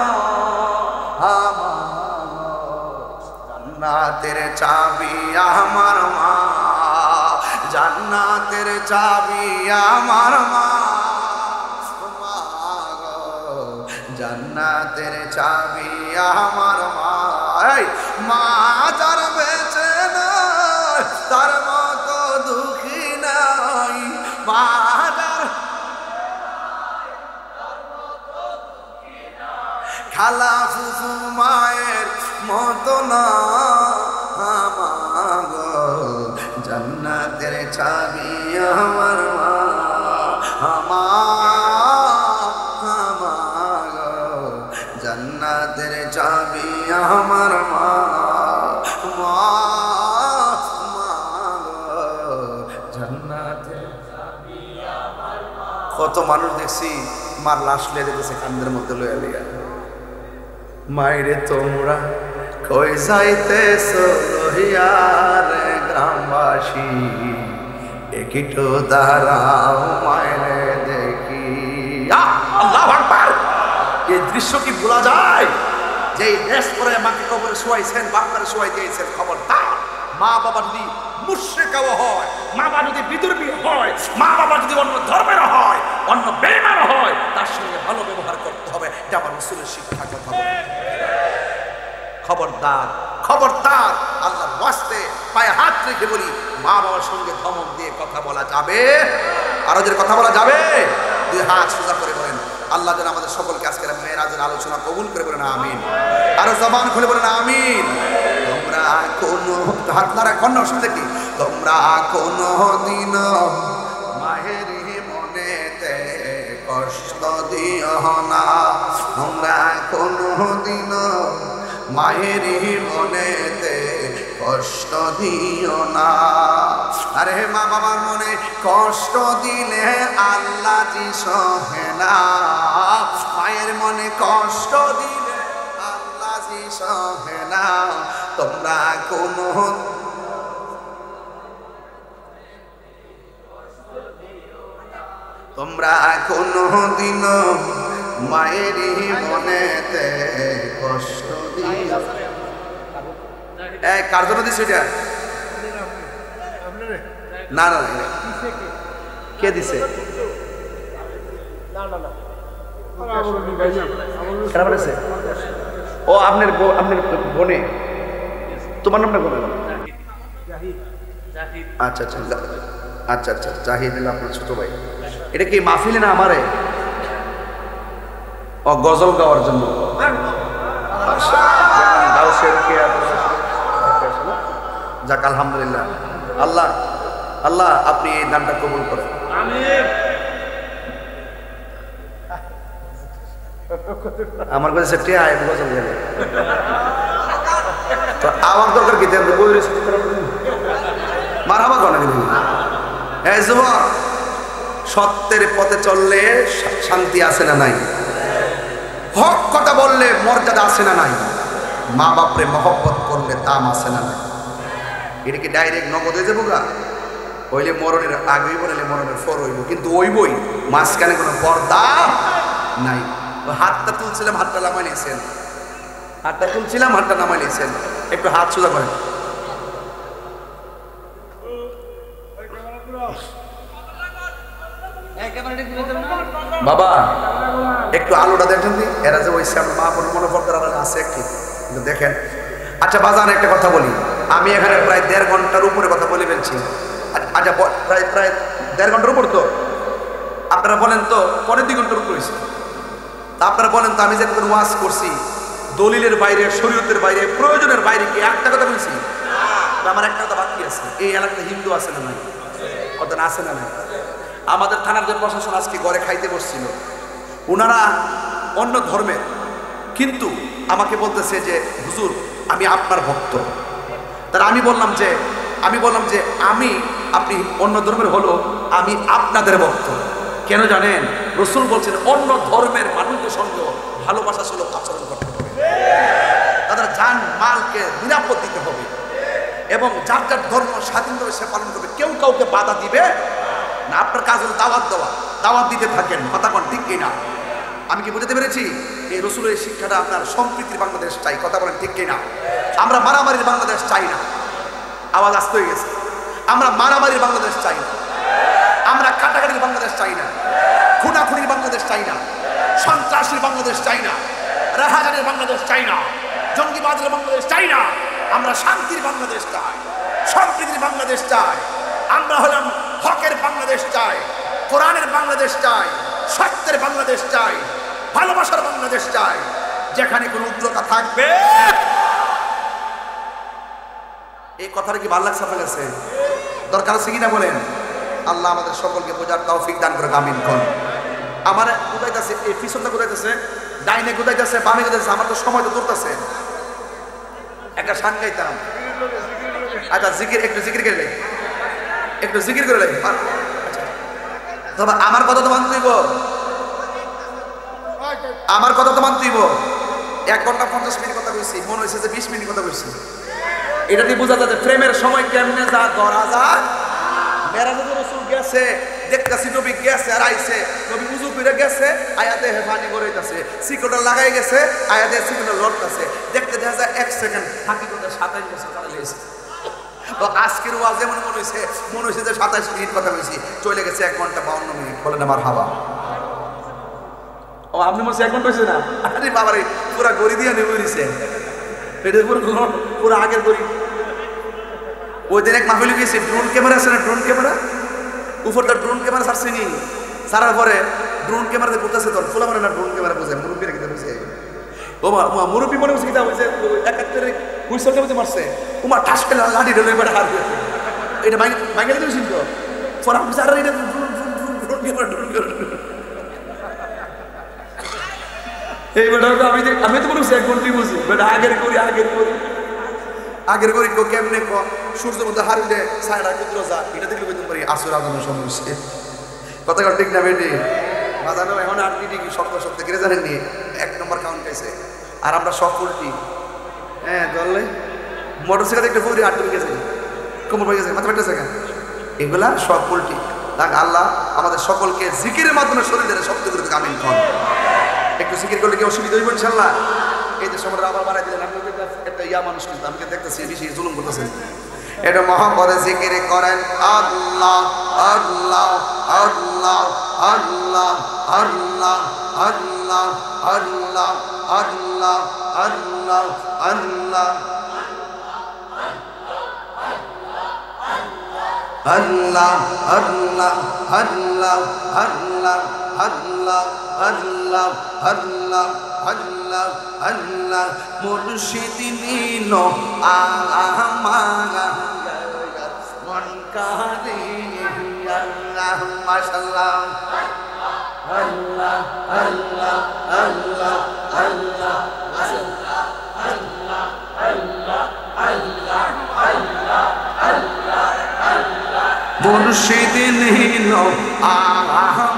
চাবি আমার মা, জান্নাতের চাবি আমার মা, মা গো জান্নাতের চাবি আমার মা। এই মা যার বেঁচে নাই তার মতো দুঃখী নাই, মা যার খালা ফুফু মায়ের মতো না, মা গো জান্নাতের চাবি আমার মা, মা গো জান্নাতের চাবি আমার মা, মা গো জান্নাতের চাবি আমার মা। কত মানুষ দেখছি মার লাশ লিয়ে দেখেছে কান্দের মধ্যে লইয়া লিয়া, মাইরে তোমরা কই যাইতেছো রহিয়ারে গ্রামবাসী, একটু দাঁড়াও মাইরে দেখি। আল্লাহু আকবার! এই দৃশ্য কি ভোলা যায়? যেই দেশ করে মাকে কবরে শোয়াইছেন, বাপরে শোয়াই দিয়েছেন, খবরদার মা বাবা যদি মুশরিকও হয়, মা বাবা যদি বিদুর্বী হয়, মা বাবা যদি অন্য ধর্মের হয়, অন্য বেঈমান হয়, তার সঙ্গে ভালো ব্যবহার করতে হবে। এটা আমার রাসূলের শিক্ষা কথা। খবরদার খবরদার, আল্লাহর ওয়াস্তে পায়ে হাত রেখে বলি, মা বাবার সঙ্গে ধমক দিয়ে কথা বলা যাবে? আরো যে কথা বলা যাবে? দুই হাত সোজা করে বলেন, আল্লাহ যেন আমাদের সকলকে আজকের মেরাজের আলোচনা কবুল করে বলেন আমিন। আরো জবান খুলে বলেন আমিন। তোমরা কোনো হাত নাড়া কন্যা অসুবিধা কি? তোমরা কোনো দিন মায়ের মনেতে কষ্ট দিও না, তোমরা কোনো দিন মায়ের মনেতে কষ্ট দিও না। আরে মা বাবার মনে কষ্ট দিলে আল্লাহ জি সহে না, মায়ের মনে কষ্ট দিলে আল্লাহ জি সহে না। তোমরা কোনো তোমরা কোনো দিন মায়ের মনেতে কষ্ট দিও না। কার জন্য দিছে এটা? না না কে দিছে? ও আপনার বোনে, তোমার নামটা বলে? আচ্ছা আচ্ছা আচ্ছা আচ্ছা, জাহিদ আপনার ছোট ভাই। এটা কি মাহফিলে না আমারে? ও গজল গাওয়ার জন্য। যাক আলহামদুলিল্লাহ, আল্লাহ আল্লাহ আপনি এই দানটা কবুল করেন। আমার কাছে গজল গেলে তো আমার দরকার কি? মারহাবা করেন। এই যুবক, সত্যের পথে চললে শান্তি আছে না নাই? হক কথা বললে মর্যাদা আছে না নাই? মা বাপরে মহব্বত করলে দাম আছে না নাই? এটা কি ডাইরেক্ট নগদ হয়ে যাবো গা? হইলে মরণের আগে হইব, নাহলে মরণের পর হইব, কিন্তু ওই বই মাঝখানে কোনো পর্দা নাই। হাতটা তুলছিলাম, হাতটা নামাই নিয়েছেন, হাতটা তুলছিলাম, হাতটা নামাই নিয়েছেন। একটু হাত সোজা করেন। বাবা একটু আলোটা দেখেন, এরা যে ওই মা বোন মনে পড়তার আছে একটু কিন্তু দেখেন। আচ্ছা বাজান একটা কথা বলি, আমি এখানে প্রায় 1.5 ঘন্টার উপরে কথা বলে ফেলছি। আচ্ছা প্রায় 1.5 ঘন্টার উপর তো আপনারা বলেন তো, 2.5 ঘন্টার উপর হয়েছে। তা আপনারা বলেন তো, আমি যে কোনো ওয়াজ করছি দলিলের বাইরে, শরীয়তের বাইরে, প্রয়োজনের বাইরে কি একটা কথা বলছি? আমার একটা কথা বাকি আছে। এই এলাকাতে হিন্দু আছে না নাই? কথা আছে না নাই? আমাদের থানার যে প্রশাসন আজকে ঘরে খাইতে বসছিল, ওনারা অন্য ধর্মের, কিন্তু আমাকে বলতেছে যে হুজুর আমি আপনার ভক্ত। তারা আমি বললাম যে আমি আপনি অন্য ধর্মের হলো আমি আপনাদের ভক্ত। কেন জানেন? রসুল বলছেন অন্য ধর্মের মানুষদের সঙ্গে ভালোবাসা সুলভ আচরণ করতে হবে, তাদের জান মালকে নিরাপদ দিতে হবে, এবং যার যার ধর্ম স্বাধীনভাবে সে পালন করবে, কেউ কাউকে বাধা দিবে না। আপনার কাজ হলো দাওয়াত দেওয়া, দাওয়াত দিতে থাকেন। কথা কন ঠিক কিনা? আমি কি বুঝতে পেরেছি? এই রসুলের শিক্ষাটা আপনার সম্প্রীতির বাংলাদেশ চাই। কথা বলেন ঠিক কিনা? আমরা মারামারির বাংলাদেশ চাই না। আওয়াজ আসতে হয়ে গেছে। আমরা মারামারির বাংলাদেশ চাই না, আমরা কাটাকাটির বাংলাদেশ চাই না, খুনাখুনির বাংলাদেশ চাই না, সন্ত্রাসীর বাংলাদেশ চাই না, রাহাজানের বাংলাদেশ চাই না, জঙ্গিবাদের বাংলাদেশ চাই না। আমরা শান্তির বাংলাদেশ চাই, সম্প্রীতির বাংলাদেশ চাই। আমরা হলাম হকের বাংলাদেশ চাই, কোরআনের বাংলাদেশ চাই, সত্যের বাংলাদেশ চাই, ভালোবাসার বাংলাদেশ চাই, যেখানে কোনো উগ্রতা থাকবে। এই কথাটা কি ভালো লাগছে আপনার কাছে? দরকার আছে কিনা বলেন? আল্লাহ আমাদের সকলকে বোঝার তৌফিক দান করে, আমিন কোন। আমার কোথাইতেছে এই পিছনটা কোথাইতেছে, ডাইনে কোথাইতেছে, বামে কোথাইতেছে, আমার তো সময় তো দূরতেছে। একটা শান গাইতাম, আচ্ছা জিকির একটু জিকির করে একটু জিকির করে তবে আমার কথা তো মানতে হইব, আমার কথা তো মানতে হইব। 1 ঘন্টা 50 মিনিট কথা কইছি, মনে হয়েছে যে 20 মিনিট কথা কইছি। এটা দিয়ে বোঝা যায় যে প্রেমের সময় কেমনে যা ধরা যায়। মেরাজে রাসূল গেছে, দেখতেছি নবী গেছে আর আইছে, নবী উযু করে গেছে, আয়াতে হেফানি করাইতাছে, সিকোটা লাগাই গেছে, আয়াতে সিকোটা লড়তাছে, দেখতে দেখা যায় 1 সেকেন্ড হাকিকতে 27 বছর কাটা লেগেছে। তো আজকের ওয়াজ যেমন মনে হয়েছে যে 27 মিনিট কথা কইছি, চলে গেছে 1 ঘন্টা 52 মিনিট। বলেন আমার হাওয়া। ও আপনি মনে 1 ঘন্টা হয়েছে না? আরে বাবারে, পুরা গড়ি দিয়ে নেমে নিছে, এটা পুরো আগের গড়ি। ওই দিন এক মাহফিলে গেছি, ড্রোন ক্যামেরা আছে না, ড্রোন ক্যামেরা, উপরটা ড্রোন ক্যামেরা ছাড়ছে নি, ছাড়ার পরে ড্রোন ক্যামেরাতে ঘুরতেছে, তোর ফোলা মানে না ড্রোন ক্যামেরা বোঝে, মুরব্বীরা কিনা বুঝে, ও মা মুরব্বী মনে করছে কিনা হয়েছে, 71 হুইসলটা মধ্যে মারছে, উমা ঠাস খেলে লাঠি ঢেলে এবার হার হয়েছে। এটা বাঙালি তো ছিল পরে আপনি আর এটা ড্রোন ক্যামেরা এই বেটা আমি তো মনে করছি 1 ঘন্টাই বুঝি, বেটা আগের করি কেমনে সূর্যের মধ্যে হারিলে ছায়া কুদ্র যা, এটা দেখলে বেতন পারি আসর আজানোর সময় হচ্ছে। কথা ঠিক না বেটি? বাজানো এখন 8 ডিগ্রি সপ্তাহ গিরে জানেননি, 1 নম্বর কাউন্ট হয়েছে। আর আমরা সব উল্টি, হ্যাঁ ধরলে মোটরসাইকেল একটা ফুরি 8 গেছে, কোমর হয়ে গেছে, মাথা পেটেছে কেন, এগুলা সব উল্টি। তাক আল্লাহ আমাদের সকলকে জিকিরের মাধ্যমে শরীরের শক্তি করে দিতে, আমিন কোন। একটু জিকির করলে কি অসুবিধা হইব ইনশাআল্লাহ? এই যে সময় আবার বাড়াই দিলেন, আমি একটা ইয়া মানুষ কিন্তু আমি দেখতেছি বেশি জুলুম করতেছে। এটা মহব্বতে জিকির করেন, আল্লাহ আল্লাহ আল্লাহ আল্লাহ আল্লাহ আল্লাহ আল্লাহ আল্লাহ আল্লাহ আল্লাহ আল্লাহ আল্লাহ আল্লাহ আল্লাহ আল্লাহ আল্লাহ আল্লাহ আল্লাহ আল্লাহ মুর্শিদ নিল আমার মন কারে আল্লাহ মাশাআল্লাহ আল্লাহ আল্লাহ আল্লাহ আল্লাহ আল্লাহ আল্লাহ আল্লাহ আল্লাহ আল্লাহ আল্লাহ আল্লাহ মুর্শিদ নিল আমার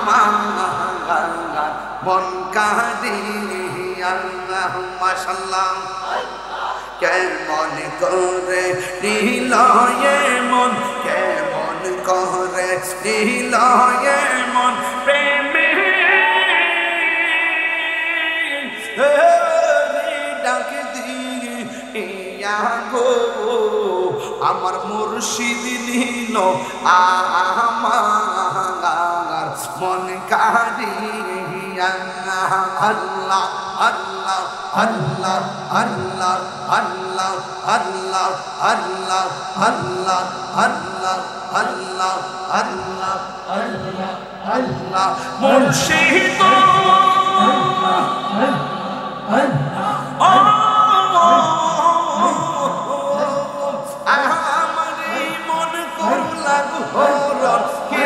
মন কারে আল্লাহ মাশাআল্লাহ কেমন করে নিল মন, কেমন করে নিল মন প্রেমে ডাক দিয়া গো আমার মুর্শিদ নিল আমার মন কারিয়া আল্লাহ আল্লাহ আল্লাহ আল্লাহ আল্লাহ আল্লাহ আল্লাহ আল্লাহ আল্লাহ আল্লাহ আল্লাহ আল্লাহ আল্লাহ মুর্শিদ আমারি মন করলা ঘোর কি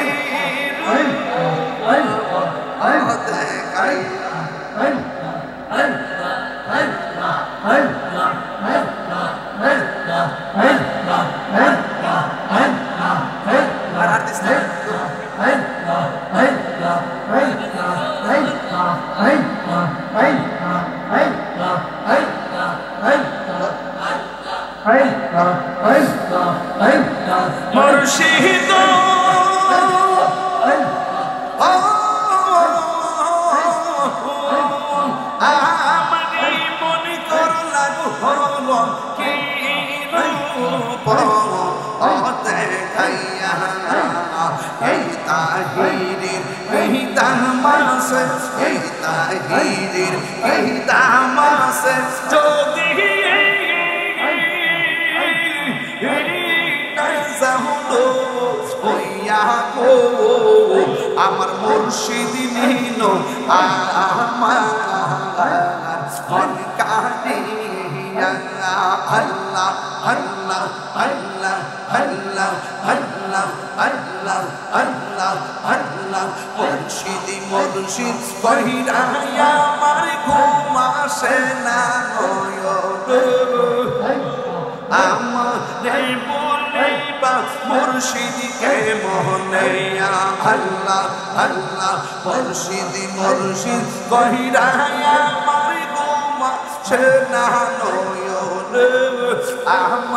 মুর্শিদ আমারি মন করলা ঘোর কি রূপ তাহিরির কি দাম আছে যদি আমার মুর্শিদ নিল আমার মন কাটিয়া আল্লাহ আল্লাহ আল্লাহ আল্লাহ আল্লাহ আল্লাহ আল্লাহ আল্লাহ মুর্শিদ মুর্শিদ কহিরা আমার ঘুম আসে না আমারে বলিবা মুর্শিদকে মোহনে আল্লাহ আল্লাহ মুর্শিদ মুর্শিদ কহিরা আমার ঘুম আসে না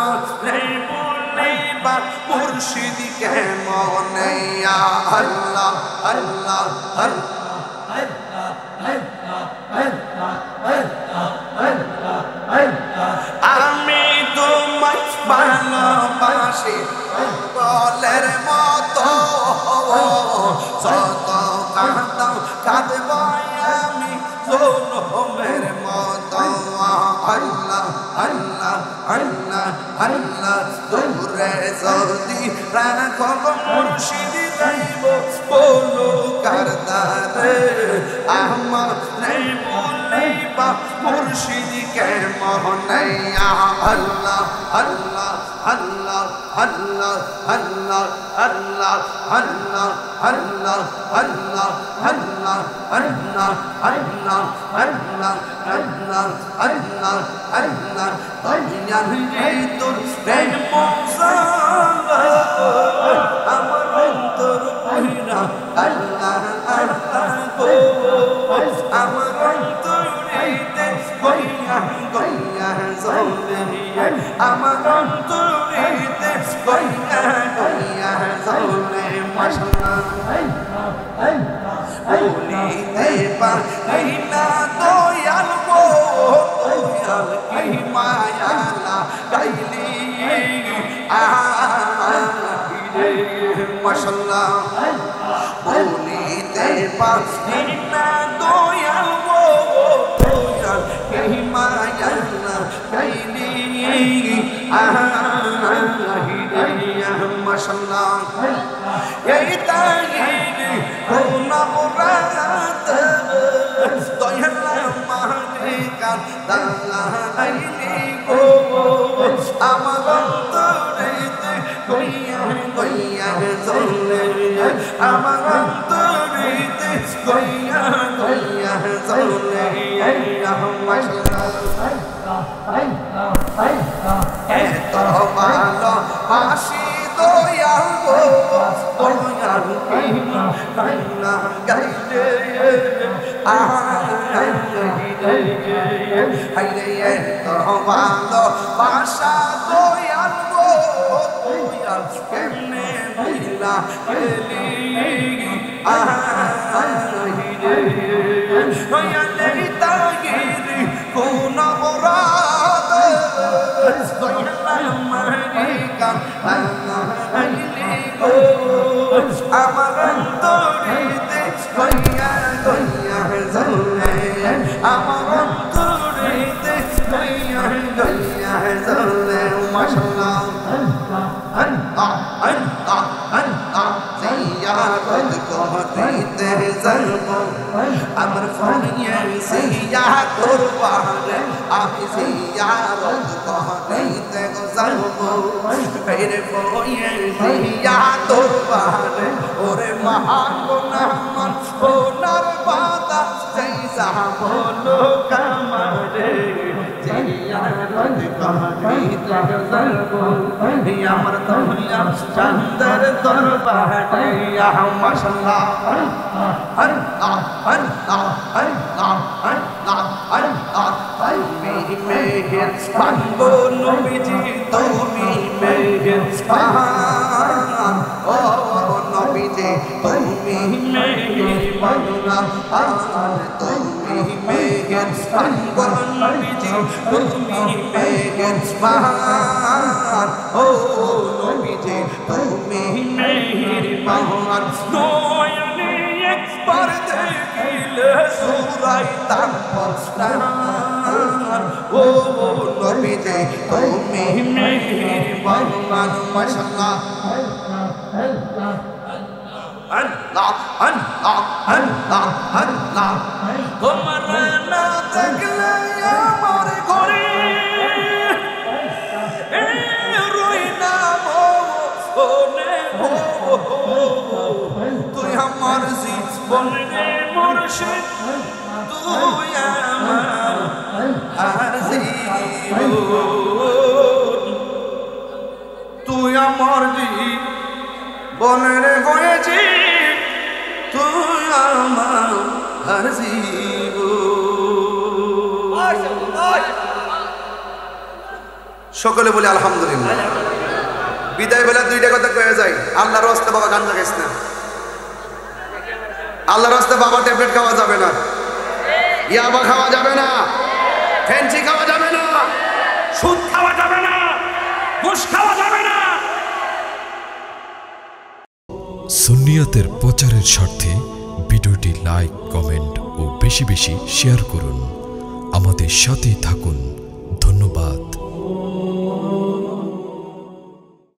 আমারে বলিবা মুর্শিদকে মোহনে আল্লাহ আল্লাহ আমি তোমায় ভালোবাসি বলের মতো শত কাঁদাও কাঁদব আমি জনমের মতো আল্লাহ আল্লাহ আল্লাহ আল্লাহ দূরে যদি রাখো মুর্শিদ যাইব বলো কারদারে আমার বলিবা মুর্শিদকে মোহনে আল্লাহ আল্লাহ আল্লাহ আল্লাহ আল্লাহ আল্লাহ আল্লাহ আল্লাহ আল্লাহ আল্লাহ আল্লাহ আল্লাহ আল্লাহ আল্লাহ আল্লাহ আল্লাহ তাইয়ারি তোর প্রেম মৌসালা আমার অন্তর কইরা আল্লাহ আল্লাহ গো আমার অন্তরেতে কইয়া কইয়া জলে আমার অন্তরেতে কইয়া কইয়া জলে মাশাআল্লাহ বলিতে পারি না দয়াল গো দয়াল কি মায়া লাগাইলি মাশাআল্লাহ বলিতে পারি না দয়াল গো দয়াল কি মায়া লাগাইলি মাশাআল্লাহ এই তাহিরি কোন মুরাদ দয়াল আমারে কাঁদাইলি গো আমার অন্তরেতে কইয়া কইয়া জলে আমার অন্তরেতে কইয়া কইয়া জলে মাশাআল্লাহ এত ভালো বাসি দয়াল গো দয়াল কি কান্না গাইলে হাইরে এত ভালো বাসা দয়াল গো দয়াল কেমনে দিলা গেলি দয়াল তাগিরি কোন মুরাদ দয়াল আমারে কাঁদাইলি গো আমার অন্তরেতে কইয়া কইয়া জলে আমার অন্তরেতে কইয়া কইয়া জলে মাশাআল্লাহ আল্লাহ আল্লাহ আল্লাহ জিয়ারত করতে যাব আমার ফরিয়ে সিয়া করবারে আমি জিয়ারত করতে যাব ফিরে ফরিয়ে সিয়া করবারে ওরে মহান গুনাহমান ওনার বাদা যেই বলো কামারে জিয়ারত করতে যাব আমার দয়া চন্দ্র দরবারে মাশাআল্লাহ আল্লাহ আল্লাহ আল্লাহ আল্লাহ আল্লাহ তুমি মেহেরবান গো নবীজি তুমি মেহেরবান ও নবীজি তুমি মেহেরবান তুমি মেহেরবান গো নবীজি তুমি মেহেরবান ও নবীজি তুমি মেহেরবান নয়নে একবার দেখিলে সুরাইতাম পস্তান ও নবীজি তুমি মেহেরবান মাশাআল্লাহ আল্লাহ আল্লাহ আল্লাহ আল্লাহ তোমার না দেখলে আমার ঘরে রই না মনে তুই আমার জীবনে মুর্শিদ তুই আমার আর জীবন তুই আমার জীবনের হয়েছি তুই আমার আর জীবন সকলে বলে আলহামদুলিল্লাহ বিদায় বেলা দুইটা কথা কয়ে যাই আল্লাহর রাস্তে বাবা গাঞ্জা খাইস না আল্লাহর রাস্তে বাবা ট্যাবলেট খাওয়া যাবে না ইয়াবা খাওয়া যাবে না ফেন্সি খাওয়া যাবে না সুদ খাওয়া যাবে না ঘুষ খাওয়া যাবে না সুন্নিয়তের প্রচারের স্বার্থে ভিডিওটি লাইক কমেন্ট ও বেশি বেশি শেয়ার করুন আমাদের সাথে থাকুন।